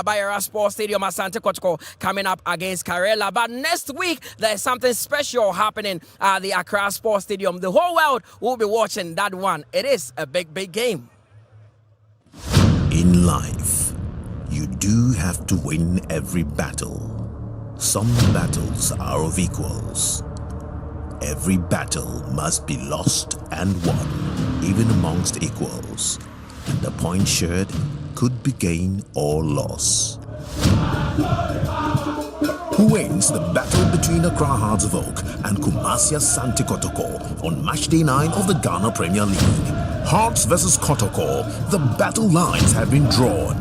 Bayera Sports Stadium, Asante Kotoko coming up against Karela. But next week, there's something special happening at the Accra Sports Stadium. The whole world will be watching that one. It is a big, big game. In life, you do have to win every battle. Some battles are of equals. Every battle must be lost and won, even amongst equals. And the point shared could be gain or loss. Who wins the battle between Accra Hearts of Oak and Kumasi Asante Kotoko on matchday 9 of the Ghana Premier League? Hearts versus Kotoko, the battle lines have been drawn.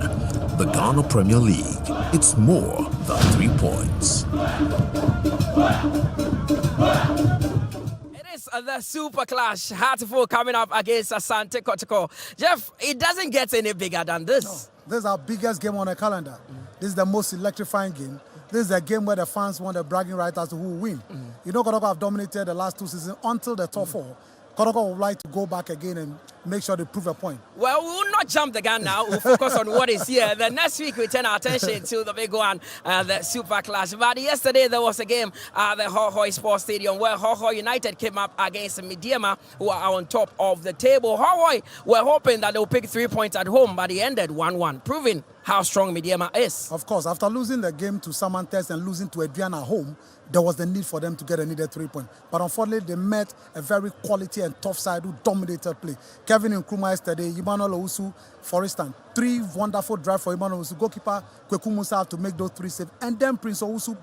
The Ghana Premier League, it's more than 3 points. The Super Clash, Heartful coming up against Asante Kotoko. Jeff, it doesn't get any bigger than this. No, this is our biggest game on the calendar. This is the most electrifying game. This is a game where the fans want the bragging rights as to who will win. You know, Kotoko have dominated the last 2 seasons until the top 4. Kotoko would like to go back again and make sure they prove a point. Well, we will not jump the gun now. We'll focus on what is here. The next week, we turn our attention to the big one, the Super Clash. But yesterday, there was a game at the Hohoe Sports Stadium where Hohoe United came up against Mediema, who are on top of the table. Hohoe were hoping that they'll pick 3 points at home, but it ended 1-1, proving how strong Mediema is. Of course, after losing the game to Samantes and losing to Adriana at home, there was the need for them to get a needed 3 points. But unfortunately, they met a very quality and tough side who dominated play. Kevin Nkrumah yesterday, Emmanuel Owusu, for instance, 3 wonderful drives for Emmanuel Owusu. Goalkeeper Kweku Musa had to make those 3 saves. And then Prince Owusu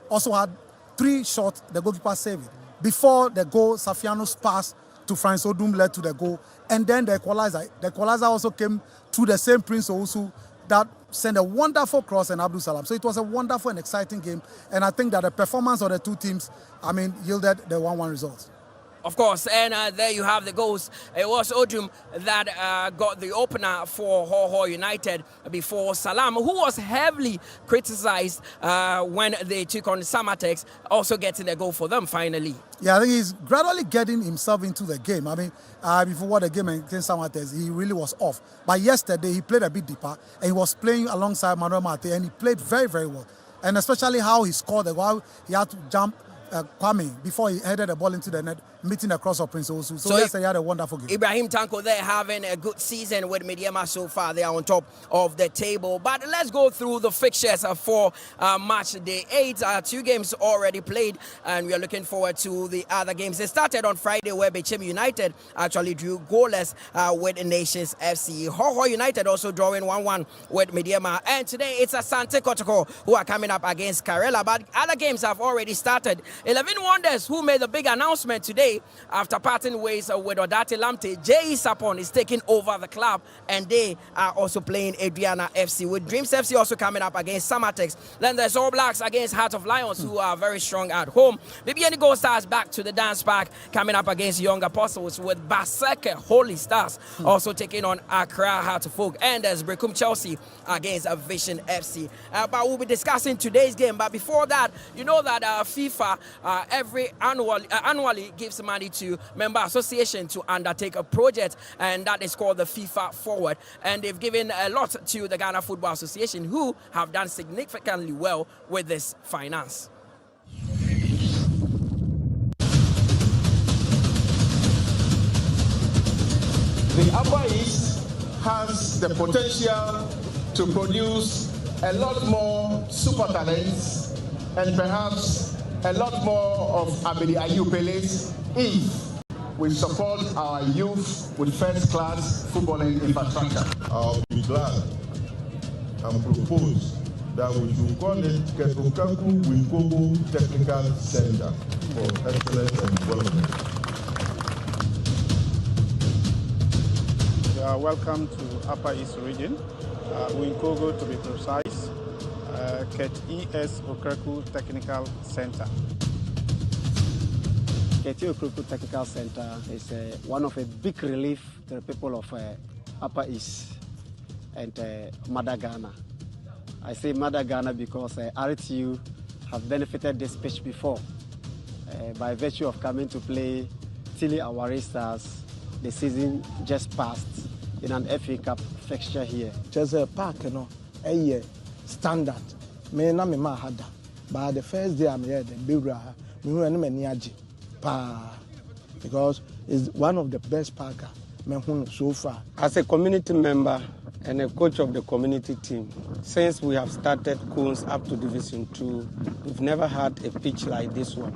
also had 3 shots, the goalkeeper saved it. Before the goal, Safiano's pass to Francis Odum led to the goal. And then the equalizer. The equalizer also came through the same Prince Owusu that sent a wonderful cross and Abdul Salam. So it was a wonderful and exciting game. And I think that the performance of the 2 teams, yielded the 1-1 result. Of course, and there you have the goals. It was Odum that got the opener for Hohoe United before Salam, who was heavily criticized when they took on Samatex, also getting a goal for them finally. Yeah, I think he's gradually getting himself into the game. Before the game against Samatex, he really was off. But yesterday, he played a bit deeper, and he was playing alongside Manuel Mate, and he played very, very well. And especially how he scored the goal, he had to jump Kwame before he headed the ball into the net, meeting the cross of Prince Owusu. So yesterday he had a wonderful game. Ibrahim Tanko there having a good season with Mediema so far. They are on top of the table. But let's go through the fixtures for match day 8. 2 games already played, and we are looking forward to the other games. They started on Friday where Bechem United actually drew goalless with Nations FC. Hohoe United also drawing 1-1 with Mediema. And today it's Asante Kotoko who are coming up against Karela. But other games have already started. 11 Wonders, who made the big announcement today after parting ways with Odate Lamte. J.E. Sapon is taking over the club, and they are also playing Adriana FC, with Dreams FC also coming up against Samatex. Then there's All Blacks against Heart of Lions, who are very strong at home. BBN Gold Stars back to the dance park, coming up against Young Apostles, with Baseke Holy Stars also taking on Accra Heart of Oak. And there's Brekum Chelsea against Vision FC. But we'll be discussing today's game. But before that, you know that FIFA annually gives money to member association to undertake a project, and that is called the FIFA Forward. And they've given a lot to the Ghana Football Association, who have done significantly well with this finance. The Upper East has the potential to produce a lot more super talents and perhaps a lot more of Abedi Ayu Peles if we support our youth with first-class footballing infrastructure. I'll be glad and propose that we should call it Ketokaku Winkobo Technical Center for Excellence and Development. You are welcome to Upper East Region, Winkogo to be precise. Ket ES Okreku Technical Center. Ket Okreku Technical Center is one of a big relief to the people of Upper East and Mother Ghana. I say Mother Ghana because RTU have benefited this pitch before by virtue of coming to play Tilly Awari Stars the season just passed in an FA Cup fixture here. There's a park, a year. standard. Me na me ma hada. But the first day I'm here, the Bewra, me who any niaji pa because it's one of the best parker me who so far. As a community member and a coach of the community team, since we have started Coons up to Division 2, we've never had a pitch like this one.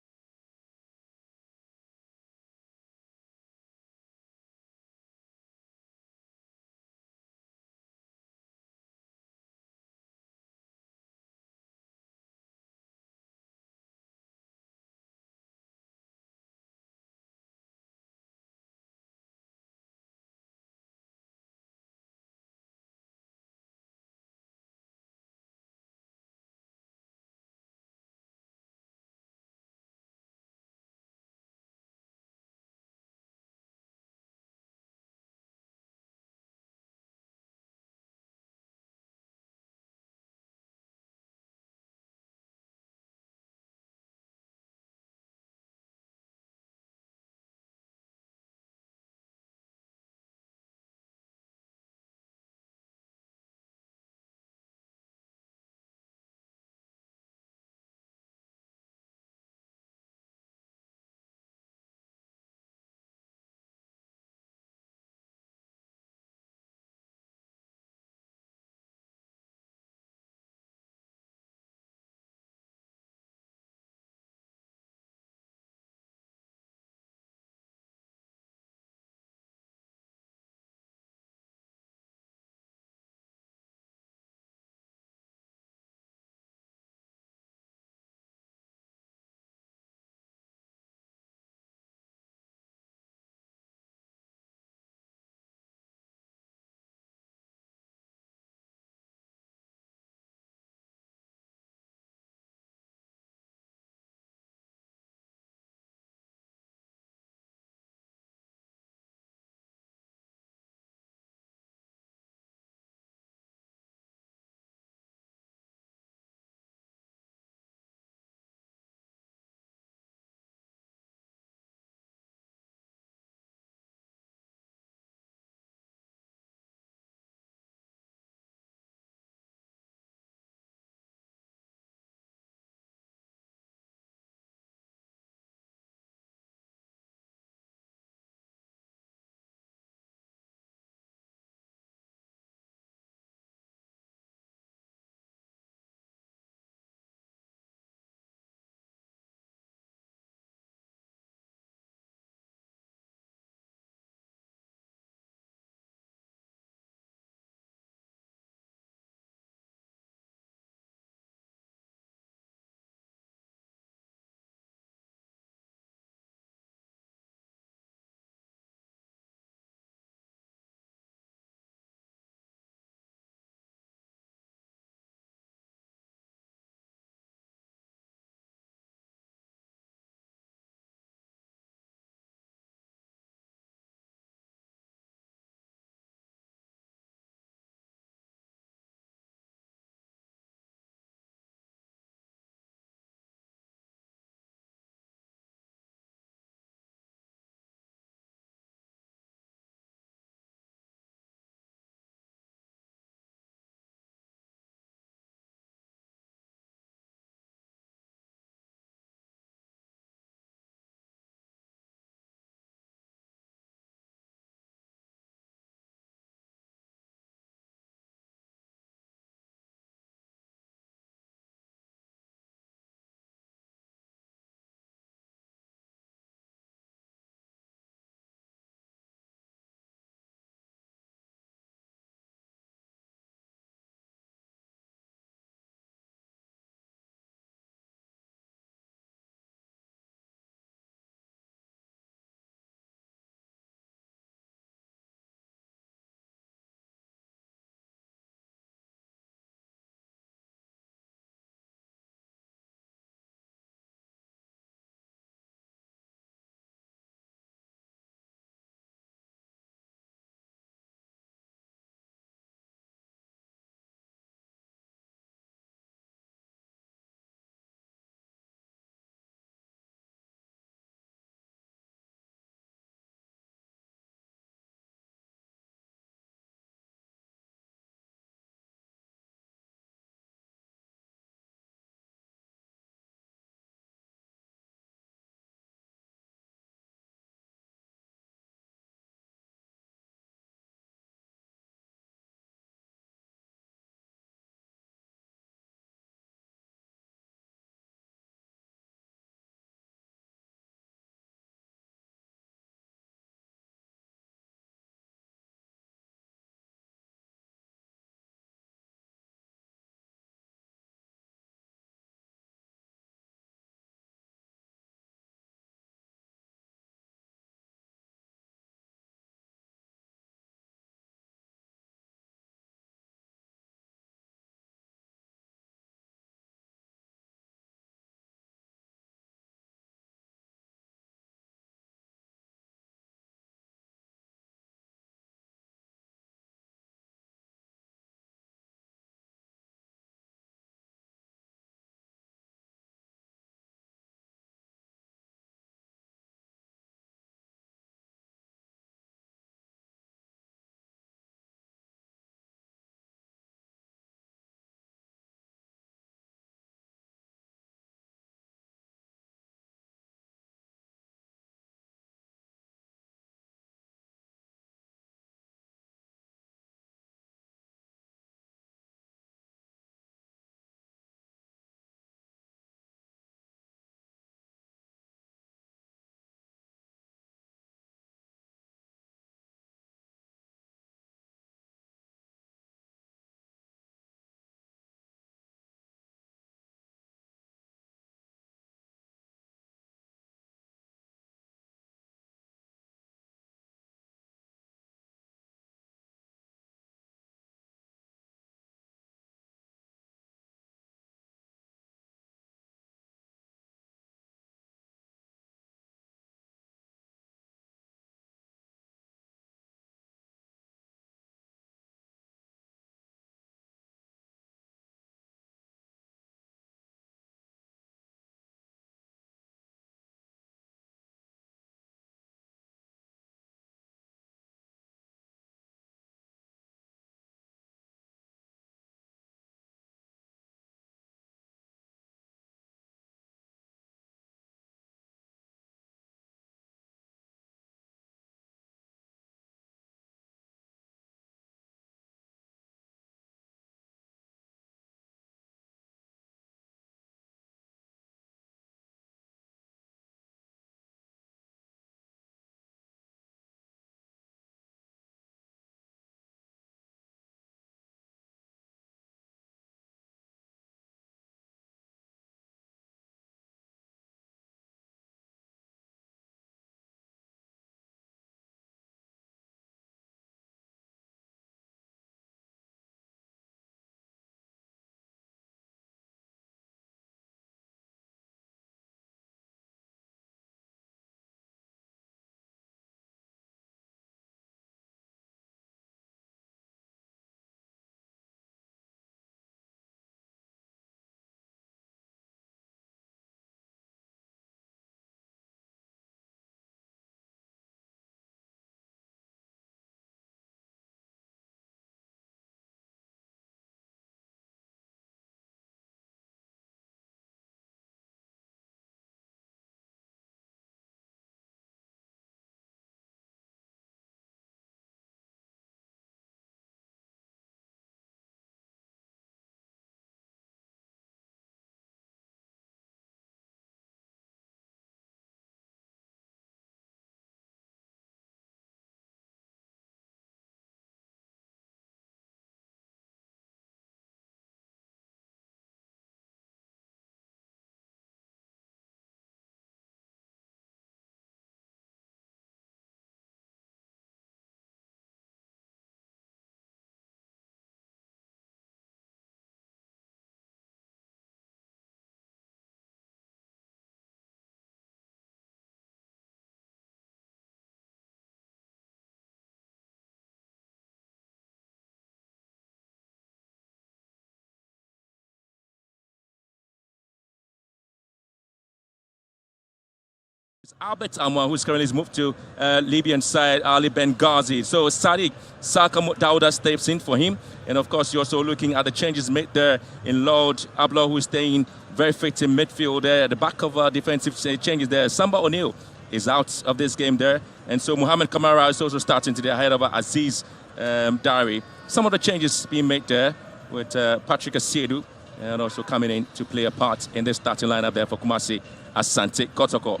Albert Amwa, who's currently moved to Libyan side, Ali Benghazi. So Sadiq Saka Dauda steps in for him. And of course, you're also looking at the changes made there in Lord Abloh, who's staying very fit in midfield there. At the back of defensive changes there. Samba O'Neill is out of this game there. And so Mohamed Kamara is also starting today ahead of Aziz Dari. Some of the changes being made there with Patrick Asiedu and also coming in to play a part in the starting lineup there for Kumasi, Asante Kotoko.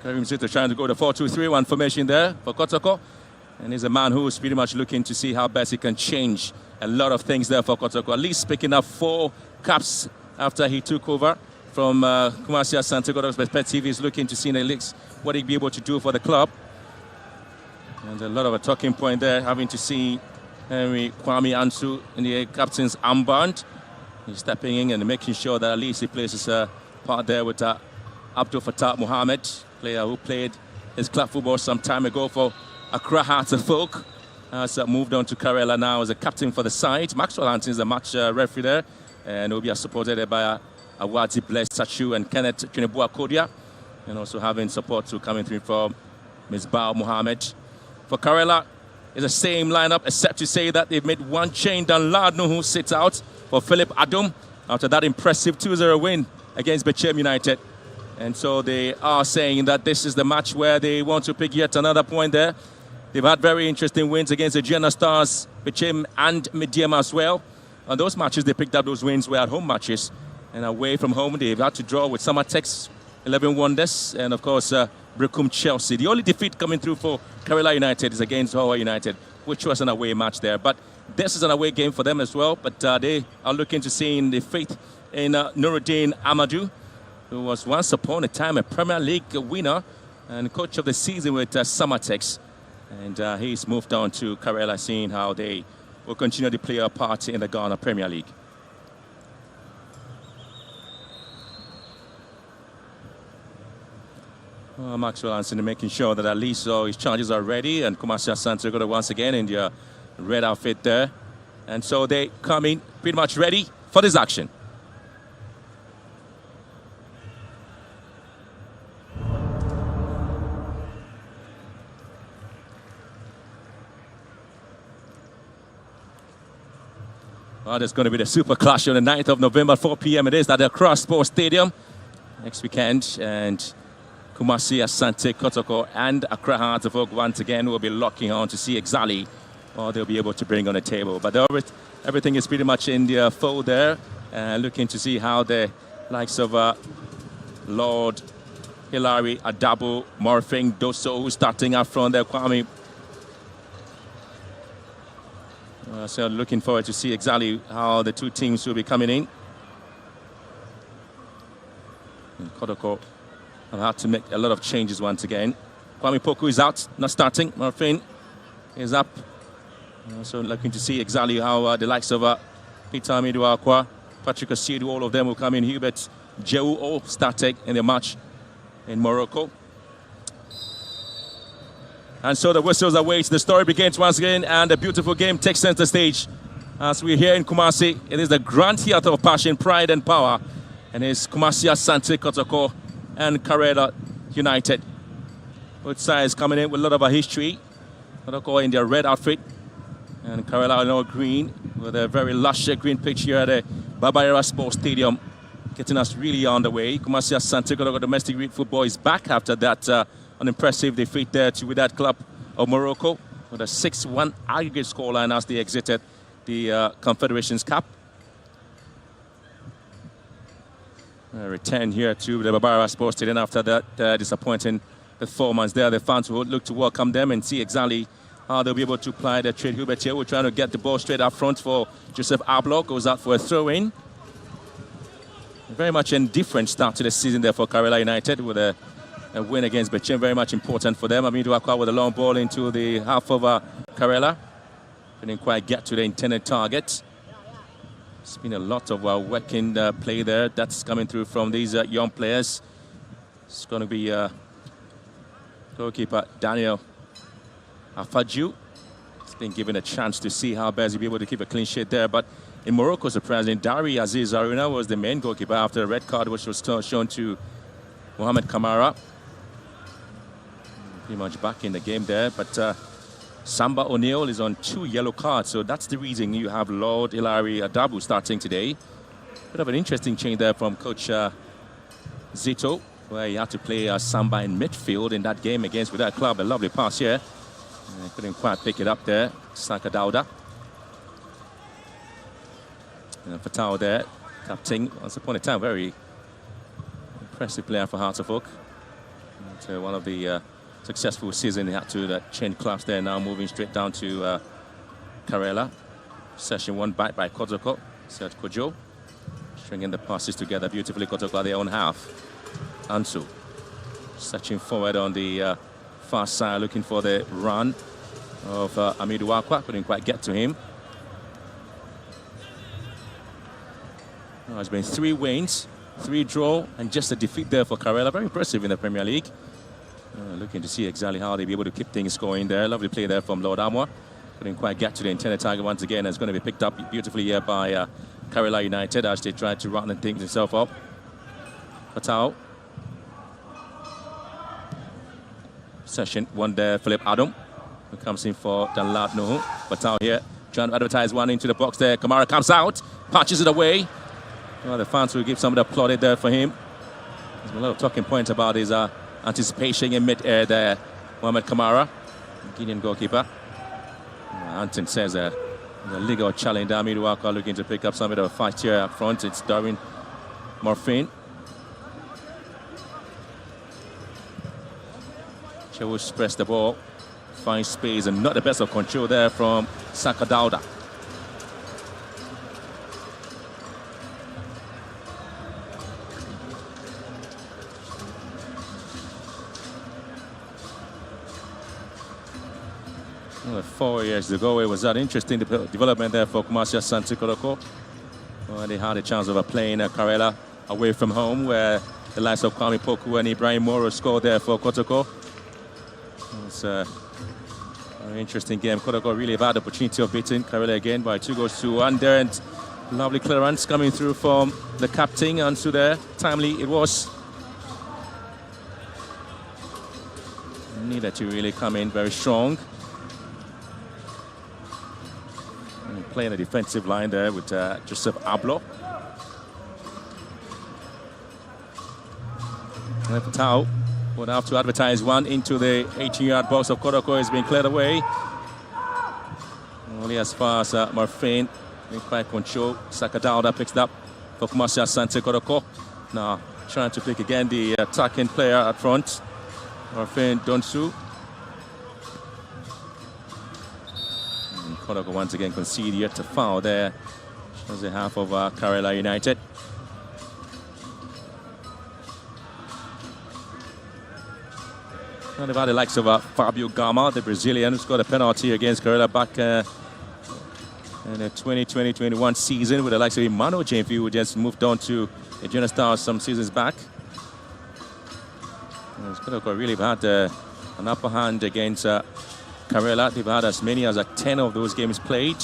Karim Zito trying to go the 4-2-3-1 formation there for Kotoko. And he's a man who's pretty much looking to see how best he can change a lot of things there for Kotoko. At least picking up 4 caps after he took over from Kumasi Asante Kotoko's perspective. He's looking to see in the leagues what he'll be able to do for the club. And a lot of a talking point there, having to see Henry Kwame Ansu in the captain's armband. He's stepping in and making sure that at least he plays his part there with Abdul Fattah Mohamed, player who played his club football some time ago for Accra Hearts of Folk. Has moved on to Karela now as a captain for the side. Maxwell Hanton is the match referee there, and will be supported by Awadi Bless Sachu and Kenneth Chinebua Kodia, and also having support to coming through from Ms. Bao Mohamed. For Karela, it's the same lineup, except to say that they've made one change. Dan Ladno, who sits out for Philip Adum after that impressive 2-0 win against Bechem United. And so they are saying that this is the match where they want to pick yet another point there. They've had very interesting wins against the Gianna Stars, Bechem and Mediema as well. And those matches they picked up, those wins were at home matches. And away from home, they've had to draw with Samatex, 11 Wonders, and of course, Brecum Chelsea. The only defeat coming through for Karela United is against Hoa United, which was an away match there. But this is an away game for them as well. But they are looking to seeing the faith in Nuruddin Amadou, who was once upon a time a Premier League winner and coach of the season with Samatex. And he's moved on to Karela, seeing how they will continue to play a part in the Ghana Premier League. Maxwell Hansen making sure that at least his charges are ready, and Kumasi Asante got once again in their red outfit there. And so they come in pretty much ready for this action. Well, there's going to be the Super Clash on the 9th of November, 4 p.m. It is at the Accra Sports Stadium next weekend. And Kumasi Asante Kotoko and Accra Hearts of Folk once again will be locking on to see exactly what they'll be able to bring on the table. But everything is pretty much in their fold there. Looking to see how the likes of Lord Hilary Adabo, Morphing Doso starting up front there, Kwame. So looking forward to see exactly how the two teams will be coming in. And Kotoko have had to make a lot of changes once again. Kwame Poku is out, not starting. Morphine is up. So looking to see exactly how the likes of Peter Amidu Akwa, Patrick Asiedu, all of them will come in. Hubert Jehu all starting in the match in Morocco. And so the whistles are waiting. The story begins once again, and the beautiful game takes center stage. As we're here in Kumasi, it is the grand theater of passion, pride, and power. And it's Kumasi Asante Kotoko and Karela United. Both sides coming in with a lot of a history. Kotoko in their red outfit, and Karela in all green, with a very lush green pitch here at the Babayera Sports Stadium, getting us really on the way. Kumasi Asante Kotoko domestic league football is back after that an impressive defeat there to Wydad Club of Morocco with a 6-1 aggregate scoreline as they exited the Confederations Cup. Return here to the Babara Sports Stadium after that disappointing performance there. The fans will look to welcome them and see exactly how they'll be able to apply their trade. Hubert here, we're trying to get the ball straight up front for Joseph Abloh. Goes out for a throw-in. Very much indifferent start to the season there for Karela United with a win against Bechem, very much important for them. Amidu Akwa with a long ball into the half of Karela. Didn't quite get to the intended target. It's been a lot of working play there. That's coming through from these young players. It's going to be goalkeeper Daniel Afaju. He's been given a chance to see how best he'll be able to keep a clean sheet there. But in Morocco, surprisingly, Dari Aziz Aruna was the main goalkeeper after a red card which was shown to Mohamed Kamara. pretty much back in the game there. But Samba O'Neill is on 2 yellow cards, so that's the reason you have Lord Hilary Adabu starting today. Bit of an interesting change there from Coach Zito, where he had to play Samba in midfield in that game against Without Club. A lovely pass here. Couldn't quite pick it up there. Saka Dauda. And Fatau there, captain. Once upon a time, very impressive player for Hearts of Oak. One of the successful season, he had to change clubs there, now moving straight down to Karela. Session 1 back by Kotoko. Serge Kojo. Stringing the passes together beautifully. Kotoko at their own half. Ansu. Searching forward on the far side, looking for the run of Amidu Wakwa. Couldn't quite get to him. Oh, it's been 3 wins, 3 draw, and just a defeat there for Karela. Very impressive in the Premier League. Looking to see exactly how they'll be able to keep things going there. Lovely play there from Lord Amwa. Couldn't quite get to the intended target once again. It's going to be picked up beautifully here by Karela United as they try to round things themselves up. Fatau. Session 1 there, Philip Adam, who comes in for Danlad Nuhu. Fatau here, trying to advertise one into the box there. Kamara comes out, patches it away. Well, the fans will give some of the applauded there for him. There's a lot of talking points about his anticipation in mid-air there. Mohamed Kamara, Guinean goalkeeper. Anton says the legal challenge. Amidu Wakwa looking to pick up some of the fight here up front. It's Darwin Morphine. Chewush press the ball, finds space, and not the best of control there from Saka Dauda. Well, 4 years ago, it was that interesting development there for Kumasi Asante Kotoko. Well, they had a chance of playing Karela away from home, where the likes of Kwame Poku and Ibrahim Moro scored there for Kotoko. It was a very interesting game. Kotoko really have had the opportunity of beating Karela again by 2-1 there, and lovely clearance coming through from the captain. Ansu there, timely it was. Needed to really come in very strong. Playing the defensive line there with Joseph Ablo. And Fatau would have to advertise one into the 18-yard box of Kotoko. Is being cleared away. Only as far as Morphine in quite control. Saka Dauda picks it up for Kumasi Asante Kotoko. Now trying to pick again the attacking player at front. Morphine Donsu. Kotoko once again conceded yet to foul there. Shows the half of Karela United. And they've had the likes of Fabio Gama, the Brazilian, who scored a penalty against Karela back in the 2020-21 season, with the likes of Emmanuel Jamefi, who just moved on to the Junior Stars some seasons back. Kotoko really had an upper hand against Karela. They've had as many as 10 of those games played.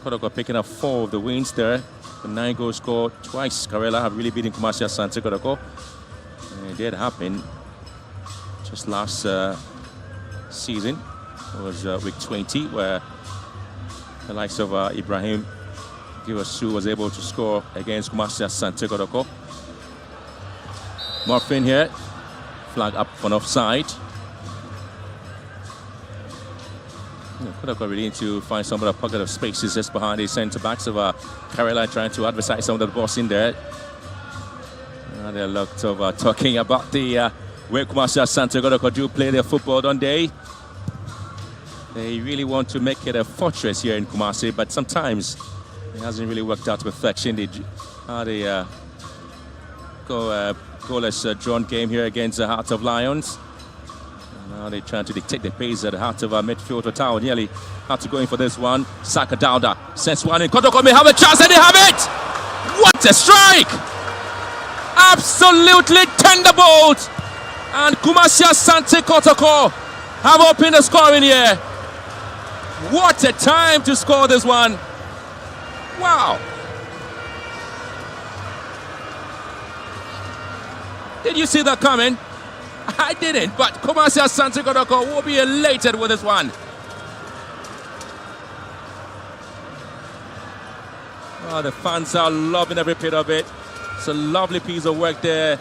Kotoko picking up 4 of the wins there. The 9 goals scored twice. Karela have really beaten Kumasi Asante Kotoko. It did happen just last season. It was week 20, where the likes of Ibrahim Giwasu was able to score against Kumasi Asante Kotoko. Morphine here, flag up for an offside. Kotoko really need to find some of the pocket of spaces just behind the centre backs of Karela, trying to advertise some of the boss in there. There are lots of talking about the way Kumasi Asante Kotoko do play their football, don't they? They really want to make it a fortress here in Kumasi, but sometimes it hasn't really worked out to perfection. They had a goalless drawn game here against the Heart of Lions. Now they're trying to dictate the pace at the heart of our midfield. Fatau nearly had to go in for this one. Saka Dauda sends one in. Kotoko may have a chance, and they have it! What a strike! Absolutely thunderbolt! And Kumasi Asante Kotoko have opened the scoring here. What a time to score this one! Wow! Did you see that coming? I didn't, but Kumasi Asante Kotoko will be elated with this one. Oh, the fans are loving every bit of it. It's a lovely piece of work there.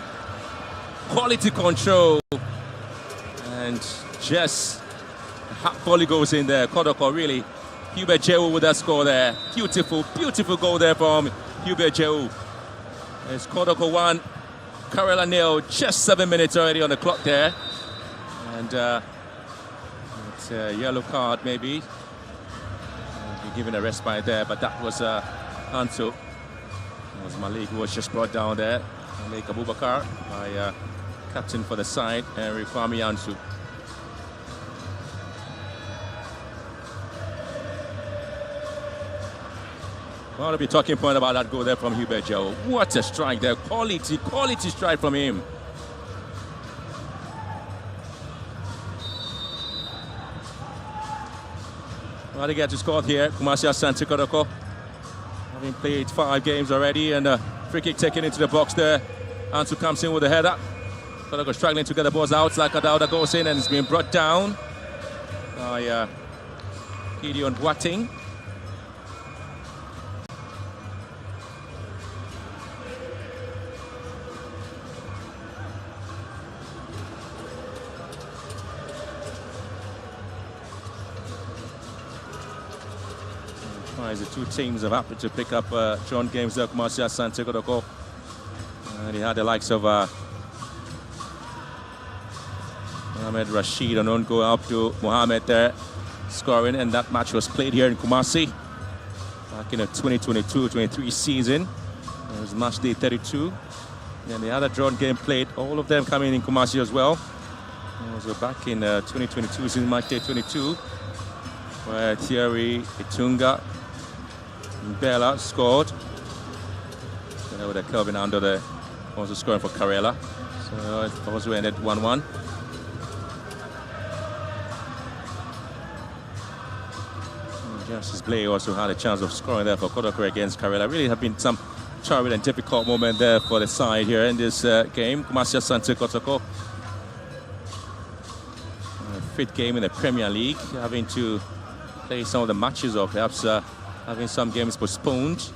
Quality control. And just volley goes in there. Kotoko really. Hubert Jehu with that score there. Beautiful, beautiful goal there from Hubert Jehu. It's Kotoko 1, Karela 0. Just 7 minutes already on the clock there. And it's a yellow card maybe. Be given a respite there, but that was Ansu. It was Malik who was just brought down there. Malik Abubakar by captain for the side, Henry Kwame Ansu. Well, to be talking point about that goal there from Hubert Jehu. What a strike there. Quality strike from him. Well, they get to score here. Kumasi Asante Kotoko, having played 5 games already, and a free kick taken into the box there. Ansu comes in with a header. Kotoko struggling to get the balls out. Lakadauda goes in and it's been brought down by Gideon Boateng. The two teams have happened to pick up John games there. Kumasi Asante Kotoko. And he had the likes of Mohamed Rashid on go up to Mohamed there scoring, and that match was played here in Kumasi back in the 2022-23 season. It was match day 32. And the other drawn game played, all of them coming in Kumasi as well. It was back in 2022 season, match day 22, where Thierry Itunga Bella scored. And with a Kelvin under there, also scoring for Karela. So it also ended 1-1. Justice Blay also had a chance of scoring there for Kotoko against Karela. Really have been some trouble and difficult moment there for the side here in this game. Kumasi Asante Kotoko. 5th game in the Premier League, having to play some of the matches, or perhaps having some games postponed.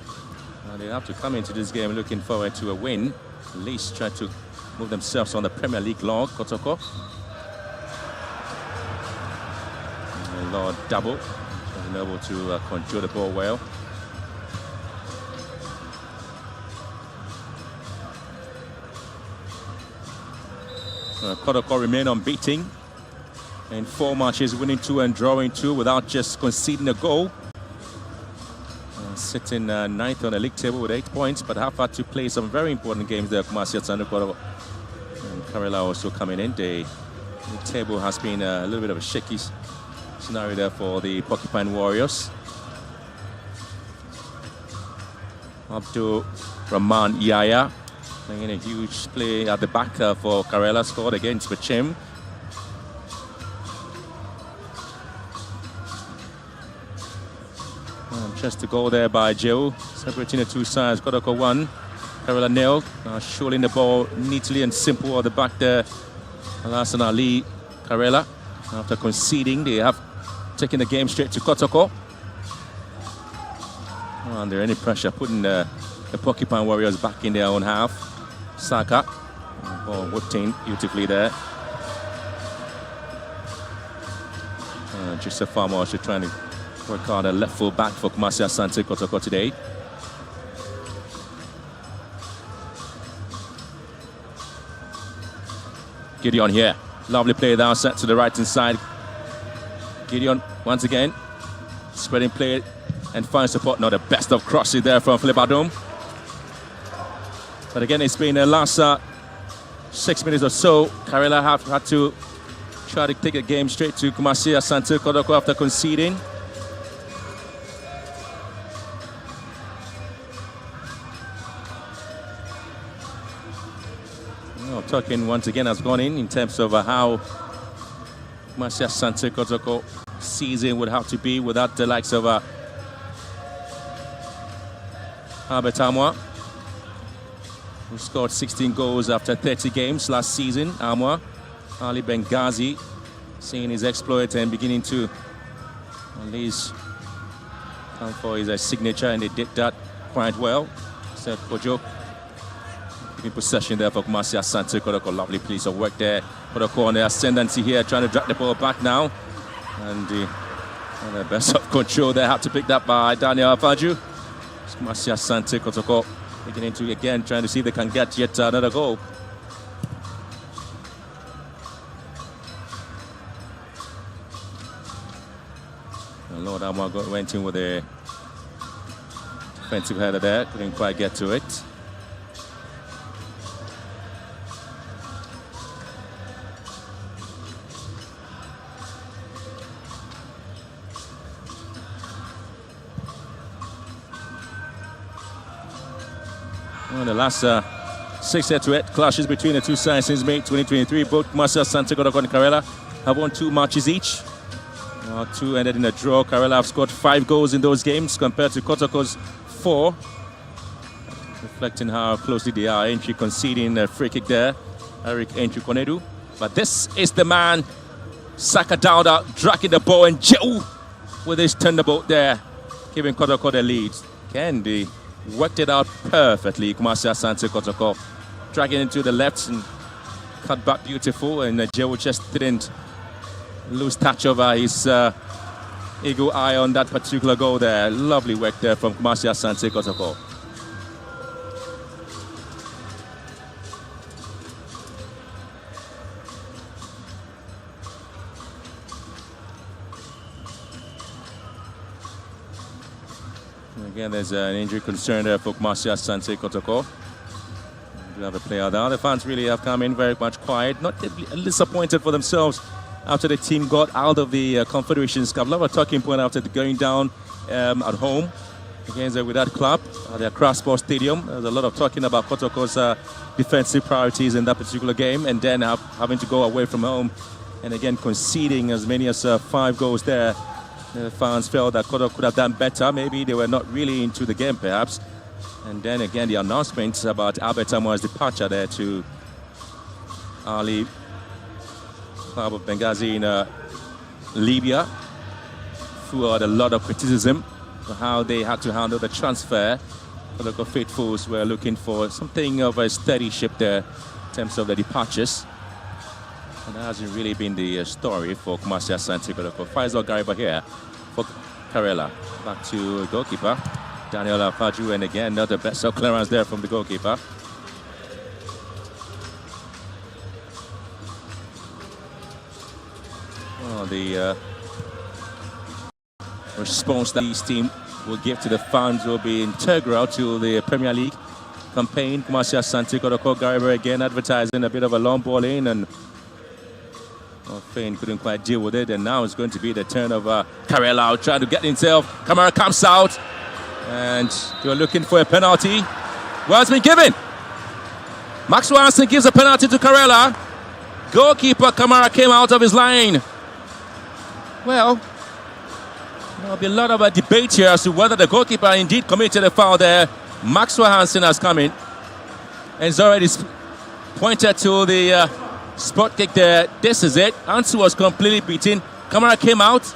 They have to come into this game looking forward to a win, at least try to move themselves on the Premier League log. Kotoko. Lord double, wasn't able to control the ball well. Kotoko remain unbeaten in 4 matches, winning 2 and drawing 2 without just conceding a goal. Sitting 9th on the league table with 8 points, but have had to play some very important games there. Kumasi Asante Kotoko and Karela also coming in. The table has been a little bit of a shaky scenario there for the Porcupine Warriors. Abdul Rahman Yaya playing a huge play at the back for Karela, scored against Bachim. Just a goal there by Joe, separating the two sides. Kotoko 1, Karela 0. Shooting the ball neatly and simple at the back there. Alassane Ali, Karela, after conceding, they have taken the game straight to Kotoko. Under any pressure, putting the Porcupine Warriors back in their own half. Saka, ball whipped in beautifully there. Joseph Farmer also trying to work on a left full back for Kumasi Asante Kotoko today. Gideon here. Lovely play down set to the right hand side. Gideon once again spreading play and finds support. Not the best of crosses there from Philip Adom. But again, it's been the last 6 minutes or so. Karela have had to try to take the game straight to Kumasi Asante Kotoko after conceding. Talking once again has gone in terms of how Kumasi Asante Kotoko season would have to be without the likes of Albert Amwa, who scored 16 goals after 30 games last season. Amwa Ali Benghazi seeing his exploit and beginning to at least come for his signature, and they did that quite well. So Kojo in possession there for Kumasi Asante Kotoko. Lovely piece of work there. Kotoko on the ascendancy here, trying to drag the ball back now. And the best of control there, had to pick that by Daniel Afaju. Kumasi Asante Kotoko beginning to again trying to see if they can get yet another goal. And Lord Amwa went in with a defensive header there, couldn't quite get to it. Well, the last 6 head-to-head clashes between the two sides since May 2023, both Kumasi Asante Kotoko and Karela have won 2 matches each. 2 ended in a draw. Karela have scored 5 goals in those games compared to Kotoko's 4. Reflecting how closely they are. Entry conceding a free kick there. Eric Entry Konedu. But this is the man, Saka Dauda, dragging the ball, and Jehu with his thunderbolt there, giving Kotoko the lead. Candy worked it out perfectly. Kumasi Asante Kotoko dragging into the left and cut back beautiful, and Jehu just didn't lose touch over his eagle eye on that particular goal there. Lovely work there from Kumasi Asante Kotoko. Again, there's an injury concern there for Kumasi Asante Kotoko. We have a player there. The fans really have come in very much quiet, not disappointed for themselves after the team got out of the Confederations Cup. A lot of talking point after going down at home against with that club at the Accra Sports Stadium. There's a lot of talking about Kotoko's defensive priorities in that particular game, and then having to go away from home and again conceding as many as 5 goals there. The fans felt that Kotoko could have done better. Maybe they were not really into the game, perhaps. And then again, the announcement about Albert Amoah's departure there to Ali Club of Benghazi in Libya, fueled a lot of criticism for how they had to handle the transfer. Kotoko faithfuls were looking for something of a steady ship there in terms of the departures. And that hasn't really been the story for Kumasi Asante Kotoko. Faisal Gariba here for Karela. Back to goalkeeper Daniel Afaju, and again not the best of clearance there from the goalkeeper. Well, the response that this team will give to the fans will be integral to the Premier League campaign. Kumasi Asante Kotoko, Gariba again advertising a bit of a long ball in, and Fane couldn't quite deal with it, and now it's going to be the turn of Karela trying to get himself. Kamara comes out, and you're looking for a penalty. Well, it's been given. Maxwell Hansen gives a penalty to Karela. Goalkeeper Kamara came out of his line. Well, there'll be a lot of a debate here as to whether the goalkeeper indeed committed a foul there. Maxwell Hansen has come in and has already pointed to the spot kick there. This is it. Ansu was completely beaten. Kamara came out.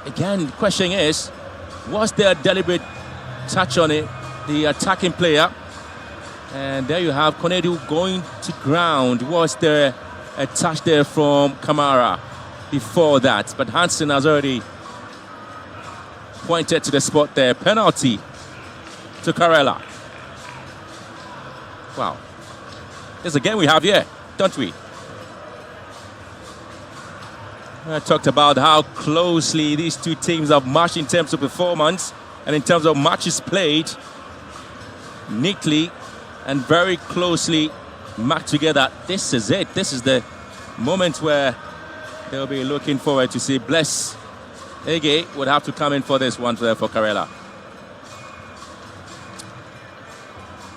Again, the question is, was there a deliberate touch on it, the attacking player? And there you have Konedu going to ground. Was there a touch there from Kamara before that? But Hansen has already pointed to the spot there. Penalty to Karela. Wow. There's a game we have here, don't we? I talked about how closely these two teams have matched in terms of performance and in terms of matches played. Neatly and very closely matched together. This is it. This is the moment where they'll be looking forward to see. Bless Ege would have to come in for this one there for Karela.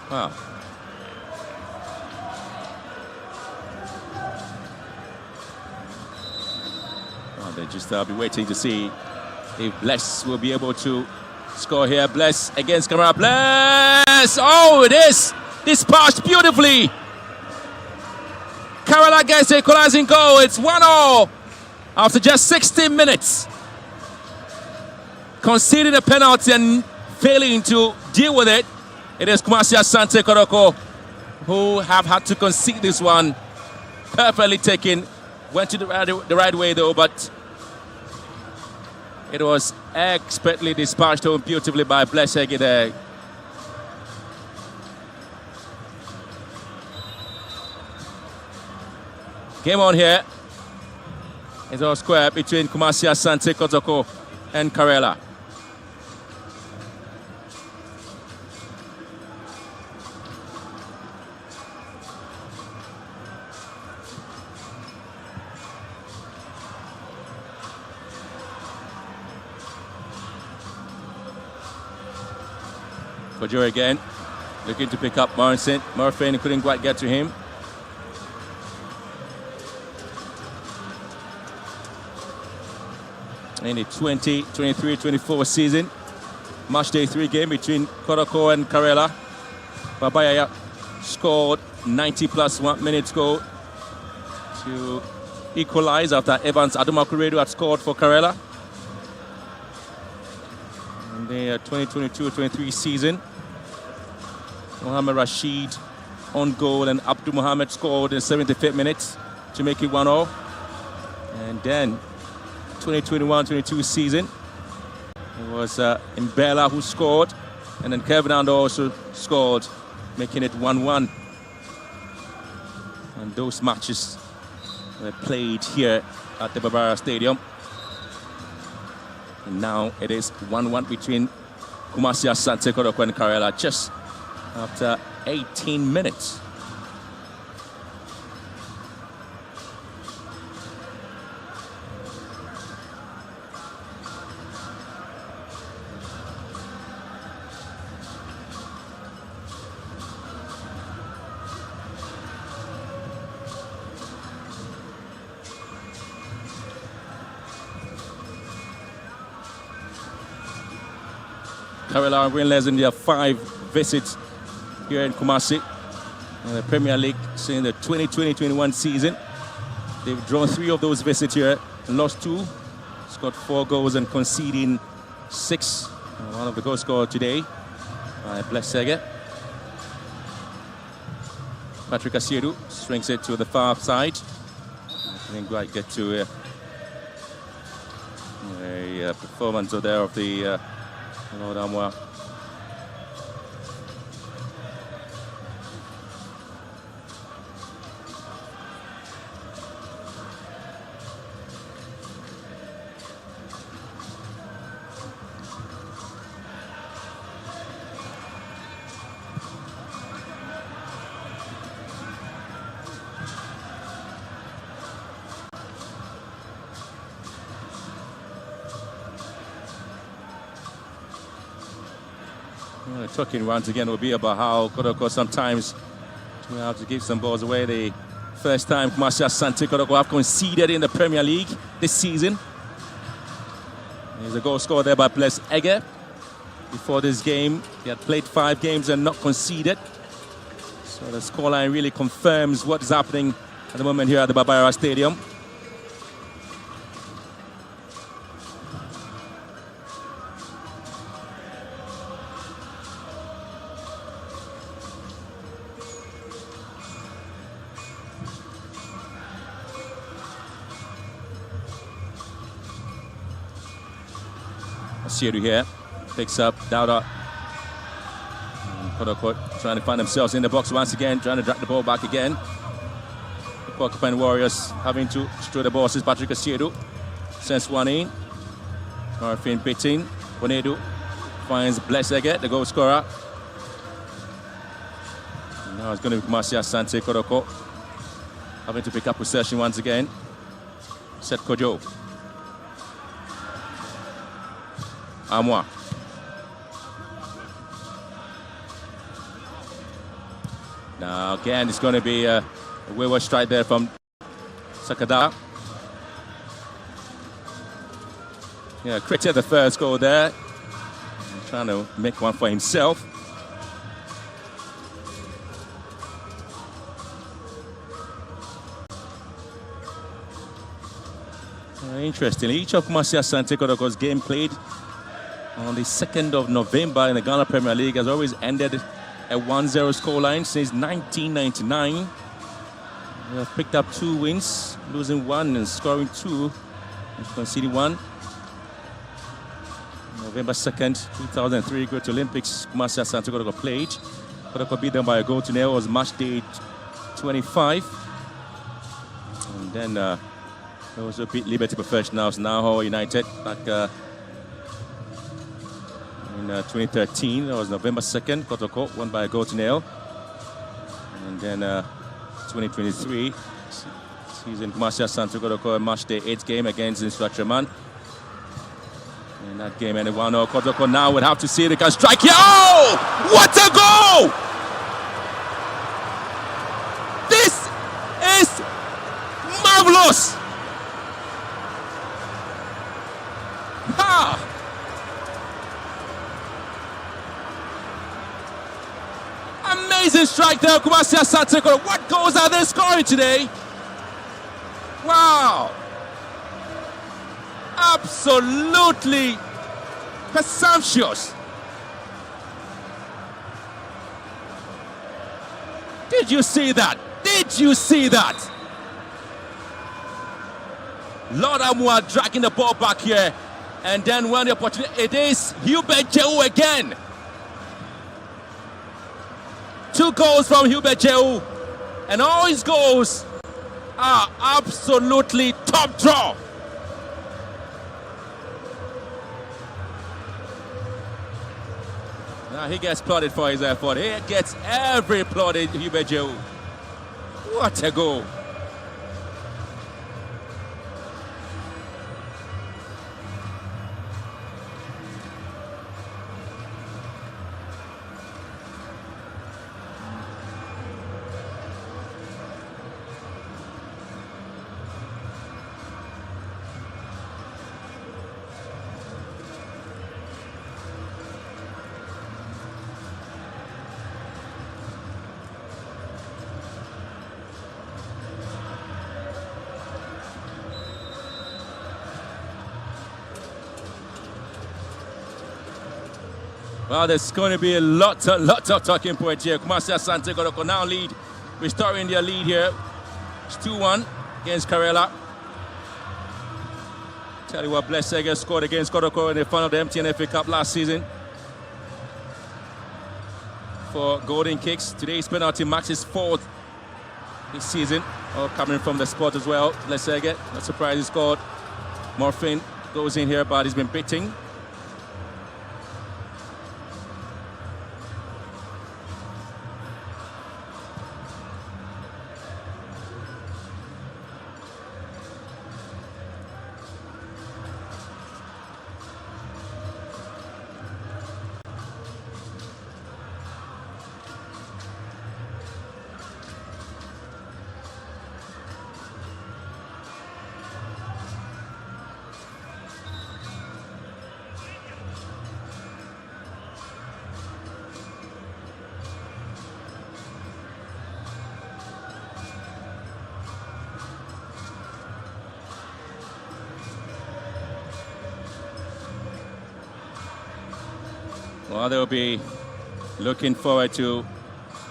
Wow. They just be waiting to see if Bless will be able to score here. Bless against Kamara. Bless! Oh, it is dispatched beautifully. Karela gets the equalizing goal. It's 1-0 after just 16 minutes. Conceding a penalty and failing to deal with it. It is Kumasi Asante Kotoko who have had to concede this one. Perfectly taken. Went to the right way though, but it was expertly dispatched home beautifully by Blessege there. Game on here. It's all square between Kumasi Asante Kotoko and Karela. Kojo again, looking to pick up Morrison. Murphy couldn't quite get to him. In the 2023-24 season, match day 3 game between Kotoko and Karela. Babayaya scored 90+1 minutes goal to equalize after Evans Adumakuredu had scored for Karela. In the 2022-23 season, Mohamed Rashid on goal and Abdul Mohamed scored in 75th minutes to make it 1-0. And then 2021-22 season, it was Mbella who scored, and then Kevin Ando also scored, making it 1-1. And those matches were played here at the Barbara Stadium. And now it is 1-1 between Kumasi Asante Kotoko and Karela just after 18 minutes. Karela are winless in their 5 visits here in Kumasi in the Premier League since the 2020-21 season. They've drawn 3 of those visits here, lost 2, scored 4 goals and conceding 6. One of the goals scored today by Blessege. Patrick Asiedu swings it to the far side. I didn't quite get to a performance there of the Lord Amwa. Talking once again will be about how Kotoko sometimes have to give some balls away. The first time Kumasi Asante Kotoko have conceded in the Premier League this season. There's a goal scored there by Blessege. Before this game, he had played 5 games and not conceded. So the scoreline really confirms what is happening at the moment here at the Barbara Stadium. Asiedu here picks up Dauda. Kotoko trying to find themselves in the box once again, trying to drag the ball back again. The Porcupine Warriors having to throw the ball. This is Patrick Asiedu. Sends one in. Marfin beating. Bonedu finds Blessege, the goal scorer. And now it's going to be Kumasi Asante Kotoko having to pick up possession once again. Set Kojo. Amwa. Now again, it's going to be a wayward strike there from Sakada. Yeah, created the first goal there. Trying to make one for himself. Interestingly, each of Kumasi Asante Kotoko's game played on the 2nd of November in the Ghana Premier League has always ended a 1-0 scoreline since 1999. They have picked up 2 wins, losing 1 and scoring 2, and conceding 1. November 2nd, 2003, Great Olympics, Kumasi Asante Kotoko played. Kotoko beat them by a goal to nil. It was match day 25. And then they also beat Liberty Professionals, now United, back in 2013. That was November 2nd. Kotoko won by a goal to nil. And then 2023 season, Kumasi Asante Kotoko match day 8 game against Instructraman. In that game, and 1-0. Kotoko now would have to see they can strike here. Oh! What a goal! This is marvelous! Ha! Amazing strike there, Kumasi Asante Kotoko. What goals are they scoring today? Wow! Absolutely presumptuous. Did you see that? Did you see that? Lord Amua dragging the ball back here. And then when the opportunity, it is Hubert Jehu again. 2 goals from Hubert Jehu. And all his goals are absolutely top draw. Now he gets applauded for his effort. He gets every applauded, Hubert Jehu. What a goal. Well, there's going to be a lot of talking points here. Kumasi Asante Kotoko now lead, restoring their lead here. It's 2-1 against Karela. Tell you what, Blessega scored against Kotoko in the final of the MTN FA Cup last season for golden kicks. Today's penalty marks his 4th this season, all coming from the spot as well. Blessega, not surprised he scored. Morphin goes in here, but he's been beating. Well, they'll be looking forward to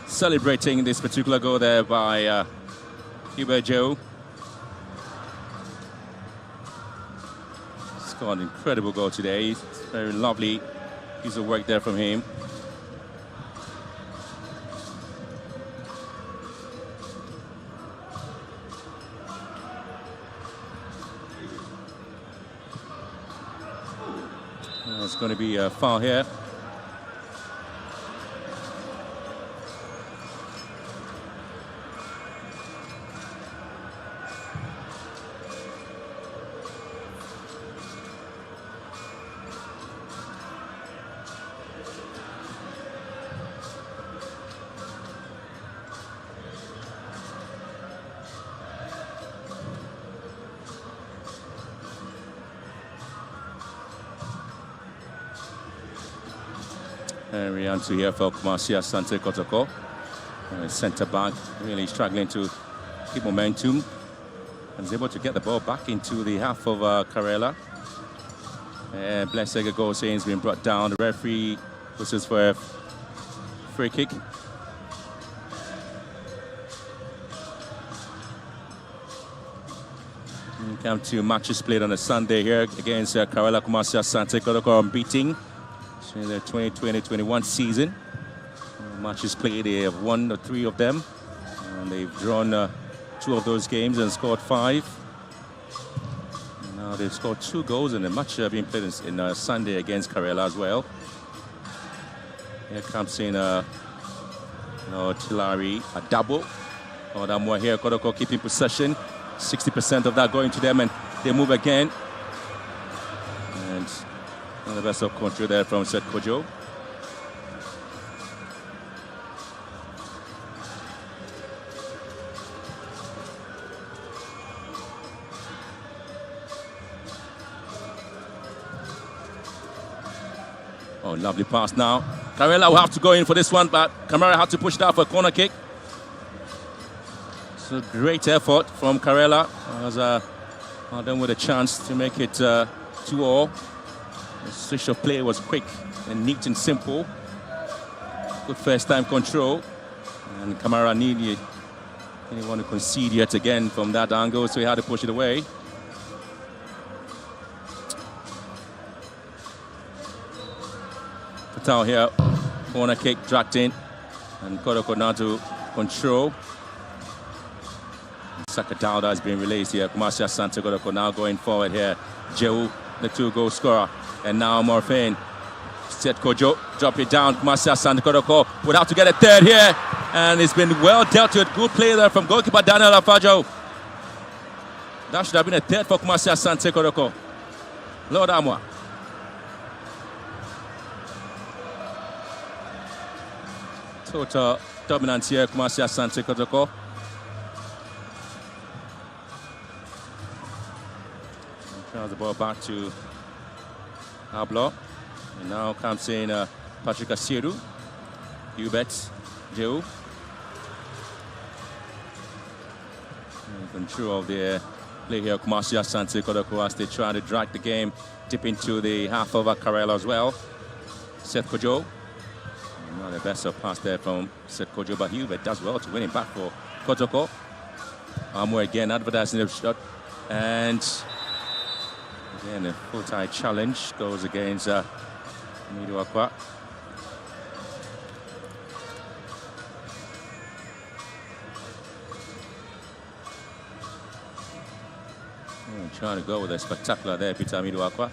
celebrating this particular goal there by Hubert Jehu. Scored an incredible goal today. It's very lovely piece of work there from him. It's going to be a foul here. And Riantu here for Kumasi Asante Kotoko. Centre back really struggling to keep momentum. and is able to get the ball back into the half of Karela. Blessega goal saying it's been brought down. The referee pushes for a free kick. We come to matches played on a Sunday here against Karela Kumasi Asante Kotoko unbeaten in the 2020-21 season. Matches played, they have won 3 of them, and they've drawn 2 of those games and scored 5. And now they've scored 2 goals in the match being played in Sunday against Karela as well. Here comes in Tilari, a double. Odamwa here, Kotoko keeping possession. 60% of that going to them, and they move again. And the best of control there from Asante Kotoko. Oh, lovely pass now. Karela will have to go in for this one, but Kamara had to push it out for a corner kick. It's a great effort from Karela. As them with a chance to make it 2-2. The switch of play was quick and neat and simple. Good first time control. And Kamara didn't want to concede yet again from that angle, so he had to push it away. Fatal here, corner kick dragged in, and Kotoko now to control. Saka Dauda has been released here. Kumasi Asante Kotoko now going forward here. Jehu, the 2-goal scorer, and now Morfin. Set Kojo, drop it down. Kumasi Asante Kotoko would have to get a third here, and it's been well dealt with. Good play there from goalkeeper Daniel Afajo. That should have been a third for Kumasi Asante Kotoko. Lord Amwa. Total dominance here, Kumasi Asante Kotoko. Tries the ball back to Ablo. And now comes in Patrick Asiedu. Hubert, Jehu. Control of the play here, Kumasi Asante Kotoko, as they try to drag the game deep into the half of Karela as well. Seth Kojo. Not the best of pass there from Seth Kojo, but Hubert does well to win it back for Kotoko. Amwe again advertising the shot. And again, a full-tie challenge goes against Miduakwa. Trying to go with a spectacular there, Peter Miduakwa.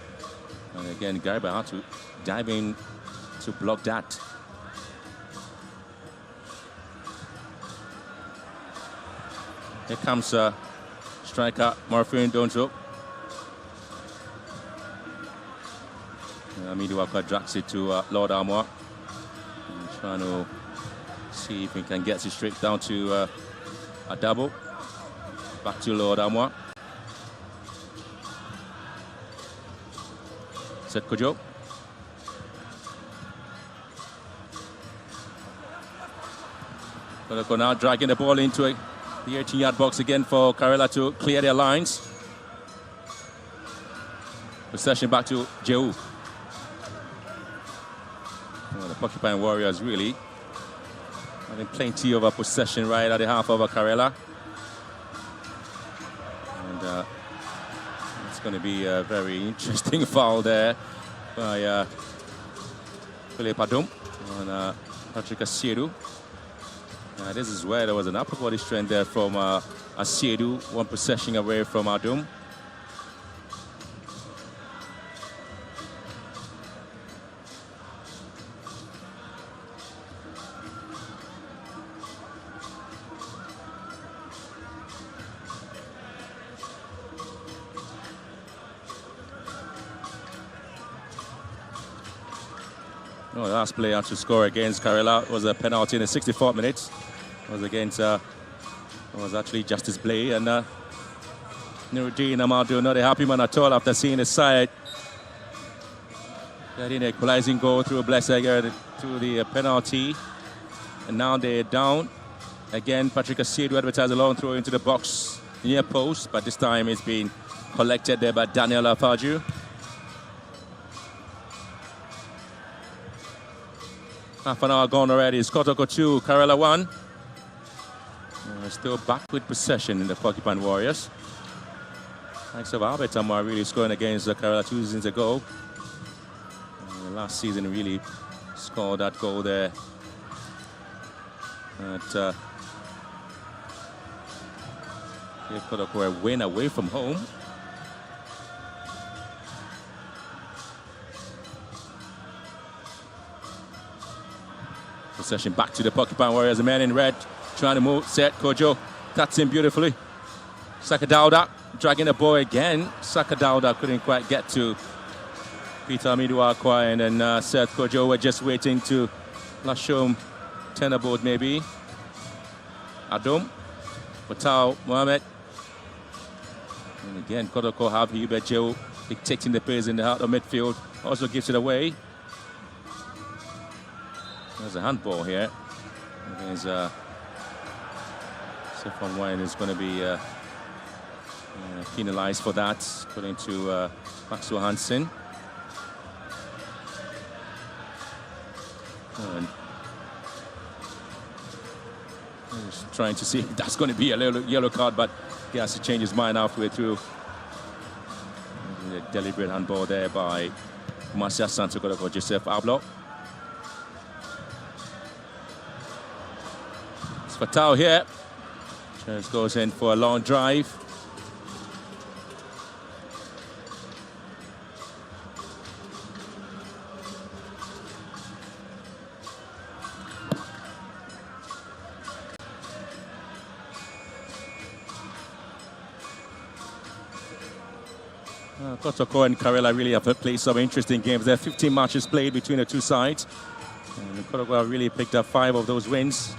And again, Gariba had to dive in to block that. Here comes striker Morfin Donjo. Miduakwa drags it to Lord Armour. Trying to see if he can get it straight down to a double. Back to Lord Armour. Set Kojo. Kotoko now dragging the ball into the 18-yard box again for Karela to clear their lines. Possession back to Jehu. Well, the Porcupine Warriors really having plenty of a possession right at the half of Karela. And it's going to be a very interesting foul there by Philippe Adum on Patrick Asiedu. This is where there was an upper body strength there from Asiedu, one possession away from Adum. No, the last player to score against Karela was a penalty in the 64th minute. It was against, was actually Justice Blay, and Nuruddin Amadou, not a happy man at all after seeing his side getting an equalizing goal through a Blessegger to the penalty. And now they're down. Again, Patrick Asiedu advertised a long throw into the box. near post, but this time it's been collected there by Daniel Afaju. Half an hour gone already. It's Kotoko 2, Karela 1. Still back with possession in the Porcupine Warriors. Thanks of Albert Amar really scoring against the Karela 2 seasons ago. Last season really scored that goal there. Gave Kotoko a win away from home. Possession back to the Porcupine Warriors. The man in red trying to move, set, Kojo. That's him beautifully. Sakadauda dragging the ball again. Sakadauda couldn't quite get to Peter Amiduakwa, and then Seth Kojo were just waiting to Lashom Tenabod maybe. Adom, Patao, Mohamed. And again, Kotoko have Hubert Joe dictating the pace in the heart of midfield. Also gives it away. There's a handball here. Against Stefan Wine is going to be penalized for that, according to Maxwell Hansen. And he's trying to see if that's going to be a yellow card, but he has to change his mind halfway through. A deliberate handball there by Marcia Asante Kotoko, Joseph Ablo. It's Fatau here. Just goes in for a long drive. Kotoko and Karela really have played some interesting games. There are 15 matches played between the two sides. And Kotoko have really picked up 5 of those wins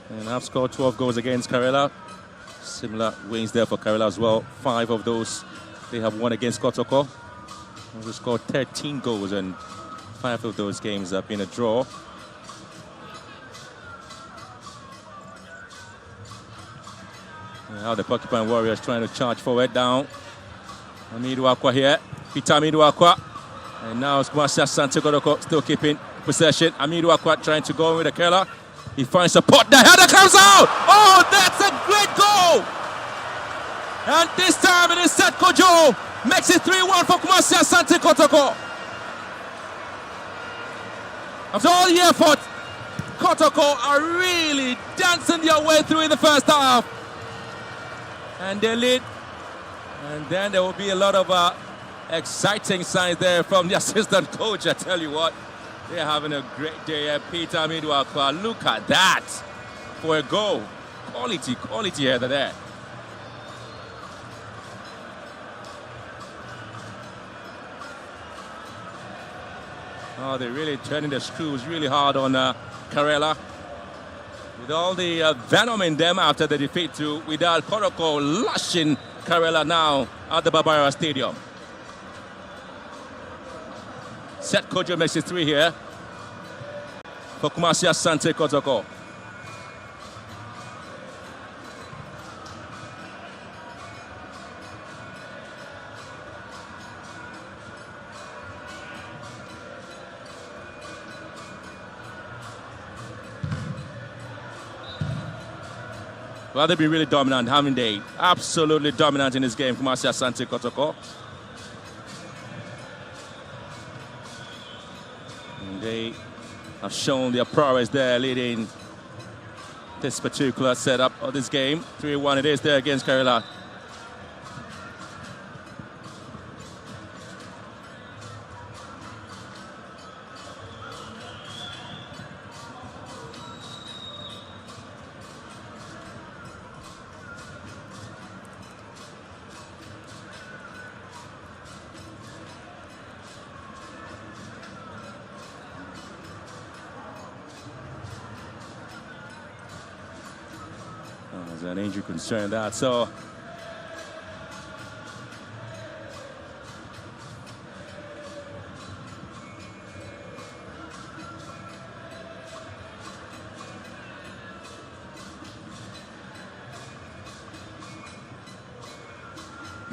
and have scored 12 goals against Karela. Similar wins there for Karela as well. 5 of those they have won against Kotoko. They scored 13 goals, and 5 of those games have been a draw. Now the Porcupine Warriors trying to charge forward down. Amiduakwa here, Peter Amiduakwa. And now it's Asante Kotoko still keeping possession. Amiduakwa trying to go with the Karela. He finds support. The header comes out! Oh, that's a great goal! And this time it is Seth Kojo. Makes it 3-1 for Asante Kotoko. After all the effort, Kotoko are really dancing their way through in the first half. And they lead. And then there will be a lot of exciting signs there from the assistant coach. I tell you what, they're having a great day here. Peter Amiduakwa, look at that for a goal. Quality header there. Oh, they're really turning the screws really hard on Karela. With all the venom in them after the defeat to Wydad, Kotoko lashing Karela now at the Barbara Stadium. Seth Kojo makes it 3 here for Asante Kotoko. Well, they've been really dominant, haven't they? Absolutely dominant in this game, Asante Kotoko. And they have shown their prowess there, leading this particular setup of this game. 3-1 it is there against Karela. There's an injury concern that, so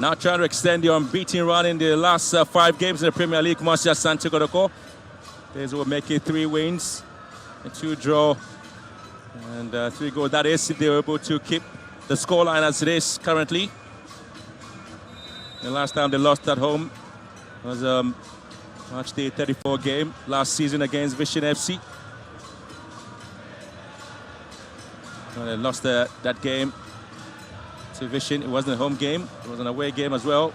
Now trying to extend the unbeaten run in the last 5 games in the Premier League. Kumasi Asante Kotoko. They will make it 3 wins, a 2 draw, and 3 goals. That is if they were able to keep the scoreline as it is currently. The last time they lost at home was match day 34 game last season against Vision FC. And they lost that game to Vision. It wasn't a home game, it was an away game as well.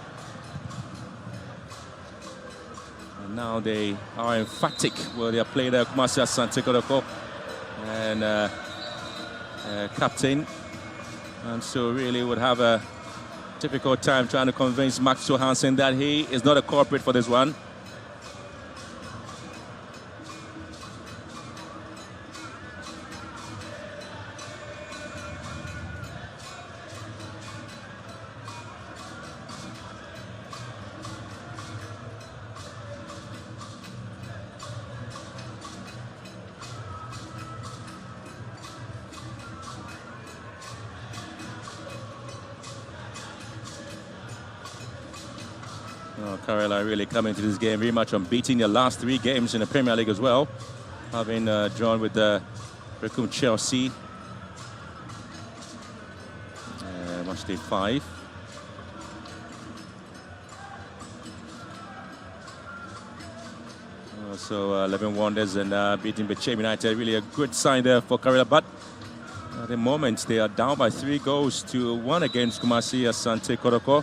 And now they are emphatic where they are playing Kumasi Asante Kotoko and captain. And so really would have a difficult time trying to convince Maxwell Hansen that he is not a culprit for this one. Karela really coming to this game very much unbeaten. Their last 3 games in the Premier League as well, having drawn with the Chelsea. Match day 5. So 11 wonders and beating Bechem United. Really a good sign there for Karela, but at the moment they are down by 3 goals to 1 against Kumasi Asante Kotoko.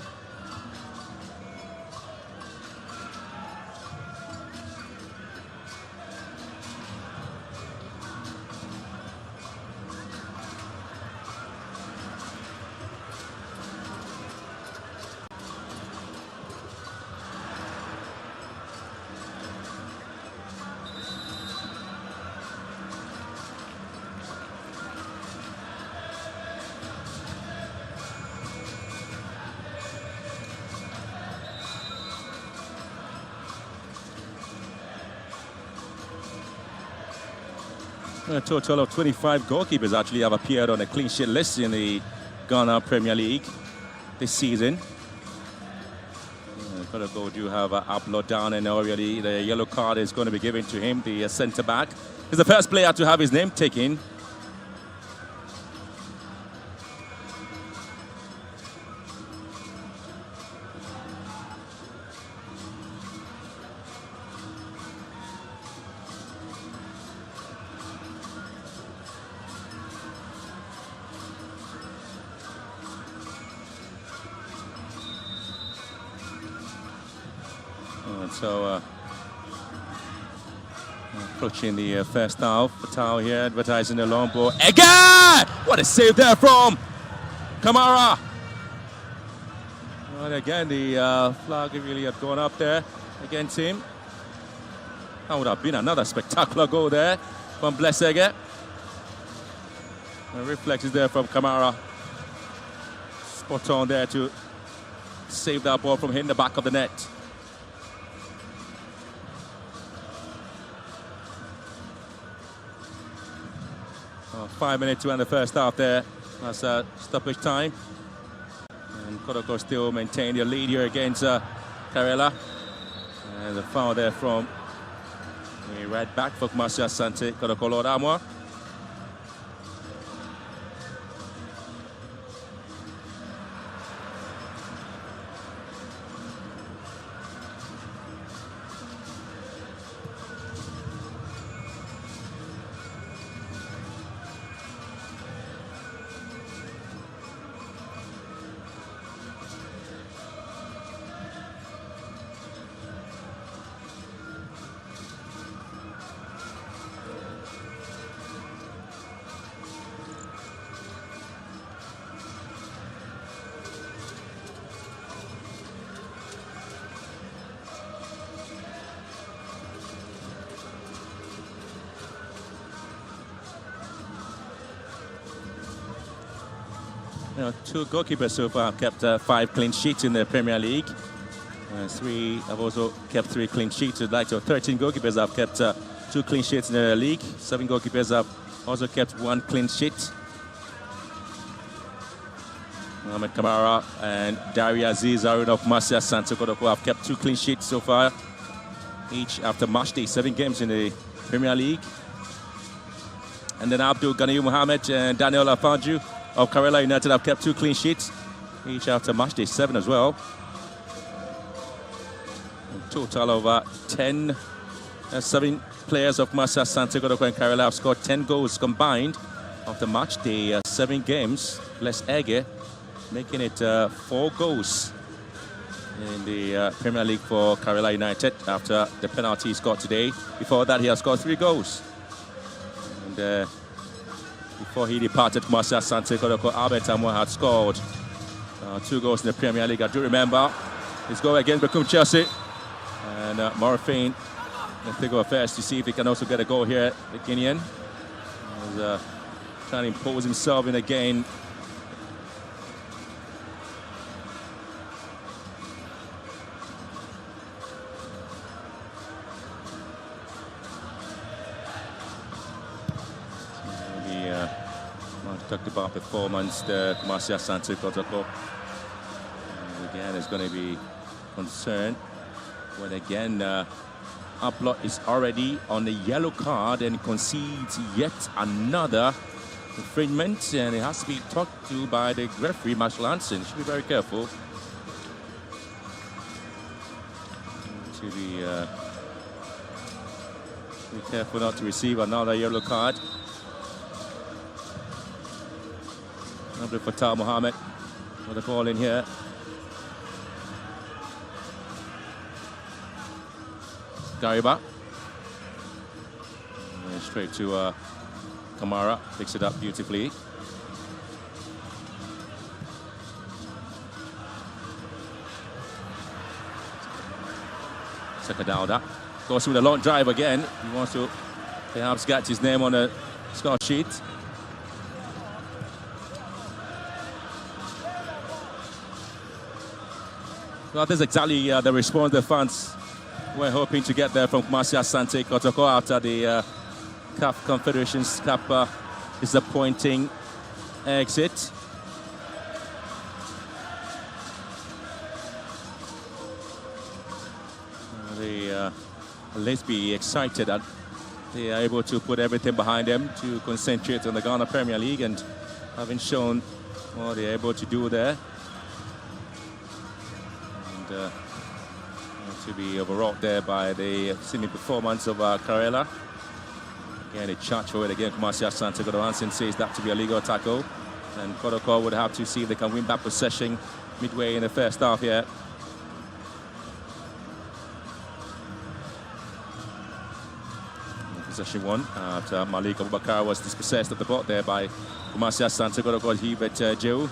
A total of 25 goalkeepers actually have appeared on a clean sheet list in the Ghana Premier League this season. Kotoko do have Ablo down, and already the yellow card is going to be given to him, the centre back. He's the first player to have his name taken. So approaching the first half. Patel here advertising the long ball. Again! What a save there from Kamara. And again, the flag really had gone up there against him. That would have been another spectacular goal there from Blessege. Reflexes there from Kamara. Spot on there to save that ball from hitting the back of the net. 5 minutes to end the first half there. That's stoppage time. And Kotoko still maintain their lead here against Karela. And the foul there from the right back for Kumasi Asante Kotoko, Lord Amwa. Two goalkeepers so far have kept 5 clean sheets in the Premier League. 3 have also kept 3 clean sheets. Like 13 goalkeepers have kept 2 clean sheets in the league. 7 goalkeepers have also kept 1 clean sheet. Mohamed Kamara and Daria Aziz are of Marcia Asante Kotoko have kept 2 clean sheets so far, each after match day, 7 games in the Premier League. And then Abdul Ganiyu Mohammed and Daniel Afanju of Karela United have kept 2 clean sheets, each after match day 7 as well. A total of 7 players of Marcia Asante Kotoko and Karela have scored 10 goals combined after match day 7 games. Les Ege making it 4 goals in the Premier League for Karela United after the penalty he scored today. Before that, he has scored 3 goals. And before he departed from Marcia Asante Kotoko, Albert Amwa had scored 2 goals in the Premier League. I do remember his goal against Bekum Chelsea. And Morafane will take over first to see if he can also get a goal here, the Guinean. He's trying to impose himself in again. Talked about performance, the Marcia Asante Kotoko. Again, is going to be concerned when again Upload is already on the yellow card and concedes yet another infringement, and it has to be talked to by the referee, Marshall Hansen. Should be very careful to be careful not to receive another yellow card. Abdul Fattah Mohammed with the ball in here. Gariba. And straight to Kamara. Picks it up beautifully. Sakadauda goes with a long drive again. He wants to perhaps get his name on the score sheet. Well, this is exactly the response the fans were hoping to get there from Marcia Asante Kotoko after the CAF Confederations Cup disappointing exit. Let's be excited that they are able to put everything behind them to concentrate on the Ghana Premier League, and having shown what they're able to do there. And to be overwrought there by the seeming performance of Karela. Again, a charge for it again. Marcia Asante Kotoko. Hansen says that to be a legal tackle. And Kotoko would have to see if they can win back possession midway in the first half here. Possession one after Malik Abubakar was dispossessed at the ball there by Marcia Asante Kotoko. Hubert Joe.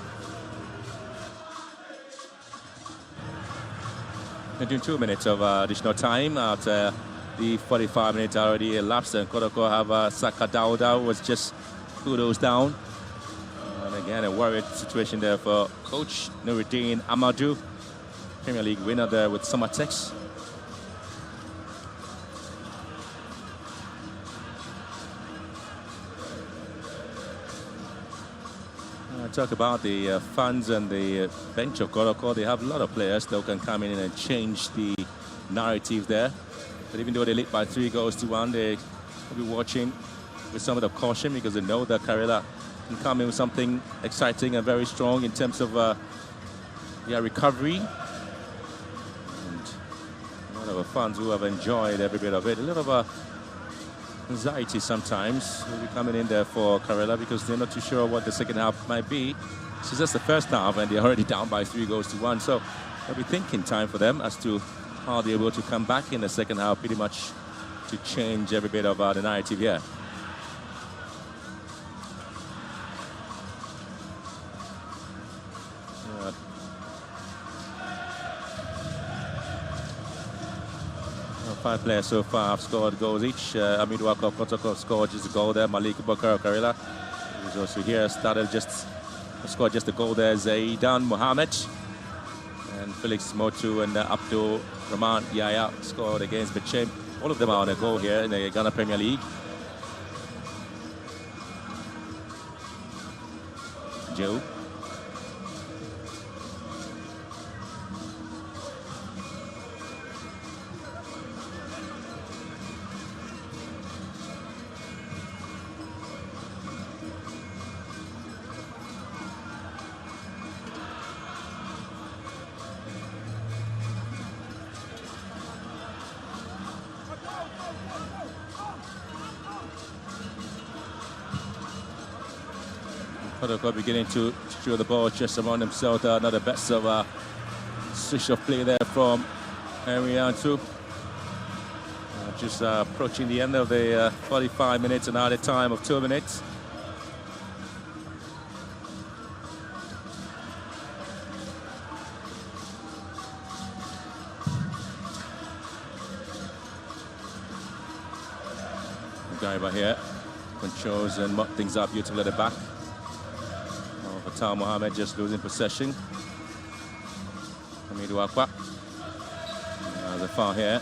Doing 2 minutes of additional time after the 45 minutes already elapsed, and Kotoko have Sakadauda was just kudos down. And again, a worried situation there for coach Nuruddin Amadou, Premier League winner there with Summertex. Talk about the fans and the bench of Kotoko. They have a lot of players that can come in and change the narrative there. But even though they lead by 3-1, they will be watching with some of the caution, because they know that Karela can come in with something exciting and very strong in terms of their recovery. And a lot of the fans who have enjoyed every bit of it. A little of anxiety sometimes will be coming in there for Karela, because they're not too sure what the second half might be. This is just the first half and they're already down by 3-1. So it'll be thinking time for them as to how they're able to come back in the second half, pretty much to change every bit of the narrative here. Five players so far have scored goals each. Amidou Kotoko scored just a goal there. Malik Bakar Karela, who's also here, scored just a goal there. Zaidan Mohammed and Felix Motu and Abdul Rahman Yaya scored against Bechem. All of them are on a goal here in the Ghana Premier League. Joe. Kotoko beginning to show the ball just around himself. Another best of switch of play there from Henry Antu. Just approaching the end of the 45 minutes and added time of 2 minutes. Gaiba here controls and muck things up beautifully at the back. Fatal Mohammed just losing possession. Hamidou Akwa. There's a foul here.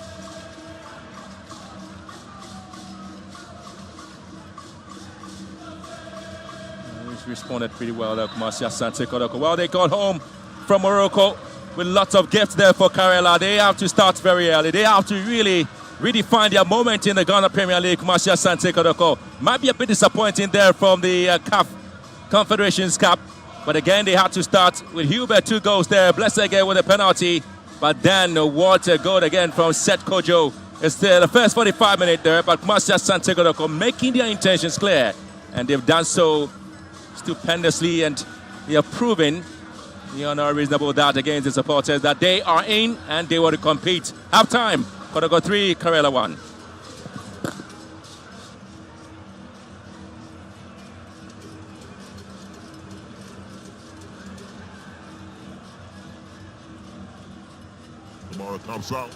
He's responded pretty well there, Kumasi Asante Kotoko. Well, they got home from Morocco with lots of gifts there for Karela. They have to start very early. They have to really redefine their moment in the Ghana Premier League. Kumasi Asante Kotoko might be a bit disappointing there from the CAF Confederations Cup. But again, they had to start with Hubert, 2 goals there. Blessed again with a penalty. But then what a goal again from Seth Kojo. It's the first 45 minutes there. But Kumasi Asante Kotoko making their intentions clear. And they've done so stupendously. And they are proving beyond a reasonable doubt against the supporters that they are in and they want to compete. Half time. Kotoko 3, Karela 1. Tomorrow comes out.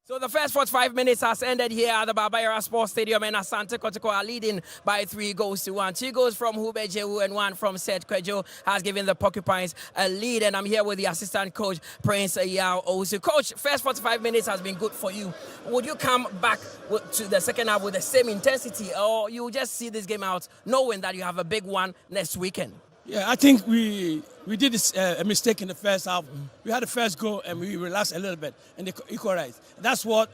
So the first 45 minutes has ended here at the Barbaira Sports Stadium, and Asante Kotoko are leading by 3 goals to 1. 2 goals from Hubert Jehu and 1 from Seth Kwejo has given the Porcupines a lead, and I'm here with the assistant coach, Prince Yao Osu. Coach, first 45 minutes has been good for you. Would you come back to the second half with the same intensity, or you just see this game out knowing that you have a big one next weekend? Yeah, I think we did a mistake in the first half. We had the first goal and we relaxed a little bit and they equalized. That's what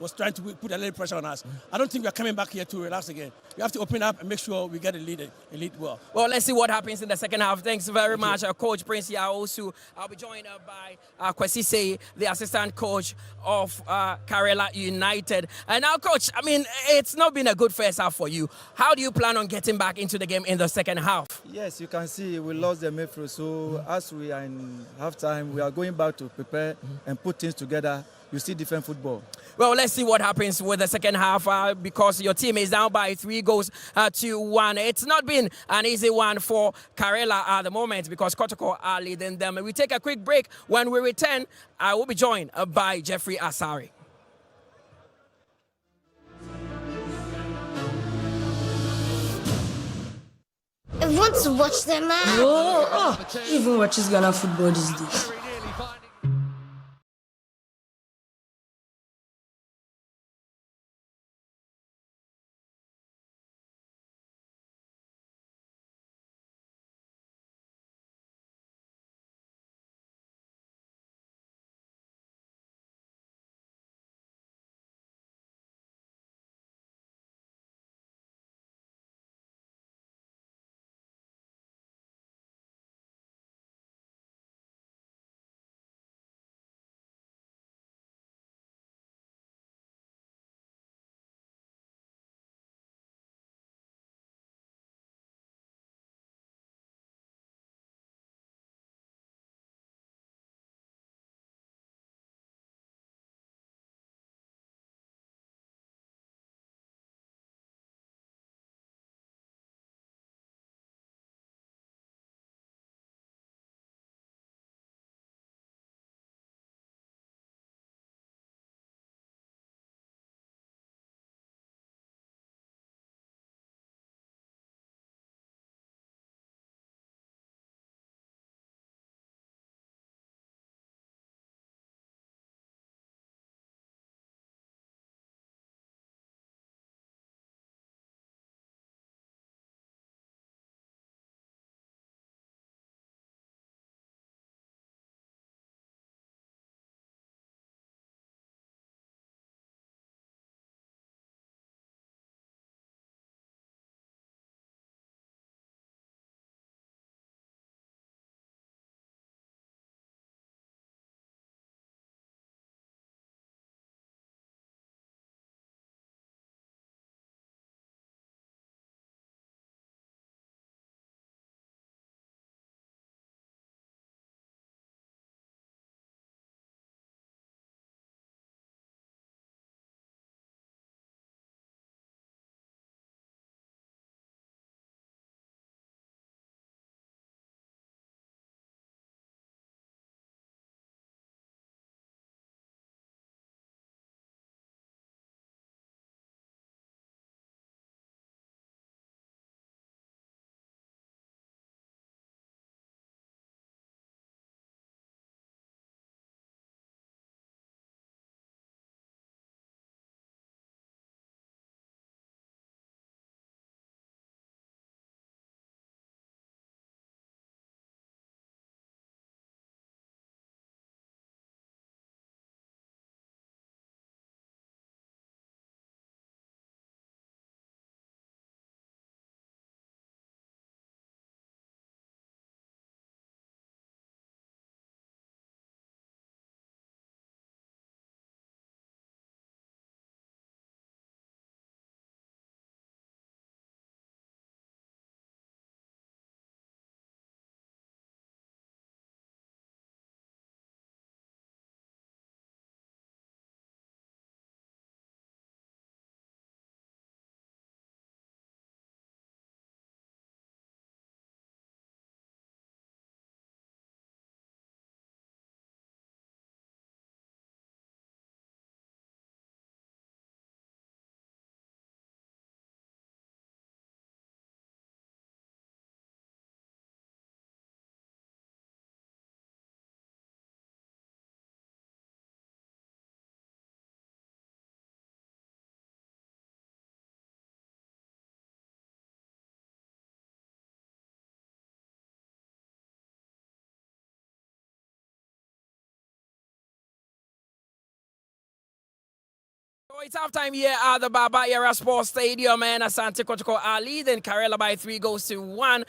was trying to put a little pressure on us. I don't think we're coming back here to relax again. We have to open up and make sure we get a lead well. Well, let's see what happens in the second half. Thanks very much, Coach Prince Yaosu. I'll be joined by Kwesi Say, the assistant coach of Karela United. And now, Coach, I mean, it's not been a good first half for you. How do you plan on getting back into the game in the second half? Yes, you can see we lost the midfield. So as we are in halftime, we are going back to prepare and put things together. You see different football. Well, let's see what happens with the second half because your team is down by 3 goals to 1. It's not been an easy one for Karela at the moment because Kotoko are leading them. We take a quick break. When we return, I will be joined by Jeffrey Asari. I want to watch them, man. Even watches Ghana football these days. It's halftime here at the Baba Yara Sports Stadium, and Asante Kotoko are leading Karela by 3-1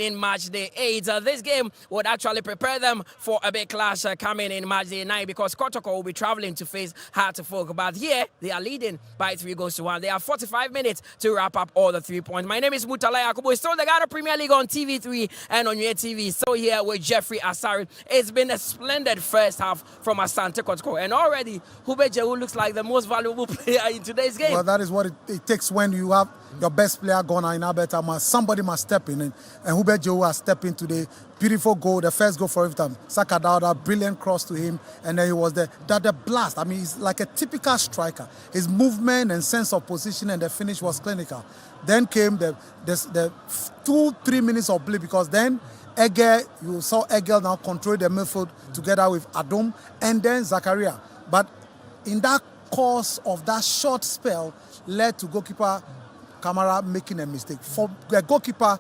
in match day 8. This game would actually prepare them for a big clash coming in match day 9 because Kotoko will be traveling to face Hartlepool. But here, they are leading by 3-1. They have 45 minutes to wrap up all the 3 points. My name is Mutala Yakubu. It's still the Ghana Premier League on TV3 and on your TV. So here with Jeffrey Asari. It's been a splendid first half from Asante Kotoko. And already, Hube Jehu looks like the most valuable player in today's game. Well, that is what it takes when you have your best player gone in Alberta. Somebody must step in. And Hubert Joe has stepped in today. Beautiful goal, the first goal for every time. Saka Dauda, brilliant cross to him. And then he was the blast. I mean, he's like a typical striker. His movement and sense of position and the finish was clinical. Then came the 2-3 minutes of blip because then you saw Egel now control the midfield together with Adom and then Zakaria. But in that course of that short spell led to goalkeeper Kamara making a mistake. For the goalkeeper,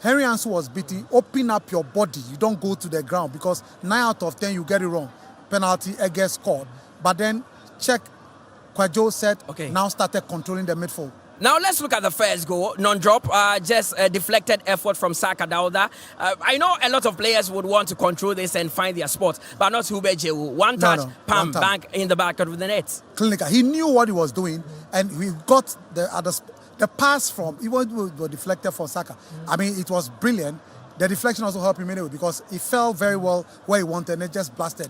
Henry Ansu was beating, open up your body. You don't go to the ground because 9 out of 10 you get it wrong. Penalty, Ege scored. But then check, Kwajo said, now started controlling the midfield. Now let's look at the first goal, non-drop, just a deflected effort from Saka Dauda. I know a lot of players would want to control this and find their spot, but not Hube Jehu. One touch, pam, bang in the back of the net. Clinical. He knew what he was doing, and we got the pass from, even though it was deflected for Saka. I mean, it was brilliant. The deflection also helped him anyway because he fell very well where he wanted and it just blasted.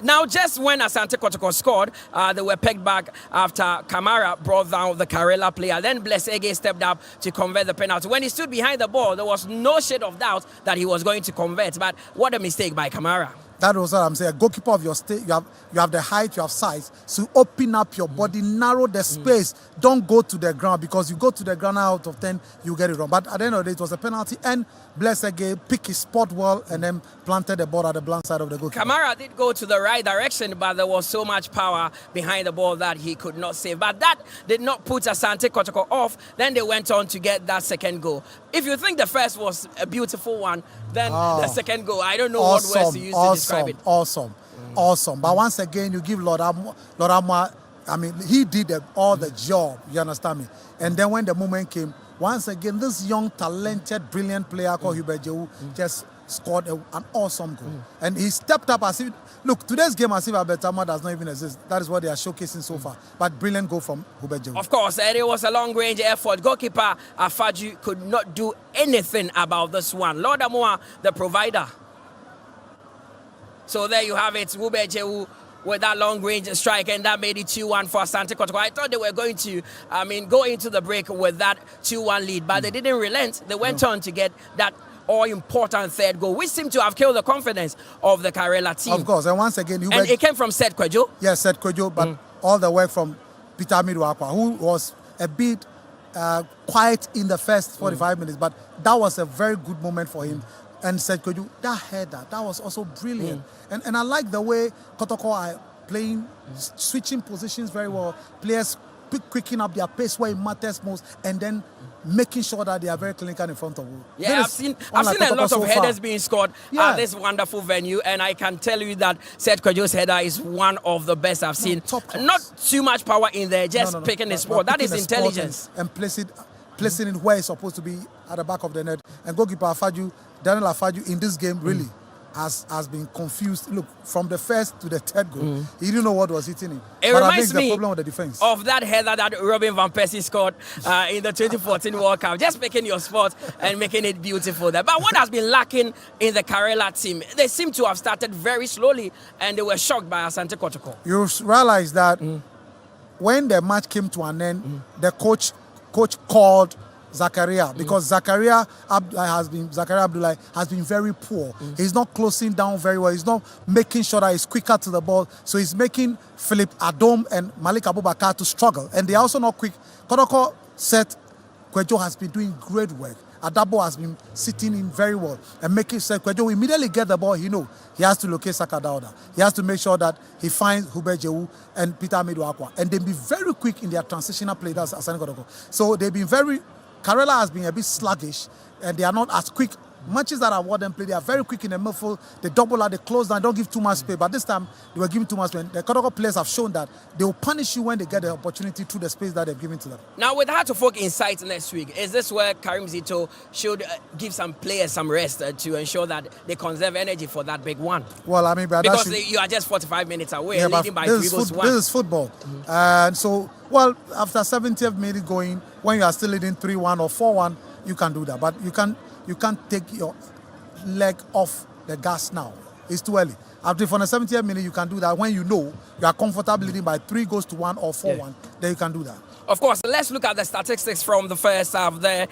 Now, just when Asante Kotoko scored, they were pegged back after Kamara brought down the Karela player. Then Bless Ege stepped up to convert the penalty. When he stood behind the ball, there was no shade of doubt that he was going to convert. But what a mistake by Kamara. That was what I'm saying. A goalkeeper of your state, you have the height, you have size. So open up your body, narrow the space. Don't go to the ground because you go to the ground out of 10, you get it wrong. But at the end of the day, it was a penalty. And Bless again, pick his spot well and then planted the ball at the blind side of the goalkeeper. Kamara did go to the right direction, but there was so much power behind the ball that he could not save. But that did not put Asante Kotoko off. Then they went on to get that second goal. If you think the first was a beautiful one, then the second goal, I don't know what words to use to describe it. Awesome. But once again, you give Lord Amwa, I mean, he did all the job, you understand me? And then when the moment came, once again, this young, talented, brilliant player called Hubert Jehu just scored an awesome goal. And he stepped up as if, look, today's game as if Abetama does not even exist. That is what they are showcasing so far. But brilliant goal from Hubert Jehu. Of course, it was a long-range effort. Goalkeeper Afaju could not do anything about this one. Lord Amoa, the provider. So there you have it, Hubert Jehu with that long-range strike, and that made it 2-1 for Asante Kotoko. I thought they were going to, go into the break with that 2-1 lead, but they didn't relent. They went on to get that all-important third goal, which seemed to have killed the confidence of the Karela team. Of course, and once again... And it came from Seth Kwejo? Yes, Seth Kwejo, but all the work from Peter Midwakwa, who was a bit quiet in the first 45 minutes, but that was a very good moment for him. And Seth Kwejo, that header, that was also brilliant. And I like the way Kotoko are playing, switching positions very well. Players quicking up their pace where it matters most, and then making sure that they are very clinical in front of you. Yeah, I've seen a lot of headers being scored at this wonderful venue, and I can tell you that Seth Kwejo's header is one of the best I've seen. Not too much power in there, just picking the spot. That is intelligence. And placing it where it's supposed to be at the back of the net. And goalkeeper Afaju, Daniel Afaju in this game really has been confused. Look, from the first to the third goal, he didn't know what was hitting him. It reminds me the problem with the defense. Of that header that Robin Van Persie scored in the 2014 World Cup. Just picking your spot and making it beautiful there. But what has been lacking in the Karela team? They seem to have started very slowly, and they were shocked by Asante Kotoko. You realize that when the match came to an end, the coach called Zakaria because Zakaria Abdullahi has been very poor. He's not closing down very well. He's not making sure that he's quicker to the ball. So he's making Philip Adom and Malik Abubakar to struggle. And they're also not quick. Kotoko said Kwejo has been doing great work. Adabo has been sitting in very well and making sure Kwejo will immediately get the ball. He has to locate Saka Dauda. He has to make sure that he finds Hubert Jehu and Peter Midwakwa. And they'll be very quick in their transitional play. That's Asante Kotoko. So they've been Karela has been a bit sluggish and they are not as quick Matches that I watched them play, they are very quick in the midfield. They double out, they close down, don't give too much space. But this time, they were giving too much space. The Kotoko players have shown that they will punish you when they get the opportunity through the space that they've given to them. Now, with Heart of Folk in sight next week, is this where Karim Zito should give some players some rest to ensure that they conserve energy for that big one? Well, I mean, but because you are just 45 minutes away, leading by 3 goals to 1. This is football. And so, well, after 70th minute going, when you are still leading 3-1 or 4-1, you can do that. But you can't take your leg off the gas now. It's too early. After from the 70th minute, you can do that when you know you are comfortable leading by 3 goals to 1 or 4-1. Then you can do that. Of course, let's look at the statistics from the first half there.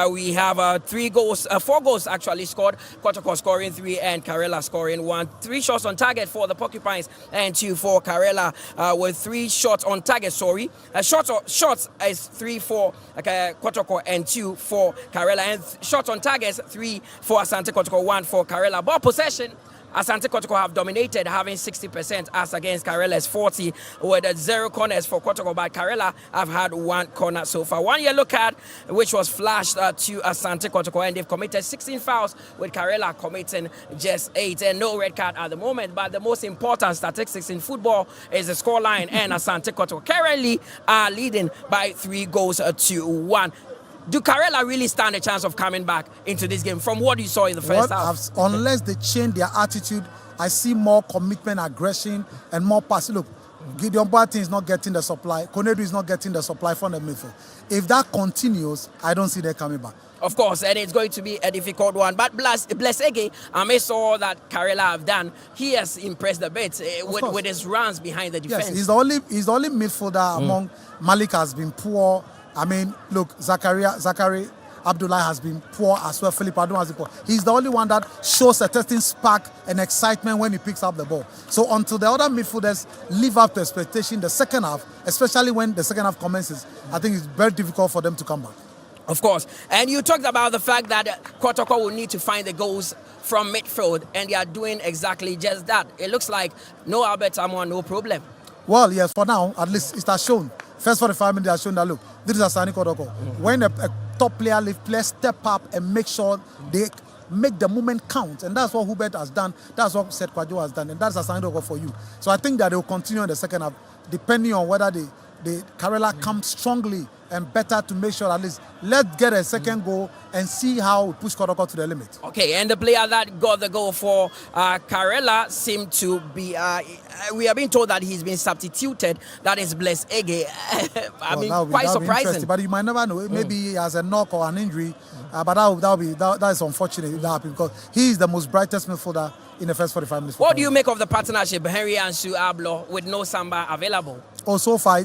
We have 4 goals actually scored. Kotoko scoring 3 and Karela scoring 1. 3 shots on target for the Porcupines and 2 for Karela with 3 shots on target, shots is 3 for Kotoko and 2 for Karela. And shots on targets, 3 for Asante Kotoko, 1 for Karela. Ball possession, Asante Kotoko have dominated, having 60% as against Karela's 40, with 0 corners for Kotoko, but Karela have had 1 corner so far. 1 yellow card, which was flashed to Asante Kotoko, and they've committed 16 fouls, with Karela committing just 8, and no red card at the moment. But the most important statistics in football is the scoreline, and Asante Kotoko currently are leading by 3 goals to 1. Do Karela really stand a chance of coming back into this game from what you saw in the first half? Unless they change their attitude, I see more commitment, aggression, and more passing. Look, Gideon Barton is not getting the supply. Konedu is not getting the supply from the midfield. If that continues, I don't see them coming back. Of course, and it's going to be a difficult one. But Blessege, I may saw that Karela have done. He has impressed a bit with his runs behind the defense. Yes, he's the only midfielder among Malik has been poor. I mean, look, Zachary Abdullah has been poor as well. Philip Adon has been poor. He's the only one that shows a testing spark and excitement when he picks up the ball. So until the other midfielders live up to expectation, the second half, especially when the second half commences, I think it's very difficult for them to come back. Of course. And you talked about the fact that Kotoko will need to find the goals from midfield, and they are doing exactly just that. It looks like no Albert Samoa, no problem. Well, yes, for now, at least it has shown. First 45 minutes has shown that, look, this is Asante Kotoko. When a top player, players step up and make sure they make the movement count. And that's what Hubert has done. That's what Seth Kwajo has done. And that's Asante Kotoko for you. So I think that they will continue in the second half, depending on whether the Karela comes strongly and better to make sure at least let's get a second goal and see how we push Kotoko to the limit. Okay, and the player that got the goal for Karela seemed to be, we have been told that he's been substituted. That is Blessege. Quite surprising. But you might never know. Maybe he has a knock or an injury. But that is unfortunate if that happens, because he is the most brightest midfielder in the first 45 minutes. What do you make of the partnership, Henry and Sue Ablo, with no Samba available? So far,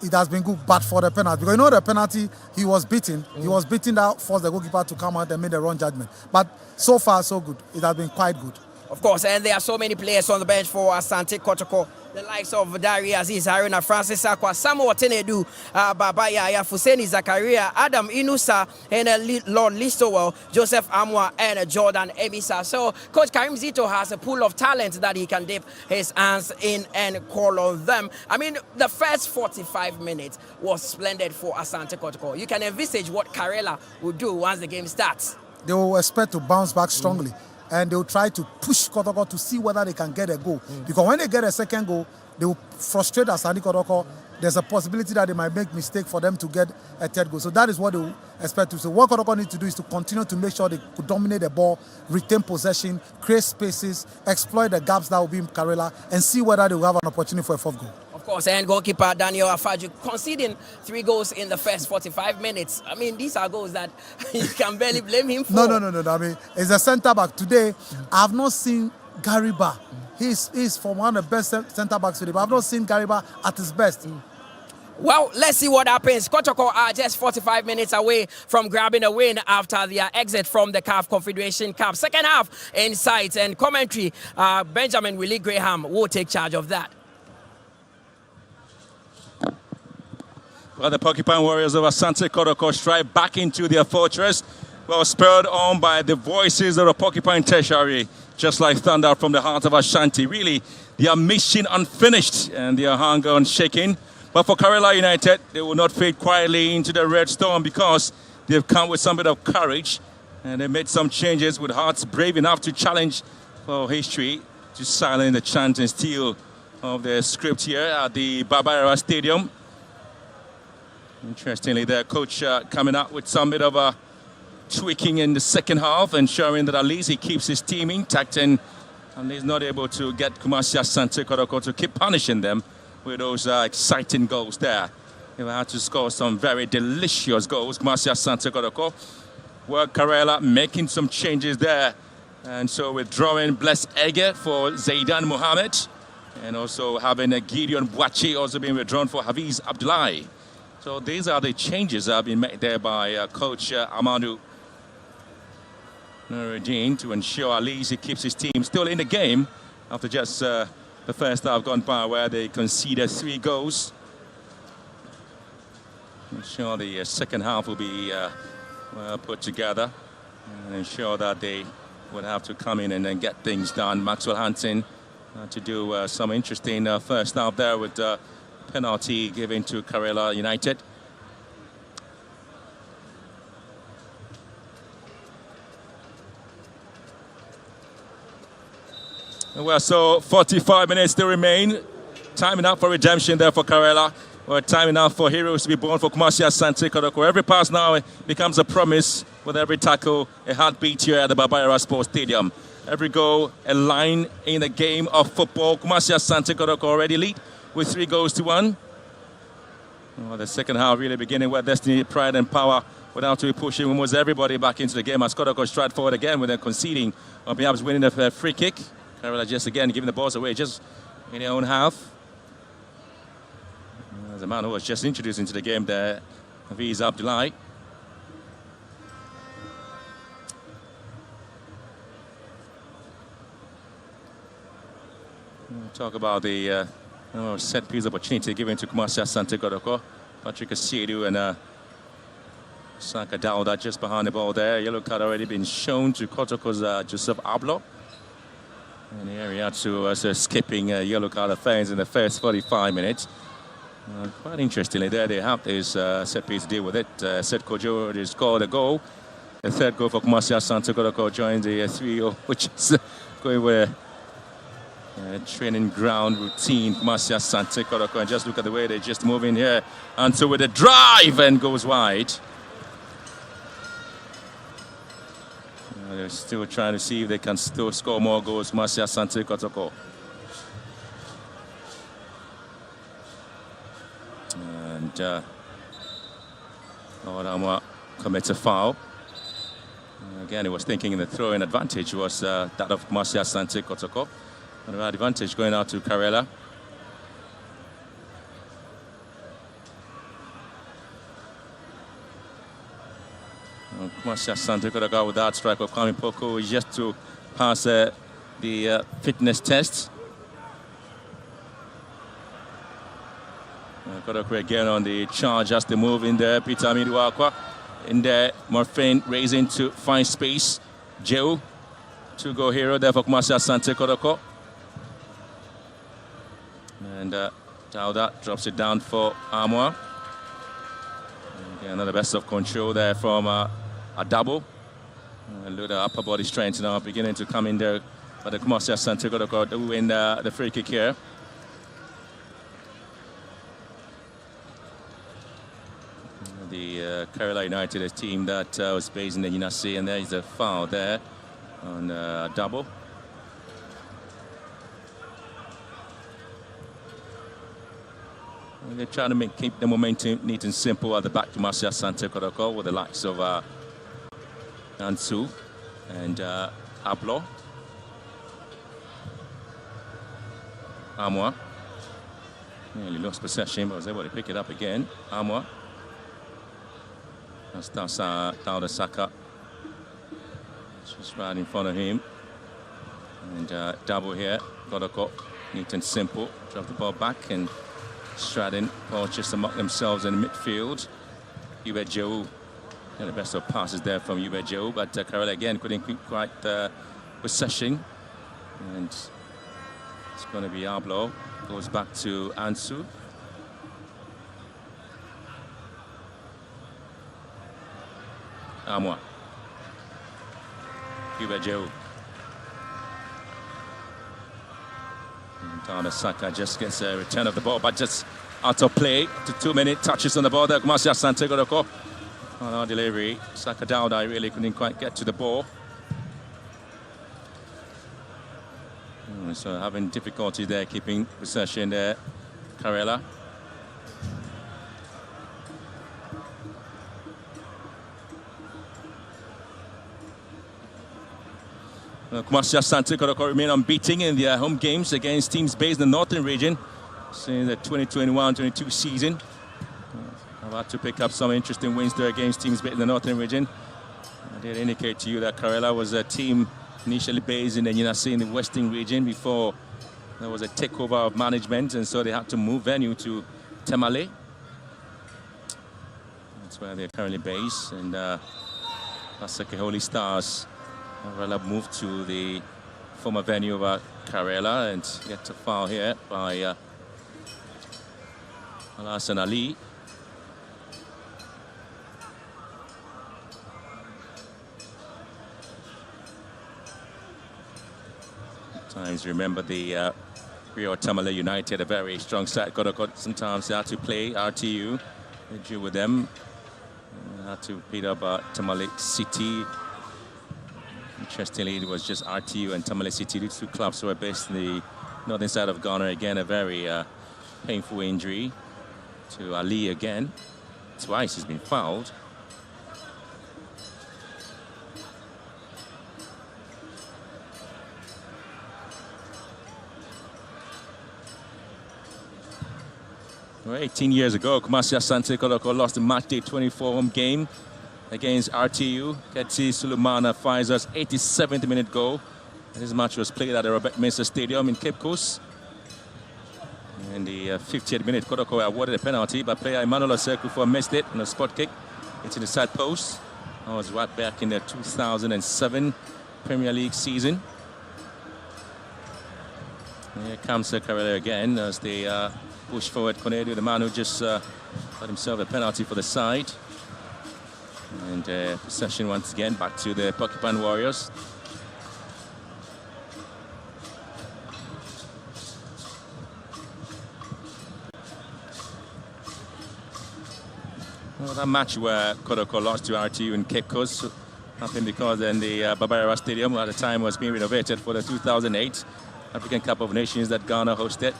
it has been good, but for the penalty. Because you know the penalty, he was beaten. He was beaten that forced the goalkeeper to come out and made the wrong judgment. But so far, so good. It has been quite good. Of course, and there are so many players on the bench for Asante Kotoko. The likes of Dari Aziz, Haruna, Francis Akwa, Samuel Tenedu, Baba Yaya, Fuseni Zakaria, Adam Inusa, and Lord Listowell, Joseph Amwa, and Jordan Emisa. So Coach Karim Zito has a pool of talent that he can dip his hands in and call on them. I mean, the first 45 minutes was splendid for Asante Kotoko. You can envisage what Karela will do once the game starts. They will expect to bounce back strongly. And they'll try to push Kotoko to see whether they can get a goal. Because when they get a second goal, they will frustrate Asante Kotoko. There's a possibility that they might make mistake for them to get a third goal. So that is what they will expect to. So what Kotoko needs to do is to continue to make sure they could dominate the ball, retain possession, create spaces, exploit the gaps that will be in Karela, and see whether they will have an opportunity for a fourth goal. Of course, and goalkeeper Daniel Afaju conceding 3 goals in the first 45 minutes. I mean, these are goals that you can barely blame him for. No. I mean, as a centre-back today, I have not seen Gariba. He's from one of the best centre-backs today, but I have not seen Gariba at his best. Well, let's see what happens. Kotoko are just 45 minutes away from grabbing a win after their exit from the CAF Confederation Cup. Second half in sight, and commentary, Benjamin Willie Graham will take charge of that. Well, the Porcupine Warriors of Asante Kotoko strike back into their fortress. Well, spurred on by the voices of the Porcupine Tertiary, just like thunder from the heart of Ashanti. Really, their mission unfinished and their hunger unshaken. But for Karela United, they will not fade quietly into the red storm, because they've come with some bit of courage And they made some changes with Hearts brave enough to challenge for history, to silence the chant and steal of the script here at the Baba Stadium. Interestingly, their coach coming out with some bit of a tweaking in the second half, ensuring that at least he keeps his team intact and he's not able to get Kumasi Asante Kotoko to keep punishing them with those exciting goals there. They had to score some very delicious goals. Kumasi Asante Kotoko. Well, Karela making some changes there. And so withdrawing Bless Ege for Zaidan Mohammed. And also having a Gideon Bwachi also being withdrawn for Hafiz Abdullahi. So these are the changes that have been made there by Coach Amadou Nuruddin to ensure at least he keeps his team still in the game after just the first half gone by where they conceded 3 goals. I'm sure the second half will be well put together and ensure that they would have to come in and then get things done. Maxwell Hansen to do some interesting first half there with penalty given to Karela United. Well, so 45 minutes to remain. Time enough for redemption there for Karela. Well, time enough for heroes to be born for Kumasi Asante Kotoko. Every pass now becomes a promise with every tackle, a heartbeat here at the Baba Sports Stadium. Every goal, a line in the game of football. Kumasi Asante Kotoko already lead with 3 goals to 1. Well, the second half really beginning with destiny, pride and power without to be pushing almost everybody back into the game as Kotoko stride forward again with them conceding or perhaps winning a free kick. Karela just again giving the balls away just in their own half. There's a man who was just introduced into the game there, Hafiz Abdullahi. We'll talk about the set piece opportunity given to Kumasi Asante Kotoko. Patrick Asiedu and Saka Dauda just behind the ball there. Yellow card already been shown to Kotoko's Joseph Ablo. And here we are to skipping yellow card offense in the first 45 minutes. Quite interestingly, there they have this set piece to deal with it. Seth Kojo already scored a goal. The third goal for Kumasi Asante Kotoko joins the 3-0, which is going with training ground routine. Kumasi Asante Kotoko, and just look at the way they just move in here. And so with a drive and goes wide. They're still trying to see if they can still score more goals. Kumasi Asante Kotoko. And Odamwa commits a foul. Again, he was thinking the throw-in advantage was that of Kumasi Asante Kotoko. And the advantage going out to Karela. Kumasi Asante Kotoko with that strike of Kwame Poko is just to pass the fitness test. Kotoko again on the charge as they move in there. Peter Amiduakwa in there. Morphine raising to find space. Joe, 2-goal hero there for Kumasi Asante Kotoko. And Dauda drops it down for Amwa. Again, another best of control there from Adabo. A little upper body strength now beginning to come in there. But the Kumasi Asante Kotoko to win the free kick here. The Karela United, a team that was based in the Yinasi, and there is a foul there on Adabo. They're trying to keep the momentum neat and simple at the back to Kumasi Asante Kotoko with the likes of Ansu and Ablo. Amwa nearly lost possession but was able to pick it up again. Amwa. That's Dauda Saka. Just right in front of him. And double here. Kotoko, neat and simple. Drop the ball back and Stratton, just among themselves in the midfield. Ube Joe, the best of passes there from Ube Joe, but Karela again couldn't keep quite possession. And it's going to be Ablo. Goes back to Ansu. Amwa. Hubert Joe. Dana Saka just gets a return of the ball, but just out of play. To 2-minute touches on the ball there. Kumasi Asante Kotoko on our delivery. Saka Dauda really couldn't quite get to the ball. So having difficulty there keeping possession there. Karela. Kumasi Asante Kotoko remain unbeaten in their home games against teams based in the northern region since the 2021-22 season. I've had to pick up some interesting wins there against teams based in the northern region. I did indicate to you that Karela was a team initially based in the Nyinase in the western region before there was a takeover of management, and so they had to move venue to Tamale. That's where they're currently based, and Asake Holy Stars Karela moved to the former venue of Karela and get a foul here by Alassane Ali. Sometimes remember the Rio Tamale United, a very strong side. Sometimes they had to play RTU. They drew with them. They had to beat up Tamale City. Interestingly, it was just RTU and Tamale City, these two clubs who are based in the northern side of Ghana. Again, a very painful injury to Ali again. Twice he's been fouled. Well, 18 years ago, Kumasi Asante Kotoko lost the matchday 24 home game against RTU. Ketsi Sulumana finds us 87th minute goal. This match was played at the Robert Mensah Stadium in Cape Coast. In the 50th minute, Kotoko awarded a penalty, but player Emmanuel Oseku missed it on a spot kick. It's in the side post. That was right back in the 2007 Premier League season. And here comes Karela again as they push forward. Cornelio, the man who just got himself a penalty for the side. And possession once again back to the Porcupine Warriors. Well, that match where Kotoko lost to RTU in Cape Coast happened because then the Babayara Stadium at the time was being renovated for the 2008 African Cup of Nations that Ghana hosted.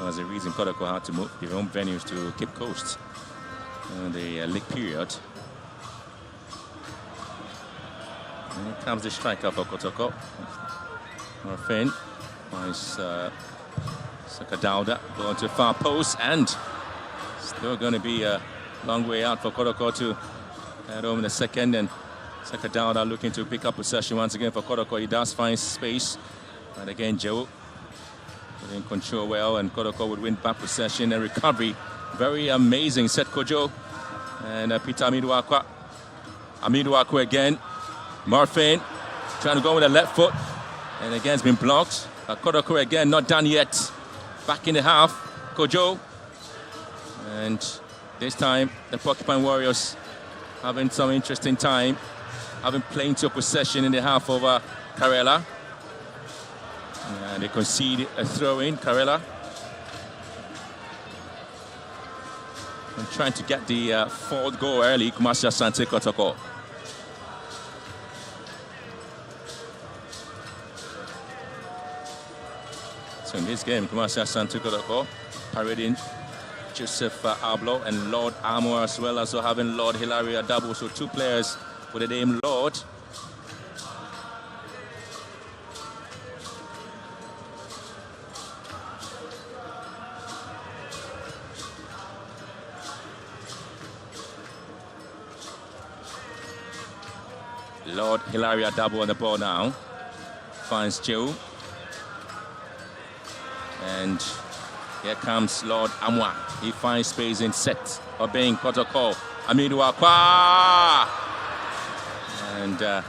Was a reason Kotoko had to move their home venues to Cape Coast in the league period. And here comes the striker for Kotoko. Morfin finds Saka Dauda going to far post, and still going to be a long way out for Kotoko to head home in the second. And Saka Dauda looking to pick up possession once again for Kotoko. He does find space, and again Joe in control well, and Kotoko would win back possession and recovery. Very amazing set, Kojo. And Peter Amiduakwa. Amiduakwa again. Morfin trying to go with the left foot, and again it's been blocked. Kotoko again, not done yet. Back in the half, Kojo. And this time the Porcupine Warriors having some interesting time, having plenty of possession in the half over Karela. And they concede a throw-in, Karela. And trying to get the fourth goal early, Kumasi Asante Kotoko. So in this game, Kumasi Asante Kotoko parading Joseph Ablo and Lord Armour, as well as having Lord Hilary Adabo. So two players with the name Lord. Lord Hilaria Dabo on the ball now. Finds Joe. And here comes Lord Amwa. He finds space in set. Obeying protocol. Amiduakwa. And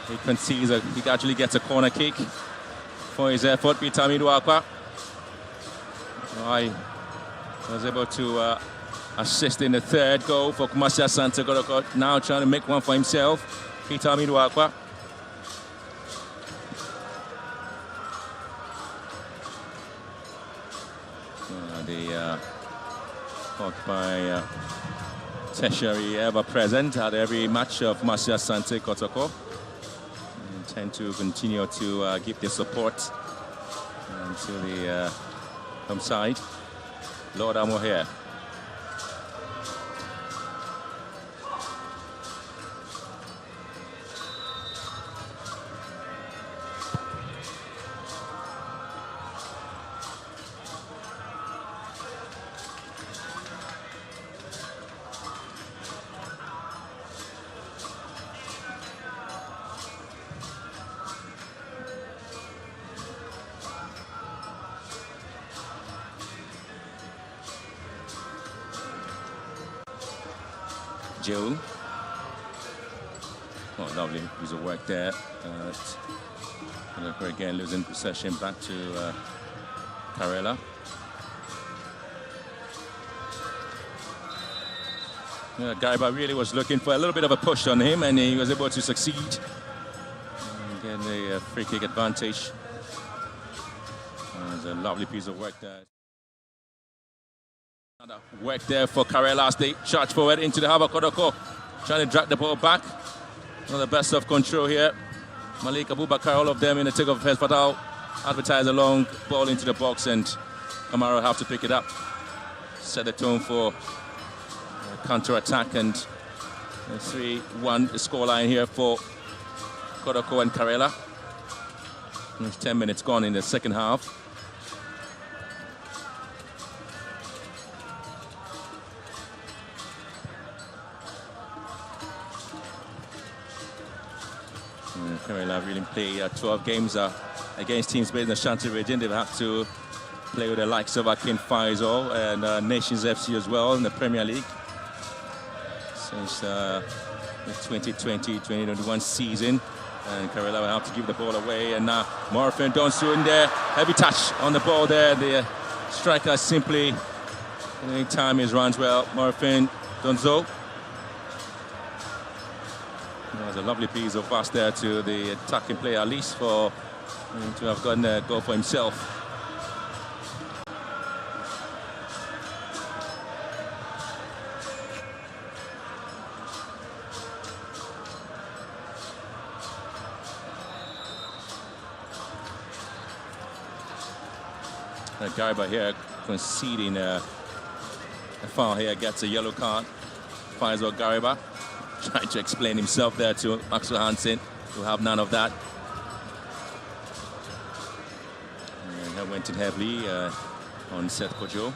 he concedes, he actually gets a corner kick for his effort. Peter Amiduakwa. I was able to assist in the third goal for Kumasi Asante Kotoko. Now trying to make one for himself. Peter Amiduakwa. The Occupy tertiary ever present at every match of Kumasi Asante Kotoko. Intend to continue to give the support to the home side. Lord Amo here. Joe. Oh, lovely piece of work there. Again, losing possession back to Karela. Gaiba really was looking for a little bit of a push on him, and he was able to succeed. Again, the free kick advantage. It's a lovely piece of work there. Another work there for Karela as they charge forward into the Hava Kotoko. Trying to drag the ball back. Not the best of control here. Malik Abubakar, all of them in the take of Hes Fatal. Advertise a long ball into the box, and Kamara have to pick it up. Set the tone for counter-attack, and 3-1 scoreline here for Kotoko and Karela. There's 10 minutes gone in the second half. Karela really play 12 games against teams based in the Ashanti region. They've had to play with the likes of Akin Faisal and Nations FC as well in the Premier League since the 2020-2021 season. And Karela will have to give the ball away. And now Morfin Donsu in there. Heavy touch on the ball there. The striker simply, anytime he runs well. Morfin Donzo. It was a lovely piece of pass there to the attacking player, at least for him to have gotten a goal for himself. Gariba here conceding a foul here, gets a yellow card. Faisal Gariba trying to explain himself there to Maxwell Hansen, who have none of that. And that went in heavily on Seth Kojo.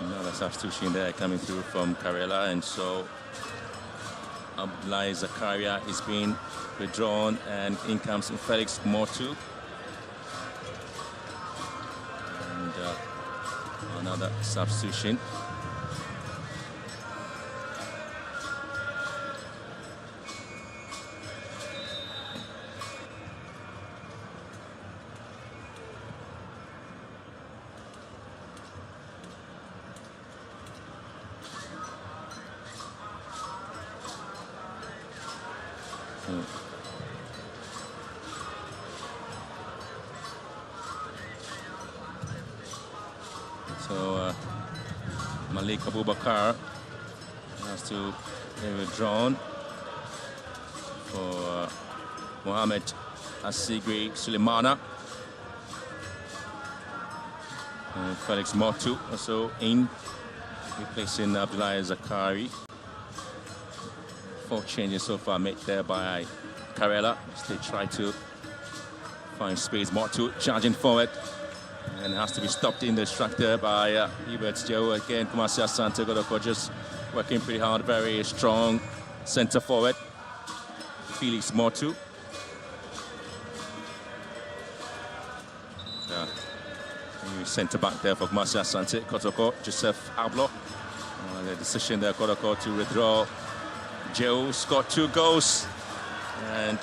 Another substitution there coming through from Karela, and so Abdullahi Zakaria is being withdrawn, and in comes Felix Motu. And another substitution. So Malik Abubakar has to be withdrawn for Mohamed Asigri Sulemana. And Felix Motu also in, replacing Abdullahi Zakari. 4 changes so far made there by Karela as they try to find space. Motu charging forward, and has to be stopped in the structure by Hubert Joe. Again, Kumasi Asante Kotoko just working pretty hard, very strong centre forward. Felix Motu. New centre back there for Kumasi Asante Kotoko, Joseph Ablo. The decision there, Kotoko to withdraw. Joe scored 2 goals, and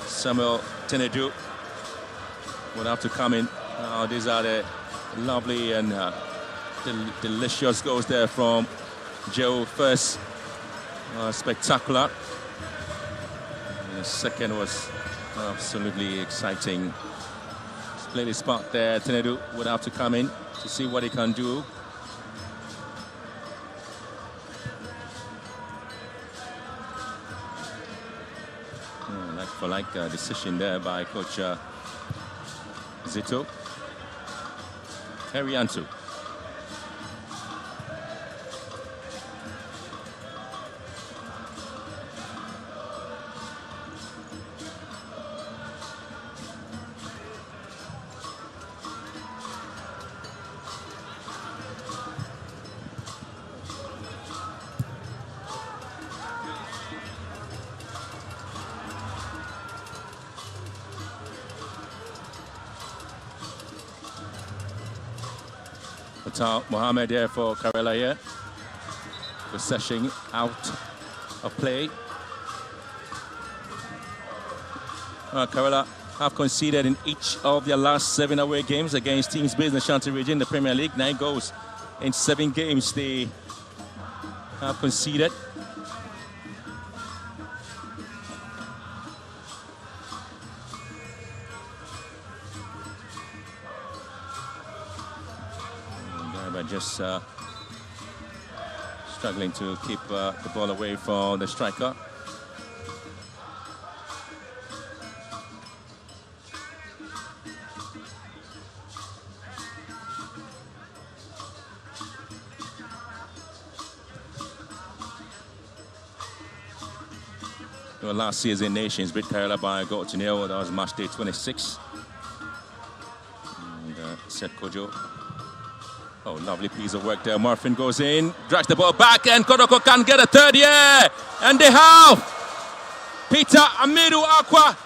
Samuel Tenedu would have to come in. These are the lovely and delicious goals there from Joe. First, spectacular. And the second was absolutely exciting. Played his part there. Tenedu would have to come in to see what he can do. Like decision there by Coach Zito. Heriantu. Mohamed there for Karela here. Possession out of play. Karela have conceded in each of their last 7 away games against teams based in the Ashanti region, the Premier League. 9 goals in 7 games they have conceded. Just struggling to keep the ball away from the striker. Well, last season Nations beat Karela by a goal to nil. That was match day 26. And Seth Kojo. Oh, lovely piece of work there. Murphy goes in, drags the ball back, and Kotoko can get a third, yeah! And they have! Peter Amidu Aqua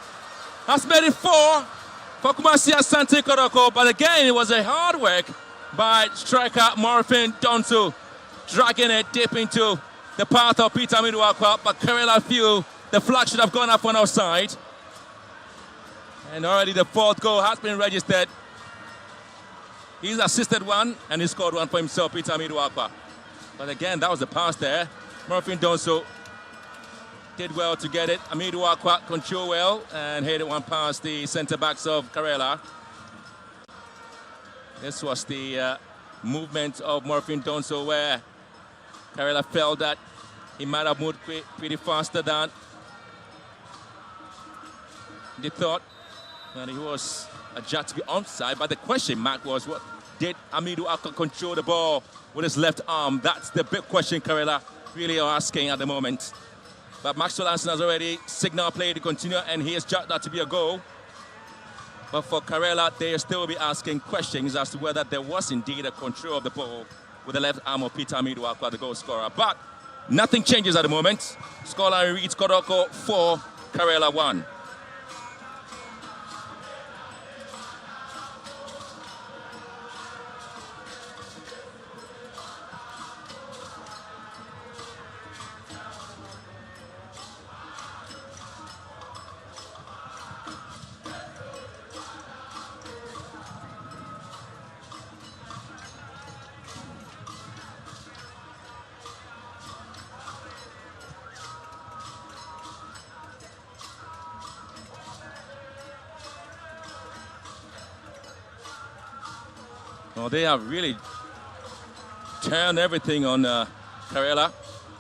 has made it 4 for Kumasi Asante Kotoko, but again, it was a hard work by striker Murphy Donsu, dragging it deep into the path of Peter Amidu Aqua, but Karela feel the flag should have gone up on our side. And already the 4th goal has been registered. He's assisted one, and he scored one for himself, Peter Amidu Aqua. But again, that was the pass there. Murphy Donso did well to get it. Amidu Aqua controlled well and headed one past the centre-backs of Karela. This was the movement of Murphy Donso where Karela felt that he might have moved pretty faster than they thought. And he was adjudged to be onside, but the question mark was, what did Amidu Aqua control the ball with his left arm? That's the big question Karela really are asking at the moment. But Maxwell Anson has already signaled play to continue, and he has judged that to be a goal. But for Karela, they still be asking questions as to whether there was indeed a control of the ball with the left arm of Peter Amidu Aqua, the goal scorer. But nothing changes at the moment. Scoreline reads Kotoko 4, Karela 1. Well, they have really turned everything on Karela.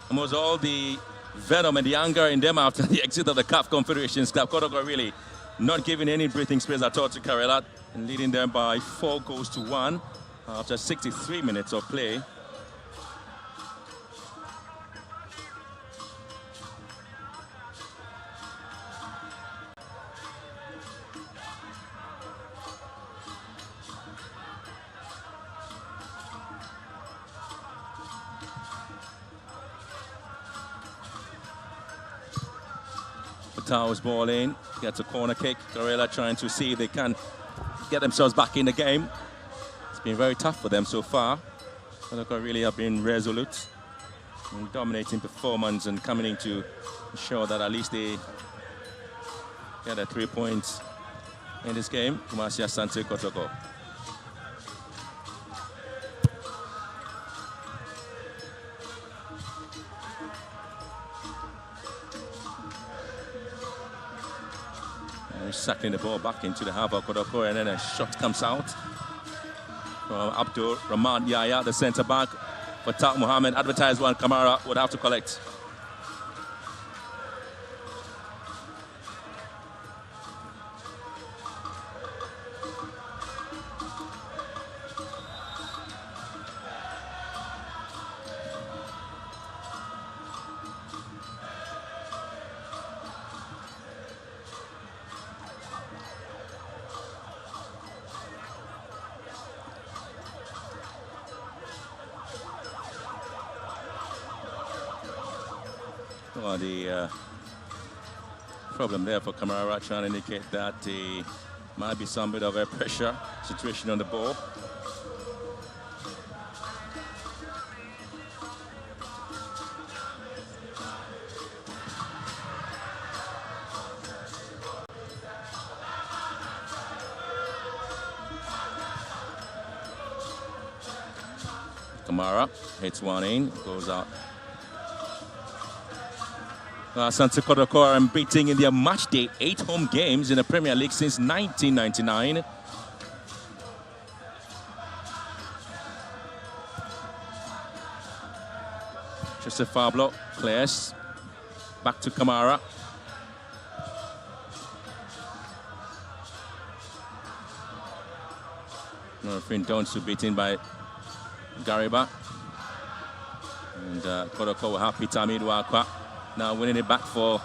Almost all the venom and the anger in them after the exit of the CAF Confederations Cup. Kotoko really not giving any breathing space at all to Karela and leading them by 4 goals to 1 after 63 minutes of play. Towers ball in, gets a corner kick. Karela trying to see if they can get themselves back in the game. It's been very tough for them so far. Kotoko really have been resolute in dominating performance and coming in to ensure that at least they He had 3 points in this game. Kumasi Asante Kotoko. Sacking the ball back into the half of Kotoko, and then a shot comes out from Abdul Rahman Yaya, the centre back. But Tak Mohammed advertised one. Kamara would have to collect. Well, the problem there for Kamara, trying to indicate that there might be some bit of a pressure situation on the ball. Kamara hits one in, goes out. Asante Kotoko are unbeaten in their match day 8 home games in the Premier League since 1999. Joseph Fablo clears. Back to Kamara. Fin Donsu beaten by Gariba. And Kotoko will have Peter Amidu-Akwa. Now winning it back for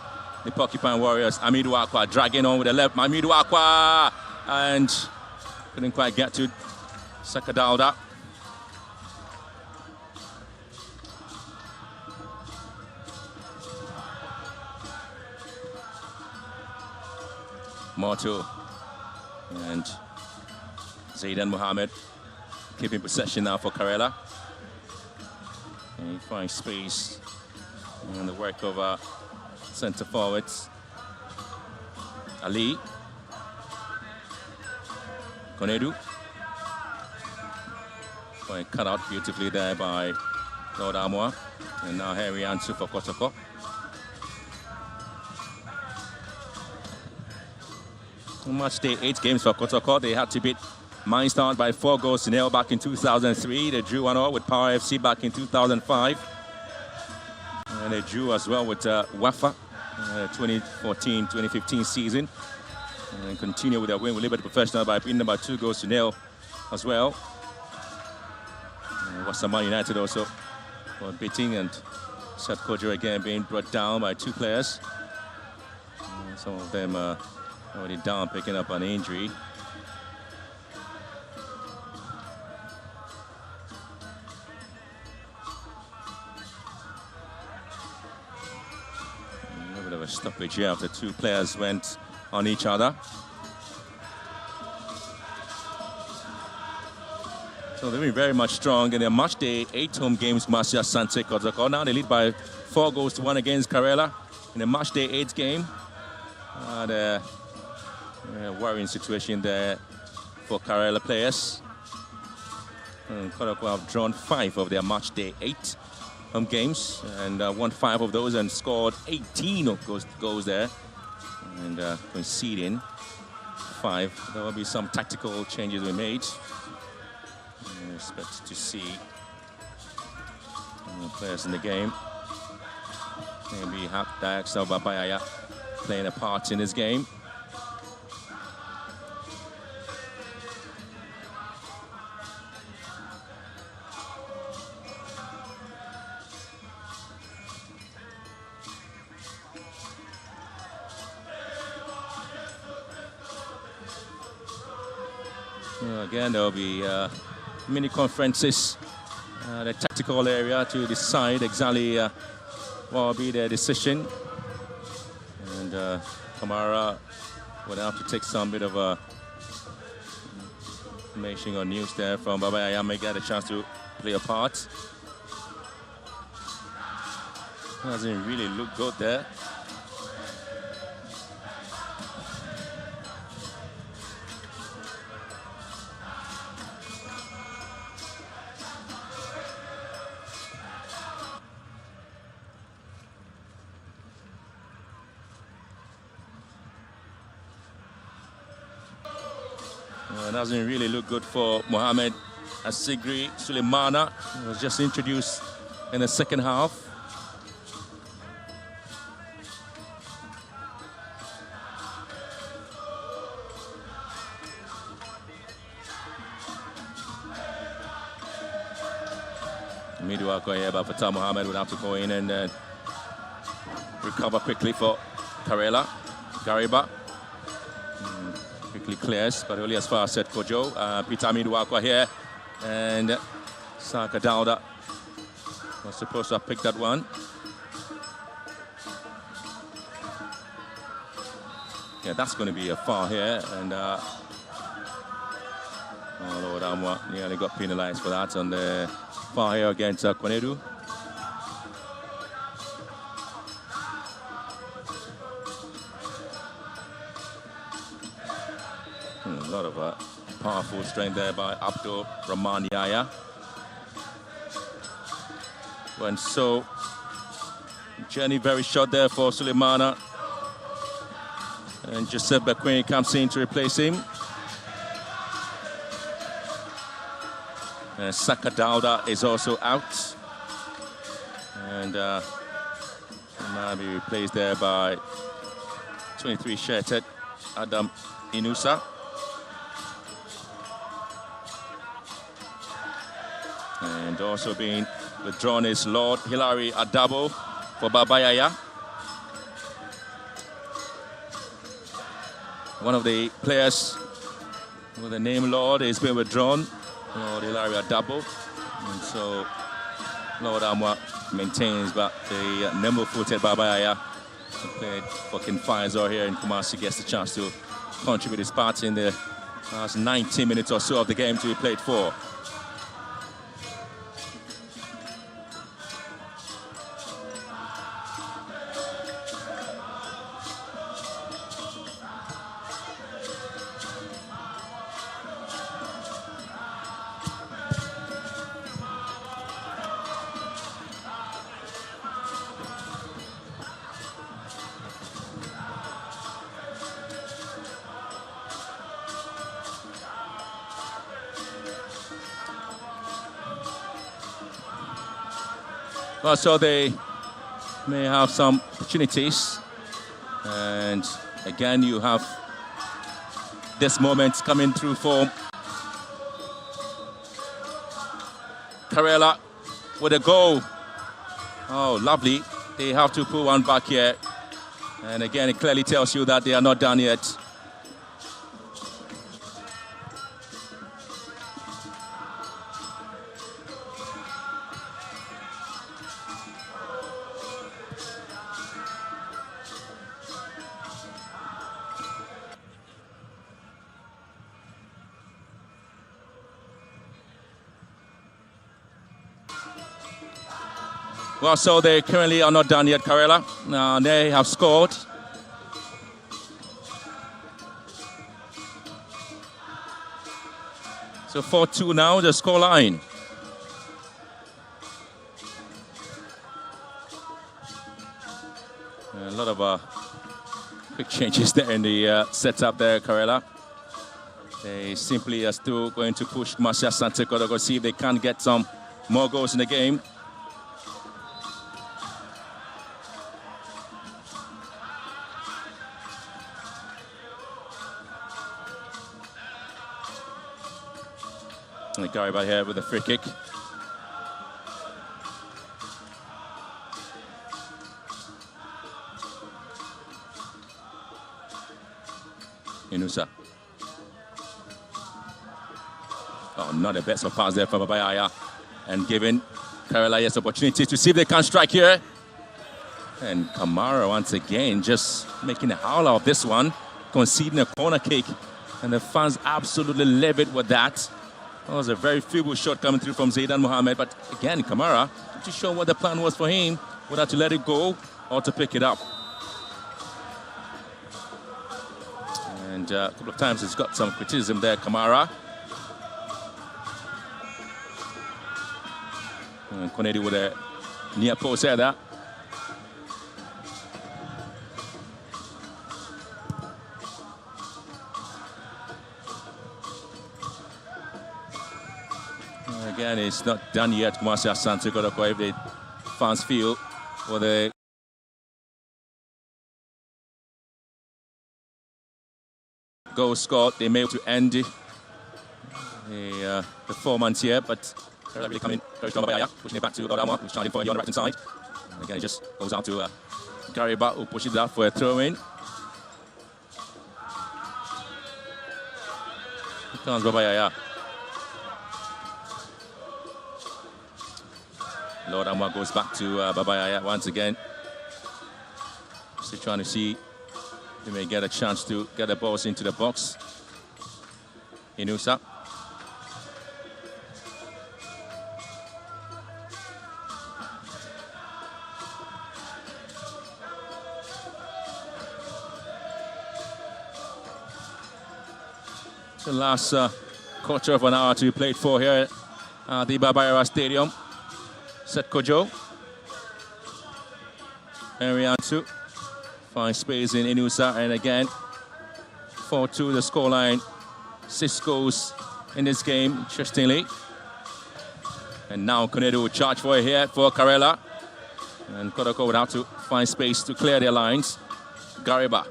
the Porcupine Warriors. Amidu-Akwa dragging on with the left. Amidu-Akwa, and couldn't quite get to Sakadalda. Moto and Zaidan Mohammed keeping possession now for Karela. And he finds space and the work of centre forwards. Ali. Konedu. Point cut out beautifully there by Lord Amoa. And now Harry Ansu for Kotoko. Match day 8 games for Kotoko. They had to beat Mindstone by 4-0 back in 2003. They drew 1-0 with Power FC back in 2005. And they drew as well with Wafa 2014-2015 season. And continue with their win with Liberty Professional by beating them by 2-0 as well. Wasama United also were beating, and Seth Kojo again being brought down by 2 players. Some of them already down, picking up an injury. A little bit of a stoppage here after 2 players went on each other. So they've been very much strong in their match day 8 home games. Kumasi Asante Kotoko. Now they lead by 4-1 against Karela in the match day 8 game. The worrying situation there for Karela players. And Kotoko have drawn 5 of their match day 8 home games and won 5 of those and scored 18 of those goals there, and conceding 5. There will be some tactical changes we made. I expect to see players in the game. Maybe Dayaxel Babayaya playing a part in this game. Again, there will be mini conferences, the tactical area to decide exactly what will be their decision. And Kamara would have to take some bit of information or news there from Baba Yaya, may get a chance to play a part. Doesn't really look good there. It doesn't really look good for Mohamed Asigri Sulemana. He was just introduced in the second half. Midwalk here, but Fatah Mohamed would have to go in and recover quickly for Karela. Gariba quickly clears, but only as far as Seth Kojo. Peter Midwalk here, and Saka Dauda was supposed to have picked that one. Yeah, that's going to be a foul here, and oh Lord, Amwa nearly got penalized for that on the foul here against Konedu. A lot of powerful strength there by Abdul Rahman Yaya. And so, journey very short there for Sulemana. And Joseph Bequin comes in to replace him. And Saka Dauda is also out. And might be replaced there by 23 shirted Adam Inusa. And also being withdrawn is Lord Hilary Adabo for Babayaya. One of the players with the name Lord is being withdrawn, Lord Hilary Adabo. And so Lord Amwa maintains, but the nimble-footed Babayaya, who played for Kinfazor here in Kumasi, gets the chance to contribute his part in the last 90 minutes or so of the game to be played for. Well, so they may have some opportunities, and again you have this moment coming through for Karela with a goal. Oh, lovely. They have to put one back here, and again it clearly tells you that they are not done yet. Well, so they currently are not done yet, Karela. They have scored. So 4-2 now, the scoreline. A lot of quick changes there in the setup there, Karela. They simply are still going to push Marcia Asante Kotoko, see if they can get some more goals in the game. And Gariba here with a free kick. Inusa. Oh, not the best of pass there for Babayaya. And giving Karela yes opportunity to see if they can strike here. And Kamara once again just making a howl of this one, conceding a corner kick. And the fans absolutely livid with that. That was a very feeble shot coming through from Zaidan Mohamed, but again, Kamara, to show what the plan was for him, whether to let it go or to pick it up. And a couple of times he's got some criticism there, Kamara. And Konedi with a near post there. Again, it's not done yet. Kumasi Asante Kotoko, if the fans feel for the goal scored, they may be able to end the performance here, but really coming very strong. Pushing it back to Odama, who's trying for you on the right hand side. And again, it just goes out to Karela, who pushes it out for a throw in. Here comes Babayaya. Lord Amwa goes back to Babayaya once again. Still trying to see if he may get a chance to get the balls into the box. Inusa. The last quarter of an hour to be played for here at the Babayara Stadium. Set Kojo. Ariansu. Finds space in Inusa, and again 4-2 the scoreline. 6 goals in this game, interestingly. And now Konedu will charge for it here for Karela. And Kotoko would have to find space to clear their lines. Gariba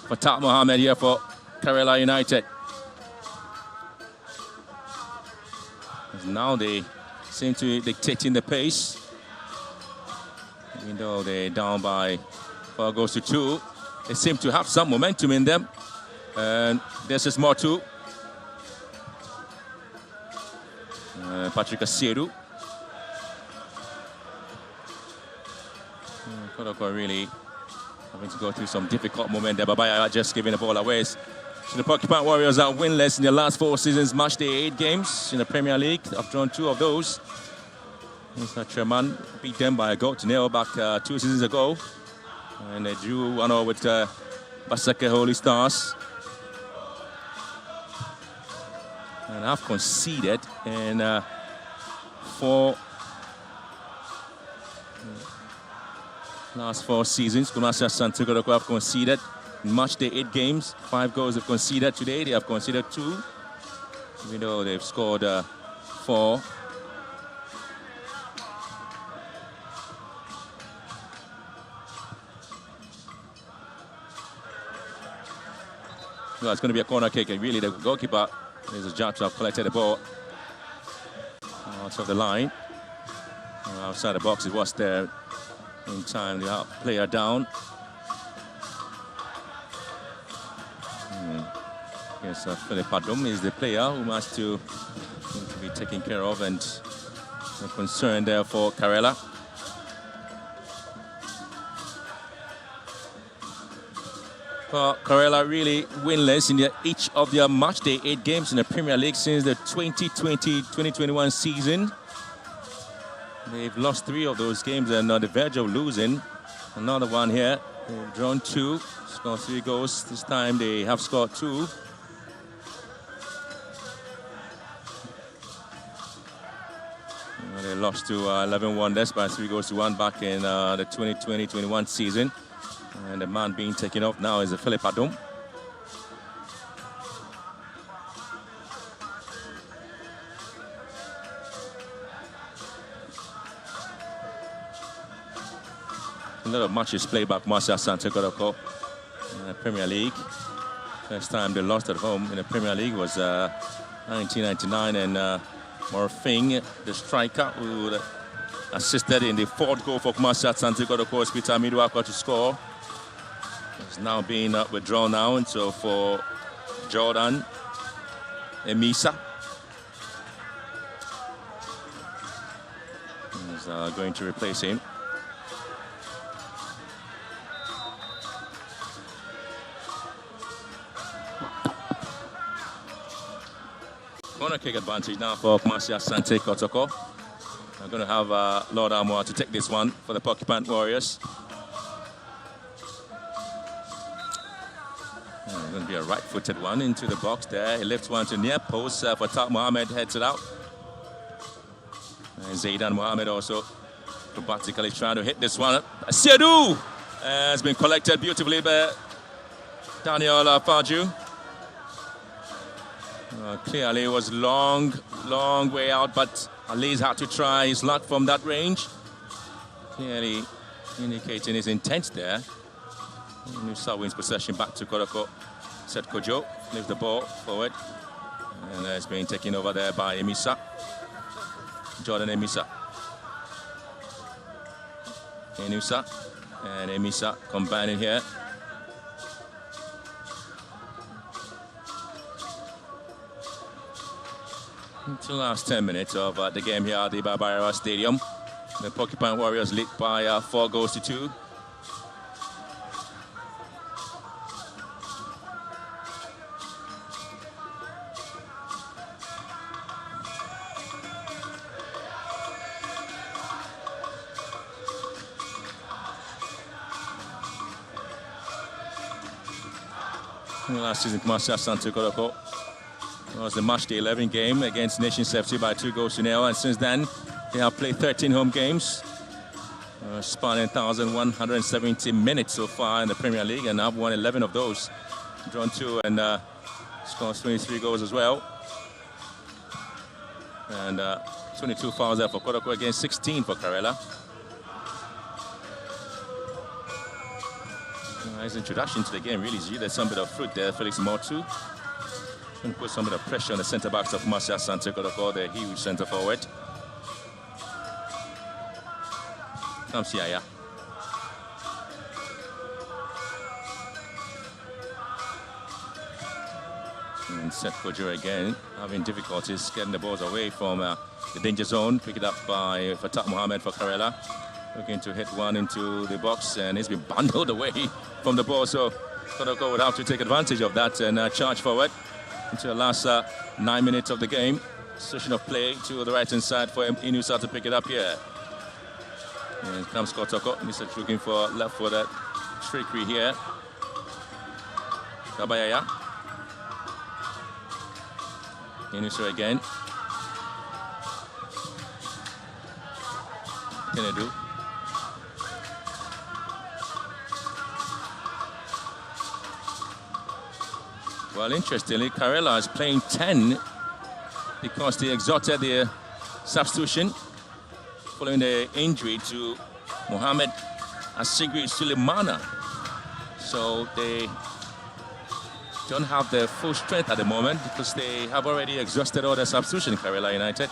for Tak Mohammed here for Karela United. Now they seem to be dictating the pace. Even though they're down by 4 goals to 2, they seem to have some momentum in them. And this is more too. Patrick Asiedu. Kotoko really having to go through some difficult moment there. Babaya just giving the ball away. So the Porcupine Warriors are winless in their last 4 seasons, match day 8 games in the Premier League. I've drawn 2 of those. Chairman beat them by a goal to 0 back 2 seasons ago. And they drew 1-0 with Basake Holy Stars. And have conceded in 4 last 4 seasons. Kumasi Asante Kotoko have conceded in match day 8 games. 5 goals they've conceded today. They have conceded 2, even though they've scored 4. Well, it's going to be a corner kick, and really the goalkeeper is a judge to have collected the ball out of the line. Outside the box, it was there in time. The player down. Yes, Philip Adum is the player who has to be taken care of, and a concern there for Karela. Well, Karela really winless in each of their match day 8 games in the Premier League since the 2020-2021 season. They've lost 3 of those games and on the verge of losing. Another one here. They've drawn 2, scored 3 goals. This time they have scored 2. They lost to 11 Wonders by 3 goals to 1 back in the 2020-21 season. And the man being taken off now is Philip Adum. A lot of matches played by Kumasi Asante Kotoko in the Premier League. First time they lost at home in the Premier League was 1999, and Morfing, the striker who assisted in the 4th goal for Kumasi Asante Kotoko, Peter Midwaka to score, is now being withdrawn now, and so for Jordan Emisa is going to replace him. Corner kick advantage now for Kumasi Asante Kotoko. I'm going to have Lord Armour to take this one for the Porcupine Warriors. Going to be a right-footed one into the box there. He lifts one to near post for Tak Mohammed, heads it out. And Zaidan Mohammed also acrobatically trying to hit this one. Seydou has been collected beautifully by Daniel Faju. Clearly it was long way out, but Ali's had to try his luck from that range. Clearly indicating his intent there. Inusa wins possession back to Kotoko. Set Kojo leaves the ball forward. And it's being taken over there by Emisa. Jordan Emisa. Inusa and Emisa combining here. Into the last 10 minutes of the game here at the Barbara Stadium. The Porcupine Warriors lead by 4-2. Last season, Asante Kotoko was the match day 11 game against Nations FC by 2-0, and since then they have played 13 home games, spanning 1,170 minutes so far in the Premier League, and have won 11 of those, drawn 2 and scored 23 goals as well, and 22 fouls there for Kotoko against 16 for Karela. His introduction to the game really yielded some bit of fruit there. Felix Motu and put some bit of pressure on the centre backs of Asante Kotoko, the huge centre forward. Comes Yaya. And Seth Kojo again having difficulties getting the balls away from the danger zone. Pick it up by Fatah Mohammed for Karela. Looking to hit one into the box, and he's been bundled away from the ball, so Kotoko would have to take advantage of that and charge forward into the last 9 minutes of the game. Session of play to the right-hand side for Inusa to pick it up here. And comes Kotoko. He's looking for left-footed trickery here. Kabayaya. Inusa again. Kenedu. Well, interestingly, Karela is playing 10 because they exhausted their substitution following the injury to Mohamed Asigri Sulemana. So they don't have the full strength at the moment because they have already exhausted all their substitution, Karela United.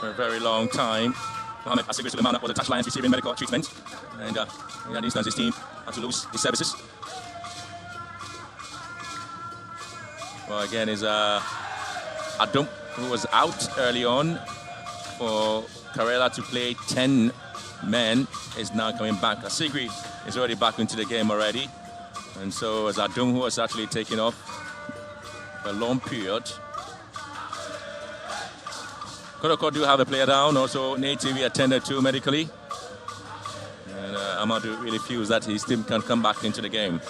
For a very long time, Mohamed Asigri Sulemana was the touchline receiving medical treatment, and in that instance his team had to lose his services. Well, again is Adum, who was out early on for Karela to play 10 men, is now coming back. Asigri is already back into the game already, and so as Adum, who was actually taking off for a long period. Kotoko do have a player down, also Native attended to medically. And Amadou really feels that his team can come back into the game.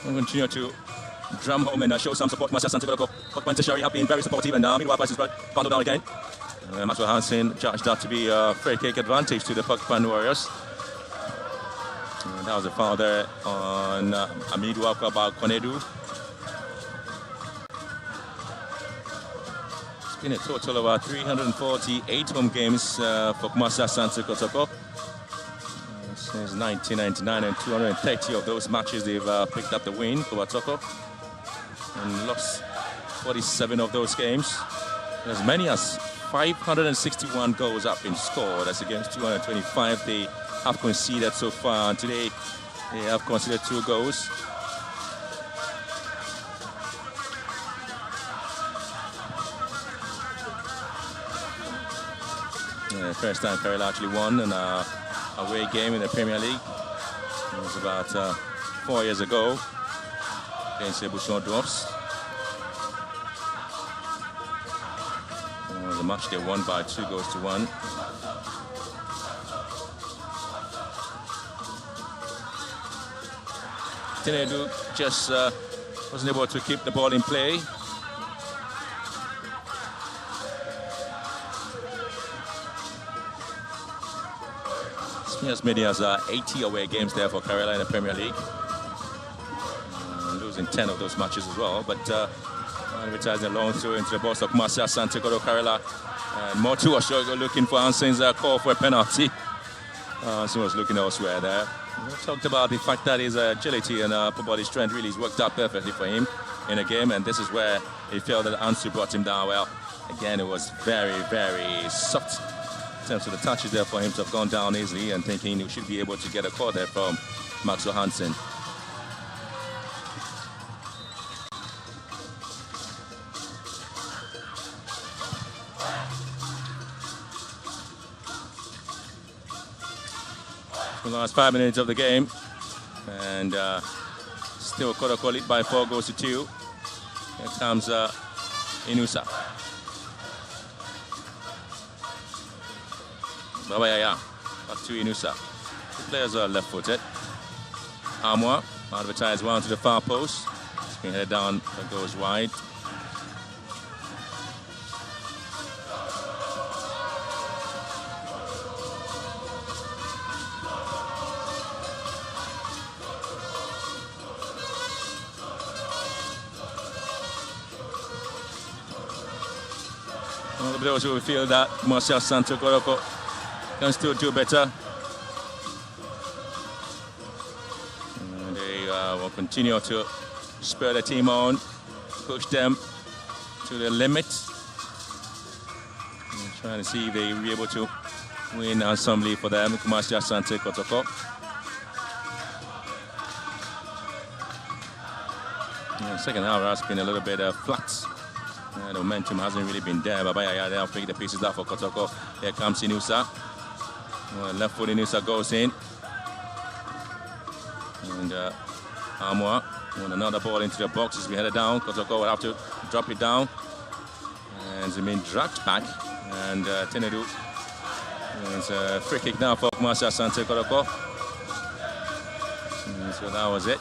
We'll continue to drum home and show some support to Asante Kotoko. Porcupine Tertiary have been very supportive, and meanwhile, Price is bundled down again. Maxwell Hansen judged that to be a free kick advantage to the Porcupine Warriors. And that was a foul there on Amidou Akwaba Konedu. It's been a total of 348 home games for Asante Kotoko. Since 1999, and 230 of those matches they've picked up the win for Kotoko and lost 47 of those games. As many as 561 goals have been scored. That's against 225 they have conceded so far. And today, they have conceded 2 goals. First time Karela actually won an away game in the Premier League. It was about 4 years ago against the Bushon Dwarfs. It was a match they won by 2-1. Tinedu just wasn't able to keep the ball in play. Yes, Media has 80 away games there for Karela in the Premier League. Losing 10 of those matches as well. But advertising a long throw into the box of Asante Kotoko. Karela and Motu was looking for Anson's call for a penalty. Anson was looking elsewhere there. We talked about the fact that his agility and upper body strength really has worked out perfectly for him in a game, and this is where he felt that Ansu brought him down well. Again, it was very, very soft in terms of the touches there for him to have gone down easily, and thinking he should be able to get a call there from Maxwell Hansen. The last 5 minutes of the game, and still Kotoko lead by 4-2. Here comes Inusa. Babayaya, back to Inusa. The players are left-footed. Amwa advertised one to the far post. It's been headed down, but goes wide. One of the players who feel that Asante Kotoko can still do better. And they will continue to spur the team on, push them to the limit. And trying to see if they will be able to win assembly for them. Asante Kotoko. Second half has been a little bit flat. The momentum hasn't really been there. Babaya, they'll pick the pieces up for Kotoko. Here comes Inusa. Left foot Inusa goes in. And Amwa won another ball into the box as we headed down. Kotoko will have to drop it down. And it's been dragged back. And Tinedu. It's a free kick now for Asante Kotoko. So that was it.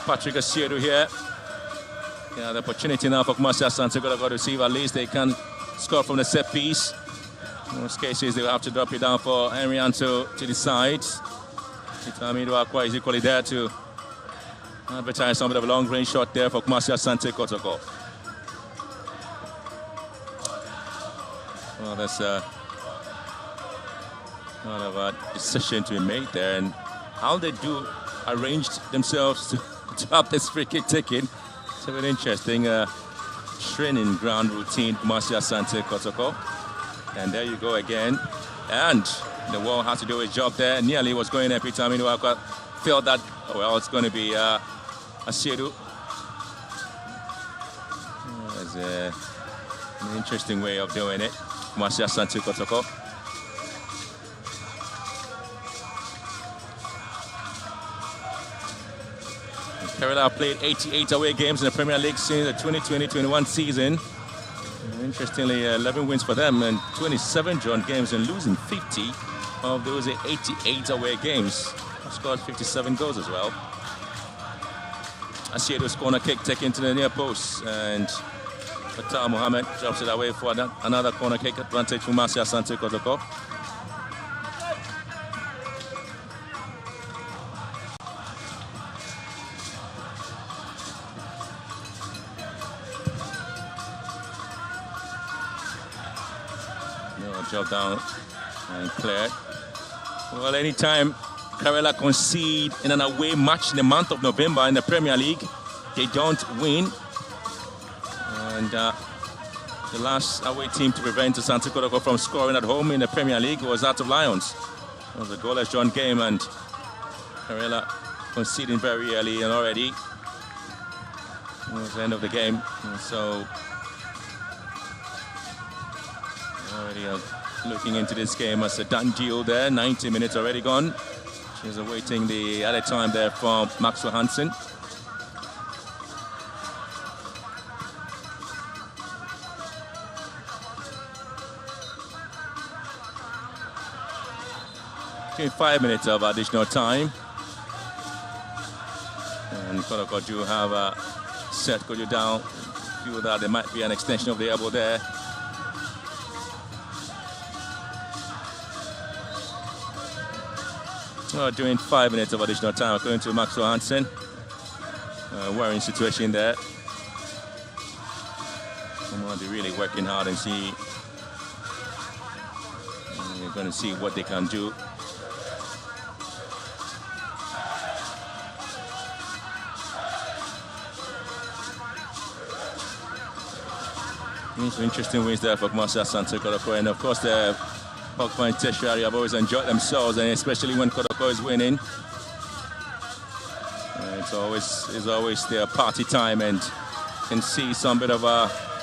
Patrick Asiedu here. The opportunity now for Asante Kotoko to see if at least they can score from the set piece. In most cases, they will have to drop it down for Henrianto to the side. Itamidu Akwa is equally there to advertise some of a long range shot there for Asante Kotoko. Well, that's not a decision to be made there, and how they do arranged themselves to have this free kick taken. It's a very interesting training ground routine for Asante Kotoko. And there you go again. And the wall has to do its job there. Nearly was going there. Peter Minuaka felt that, well, it's going to be Asiedu. It's an interesting way of doing it. Asante Kotoko. Karela played 88 away games in the Premier League since the 2020-21 season. Interestingly, 11 wins for them and 27 drawn games, and losing 50 of those 88 away games. Scored 57 goals as well. Asiedu's corner kick taken to the near post, and Fatah Mohammed drops it away for another corner kick advantage for Asante Kotoko. Job down and cleared. Well, anytime Karela concede in an away match in the month of November in the Premier League, they don't win. And the last away team to prevent Asante Kotoko from scoring at home in the Premier League was Hearts of Lions. It was a goalless drawn game, and Karela conceding very early and already. It was the end of the game. And so already looking into this game as a done deal there. 90 minutes already gone. She's awaiting the added time there from Maxwell Hansen. Between 5 minutes of additional time. And Kotoko do have a set Kojo down. Feel that there might be an extension of the elbow there. During 5 minutes of additional time, according to Maxwell Hansen. Worrying situation there. Someone will be really working hard and see. We're going to see what they can do. Some interesting wins there for Asante Kotoko, and of course the Hawk Point Tertiary have always enjoyed themselves, and especially when Kotoko is winning. It's always their party time, and you can see some bit of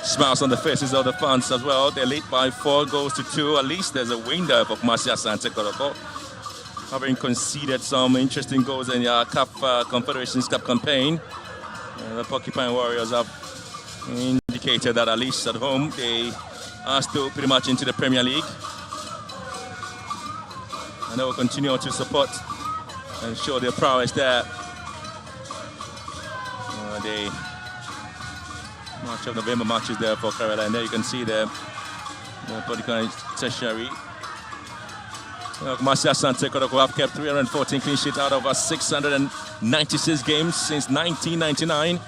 smiles on the faces of the fans as well. They lead by 4 goals to 2. At least there's a win there for Asante Kotoko, having conceded some interesting goals in the CAF Confederations Cup campaign. The Porcupine Warriors have indicated that at least at home they are still pretty much into the Premier League, and they will continue to support and show their prowess there. The March of November matches there for Karela, and there you can see the Porcupine Tertiary. Asante Kotoko have kept 314 clean sheets out of 696 games since 1999.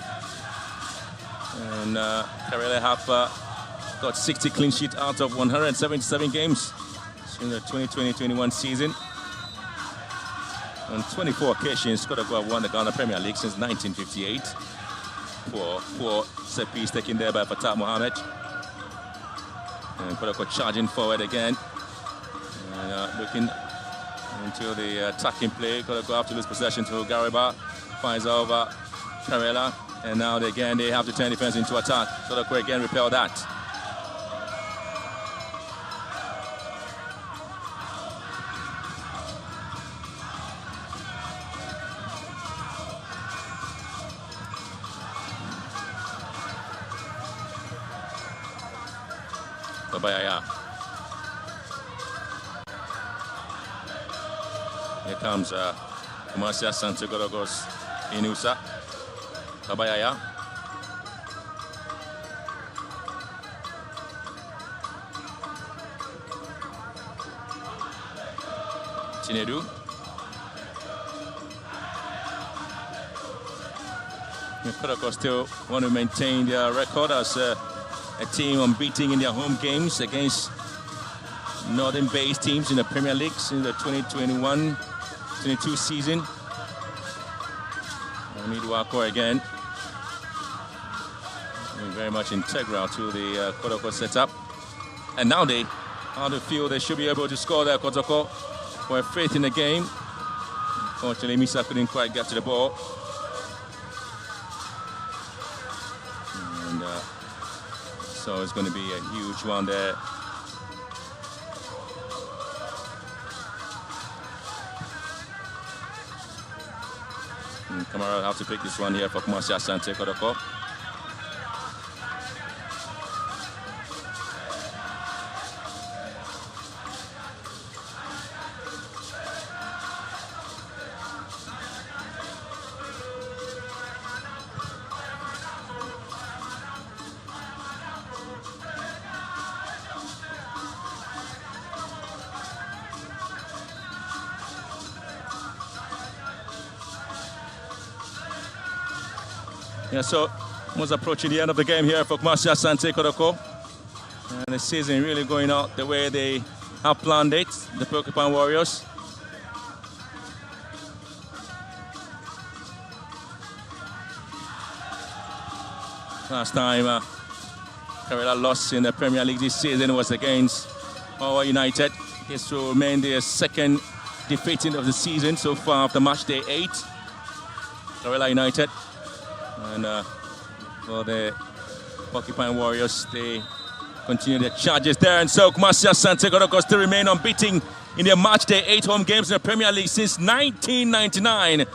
And Karela have got 60 clean sheets out of 177 games in the 2020-21 season. On 24 occasions, Kotoko have won the Ghana Premier League since 1958. Four set piece taken there by Fatah Mohammed. And Kotoko charging forward again. And looking into the attacking play. Kotoko have to lose possession to Gariba. Finds over Karela. And now they have to turn defense into attack. Kotoko again repel that. Kabayaya. Here comes Asante Kotoko's Inusa. Kabayaya. Chinedu. Kotoko still want to maintain their record as a team unbeaten in their home games against northern-based teams in the Premier League since the 2021-22 season. Midwako again, very much integral to the Kotoko setup. And now they feel they should be able to score there, Kotoko, for a faith in the game. Unfortunately, Misa couldn't quite get to the ball. And so it's going to be a huge one there. Kamara will have to pick this one here for Asante Kotoko. Yeah, so almost approaching the end of the game here for Asante Kotoko. And the season really going out the way they have planned it, the Porcupine Warriors. Last time Karela lost in the Premier League this season was against Power United. This will remain their second defeat of the season so far after match day 8. Karela United. And for the Porcupine Warriors, they continue their charges there. And so Asante Kotoko still remain unbeaten in their match day 8 home games in the Premier League since 1999.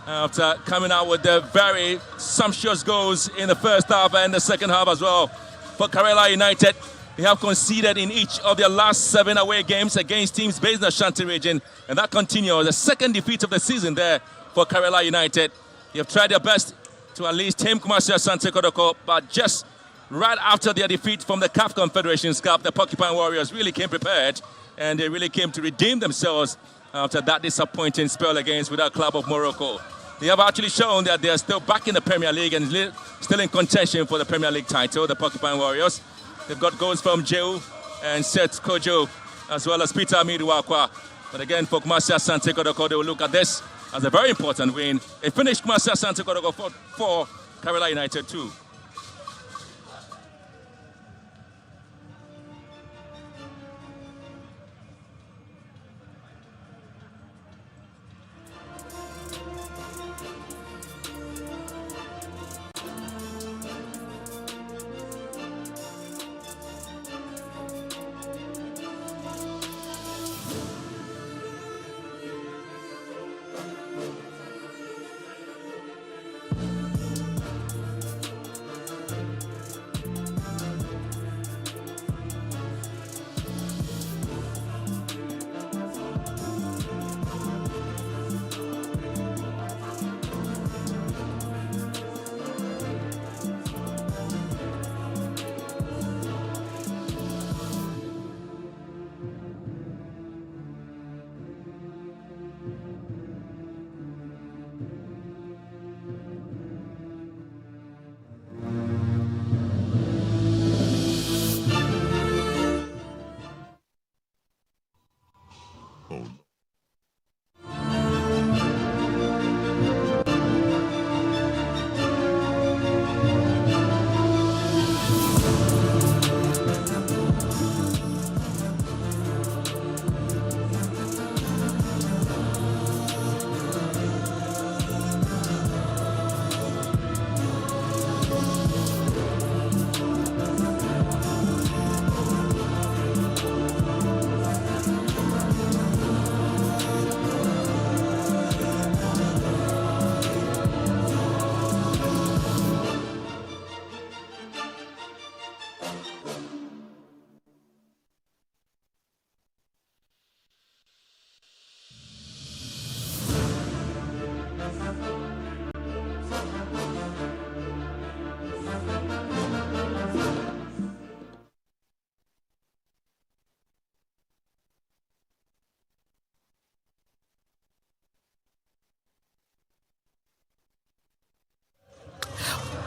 After coming out with the very sumptuous goals in the first half and the second half as well. For Karela United, they have conceded in each of their last 7 away games against teams based in the Ashanti region. And that continues, the second defeat of the season there for Karela United. They have tried their best to at least tame Asante Kotoko, but just right after their defeat from the CAF Confederations Cup, the Porcupine Warriors really came prepared and they really came to redeem themselves after that disappointing spell against Wydad Club of Morocco. They have actually shown that they are still back in the Premier League and still in contention for the Premier League title, the Porcupine Warriors. They've got goals from Jeu and Seth Kojo, as well as Peter Amiduakwa. But again, for Asante Kotoko, they will look at this as a very important win. They finished Asante Kotoko for Karela United 2.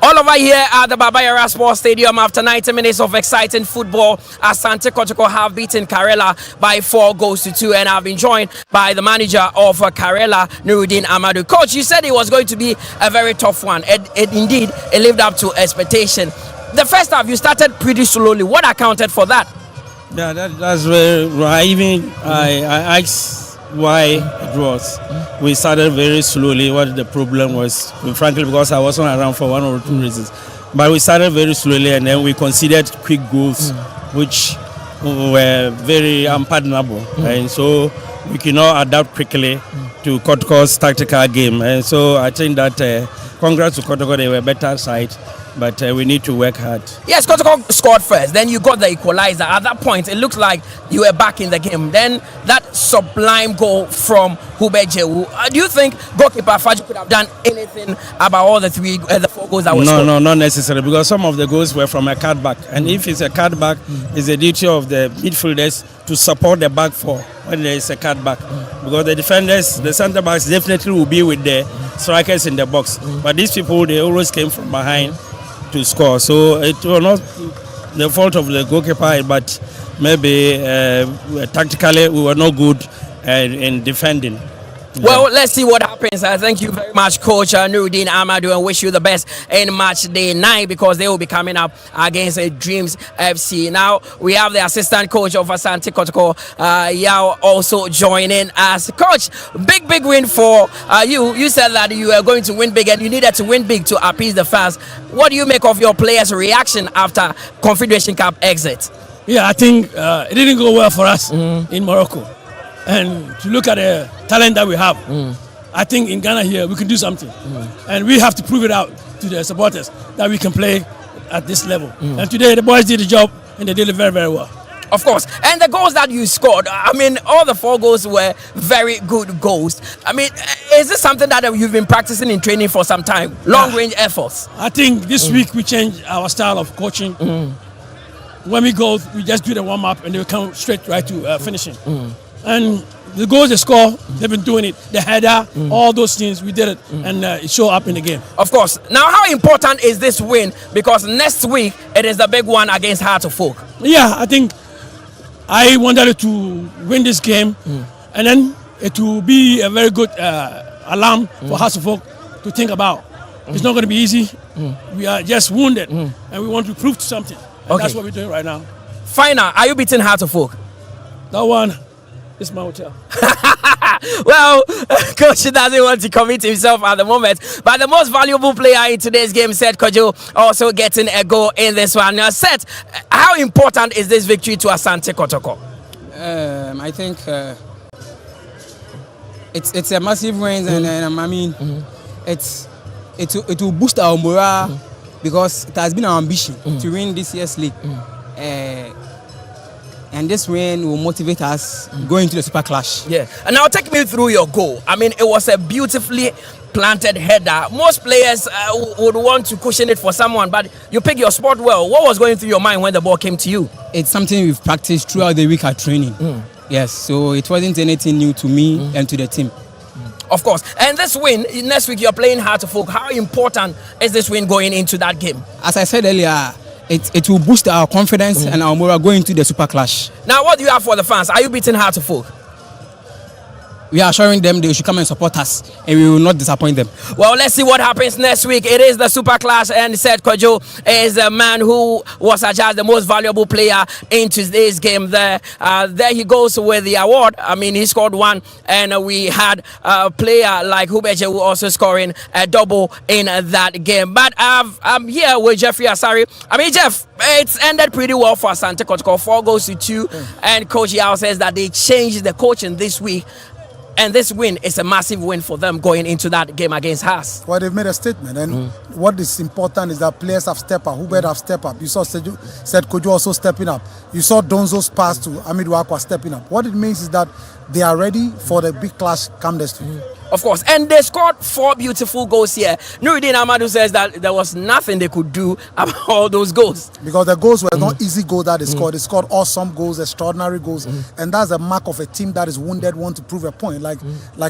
All over here at the Baba Yara Sports Stadium after 90 minutes of exciting football, Asante Kotoko have beaten Karela by 4 goals to 2, and I've been joined by the manager of Karela, Nuruddin Amadou. Coach, you said it was going to be a very tough one, and indeed it lived up to expectation. The first half you started pretty slowly. What accounted for that? Yeah, that's very right. Even I asked why it was. We started very slowly. What the problem was, frankly, because I wasn't around for 1 or 2 reasons. But we started very slowly, and then we conceded quick goals, which were very unpardonable. And so we cannot adapt quickly to Kotoko's tactical game. And so I think that congrats to Kotoko, they were better side. But we need to work hard. Yes, Kotoko scored first. Then you got the equalizer. At that point, it looked like you were back in the game. Then that sublime goal from Hubejewu. Do you think goalkeeper Faji could have done anything about all the 4 goals that were scored? No, not necessarily, because some of the goals were from a cutback. And if it's a cutback, it's the duty of the midfielders to support the back 4 when there is a cutback. Because the defenders, the centre backs definitely will be with the strikers in the box. But these people, they always came from behind to score. So it was not the fault of the goalkeeper, but maybe tactically we were not good in defending. Well, let's see what happens. Thank you very much, Coach Nuruddin Amadou, and wish you the best in match day 9 because they will be coming up against Dreams FC. Now, we have the assistant coach of Asante Kotoko, Yao, also joining us. Coach, big win for you. You said that you were going to win big and you needed to win big to appease the fans. What do you make of your players' reaction after Confederation Cup exit? Yeah, I think it didn't go well for us in Morocco. And to look at the talent that we have, I think in Ghana here we can do something. And we have to prove it out to the supporters that we can play at this level. And today the boys did the job and they did it very, very well. Of course. And the goals that you scored, I mean, all the 4 goals were very good goals. I mean, is this something that you've been practicing in training for some time? Long-range efforts? I think this week we changed our style of coaching. When we go, we just do the warm-up and they come straight right to finishing. And the goals they score, they've been doing it. The header, all those things, we did it, and it showed up in the game. Of course. Now, how important is this win? Because next week, it is the big one against Heart of Folk. Yeah, I think I wanted to win this game, and then it will be a very good alarm for Heart of Folk to think about. It's not going to be easy. We are just wounded, and we want to prove something. And that's what we're doing right now. Final, are you beating Heart of Folk? That one. It's my hotel. Well, Coach doesn't want to commit himself at the moment. But the most valuable player in today's game, Seth Kojo, also getting a goal in this one. Now, Seth, how important is this victory to Asante Kotoko? I think it's a massive win, and I mean, it will boost our morale because it has been our ambition to win this year's league. And this win will motivate us going to the Super Clash. Yeah. And now take me through your goal. I mean, it was a beautifully planted header. Most players would want to cushion it for someone, but you pick your spot well. What was going through your mind when the ball came to you? It's something we've practiced throughout the week at training. Yes, so it wasn't anything new to me and to the team. Of course. And this win, next week you're playing Heart of Folk. How important is this win going into that game? As I said earlier, it will boost our confidence and our morale going to the Super Clash. Now, what do you have for the fans? Are you beating Heart of Folk? We are assuring them they should come and support us, and we will not disappoint them. Well, let's see what happens next week. It is the Super Clash, and Seth Kojo is the man who was adjudged the most valuable player in today's game. There he goes with the award. I mean, he scored 1, and we had a player like Hubeje who also scoring a double in that game. But I'm here with Jeffrey Asari. I mean, Jeff, it's ended pretty well for Asante Kotoko, 4 goals to 2, and Coach Yao says that they changed the coaching this week. And this win is a massive win for them going into that game against Haas. Well, they've made a statement, and what is important is that players have stepped up. Hubert have stepped up. You saw Seth Kojo also stepping up. You saw Donzo's pass to Amidu Akwa stepping up. What it means is that they are ready for the big clash come next week. Of course, and they scored 4 beautiful goals here. Nuruddin Amadou says that there was nothing they could do about all those goals. Because the goals were not easy goals that they scored. They scored awesome goals, extraordinary goals. And that's a mark of a team that is wounded, want to prove a point. Like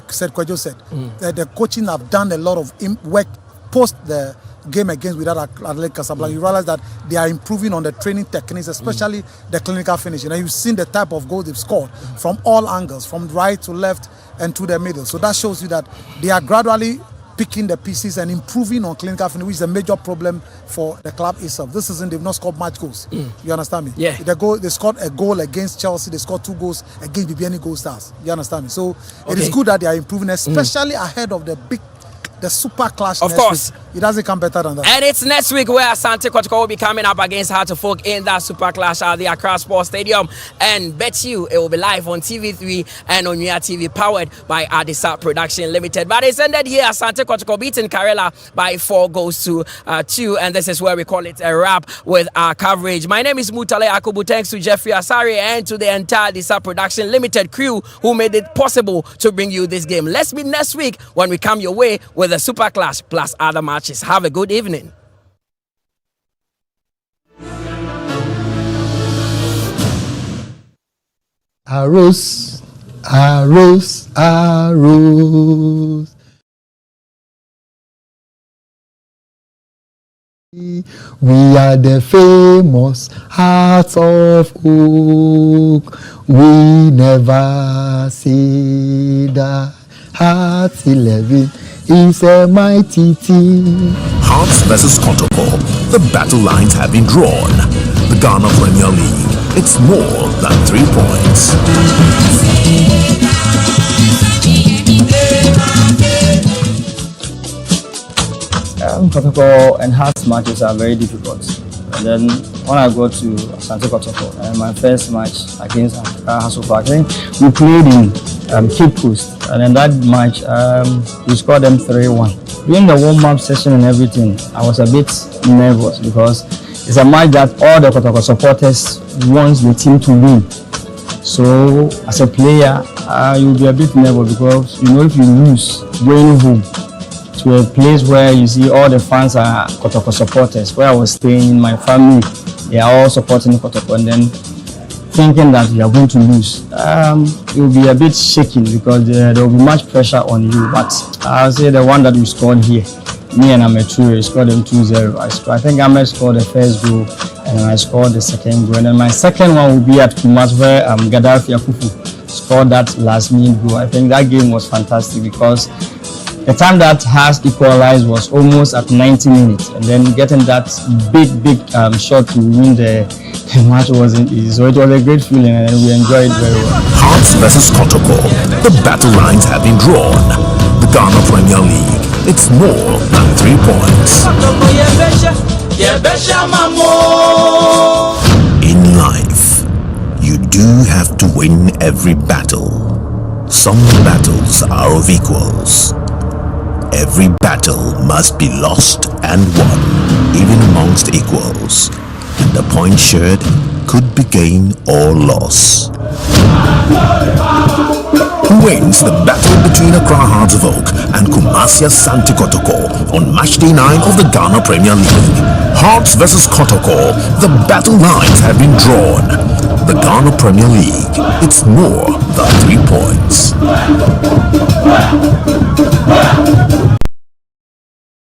Seth Kojo said, the coaching have done a lot of work post the game against without Athletic Casablanca. You realize that they are improving on the training techniques, especially the clinical finishing. And you've seen the type of goals they've scored from all angles, from right to left and to the middle. So that shows you that they are gradually picking the pieces and improving on clinical finishing, which is a major problem for the club itself. This season, they've not scored much goals. You understand me? Yeah. They scored a goal against Chelsea. They scored 2 goals against BBN Gold Stars. You understand me? So it is good that they are improving, especially ahead of the Super Clash. Of course. Week. It doesn't come better than that. And it's next week where Asante Kotoko will be coming up against Heart of Folk in that Super Clash at the Accra Sports Stadium. And bet you it will be live on TV3 and on Nia TV, powered by Adisa Production Limited. But it's ended here. Asante Kotoko beating Karela by 4 goals to 2. And this is where we call it a wrap with our coverage. My name is Mutale Akubu. Thanks to Jeffrey Asari and to the entire Adisa Production Limited crew who made it possible to bring you this game. Let's meet next week when we come your way with the Super Clash plus other matches. Have a good evening. Arroz, arroz, arroz. We are the famous Hearts of Oak. We never say that. Hearts 11 is a mighty team. Hearts versus Kotoko. The battle lines have been drawn. The Ghana Premier League. It's more than 3 points. Kotoko and Hearts matches are very difficult. And then when I got to Asante Kotoko, my first match against Hasofa, I think we played in Cape Coast, and in that match we scored them 3-1. During the warm-up session and everything, I was a bit nervous because it's a match that all the Kotoko supporters want the team to win. So as a player, you'll be a bit nervous because you know if you lose going home to a place where you see all the fans are Kotoko supporters, where I was staying, my family, they are all supporting Kotoko, and then thinking that you are going to lose, you'll be a bit shaking because there will be much pressure on you. But I'll say the one that we scored here, me and Ameture scored them 2-0. I think Ahmed scored the first goal and I scored the second goal. And then my second one will be at Kumas where Gaddafi Akufu scored that last minute goal. I think that game was fantastic because the time that has equalized was almost at 90 minutes, and then getting that big shot to win the match wasn't easy. So it was a great feeling and we enjoyed it very well. Hearts versus Kotoko. The battle lines have been drawn. The Ghana Premier League. It's more than 3 points. In life, you do have to win every battle. Some battles are of equals. Every battle must be lost and won, even amongst equals. And the point shared could be gain or loss. Who wins the battle between Accra Hearts of Oak and Kumasi Asante Kotoko on matchday 9 of the Ghana Premier League? Hearts versus Kotoko. The battle lines have been drawn. The Ghana Premier League. It's more than 3 points.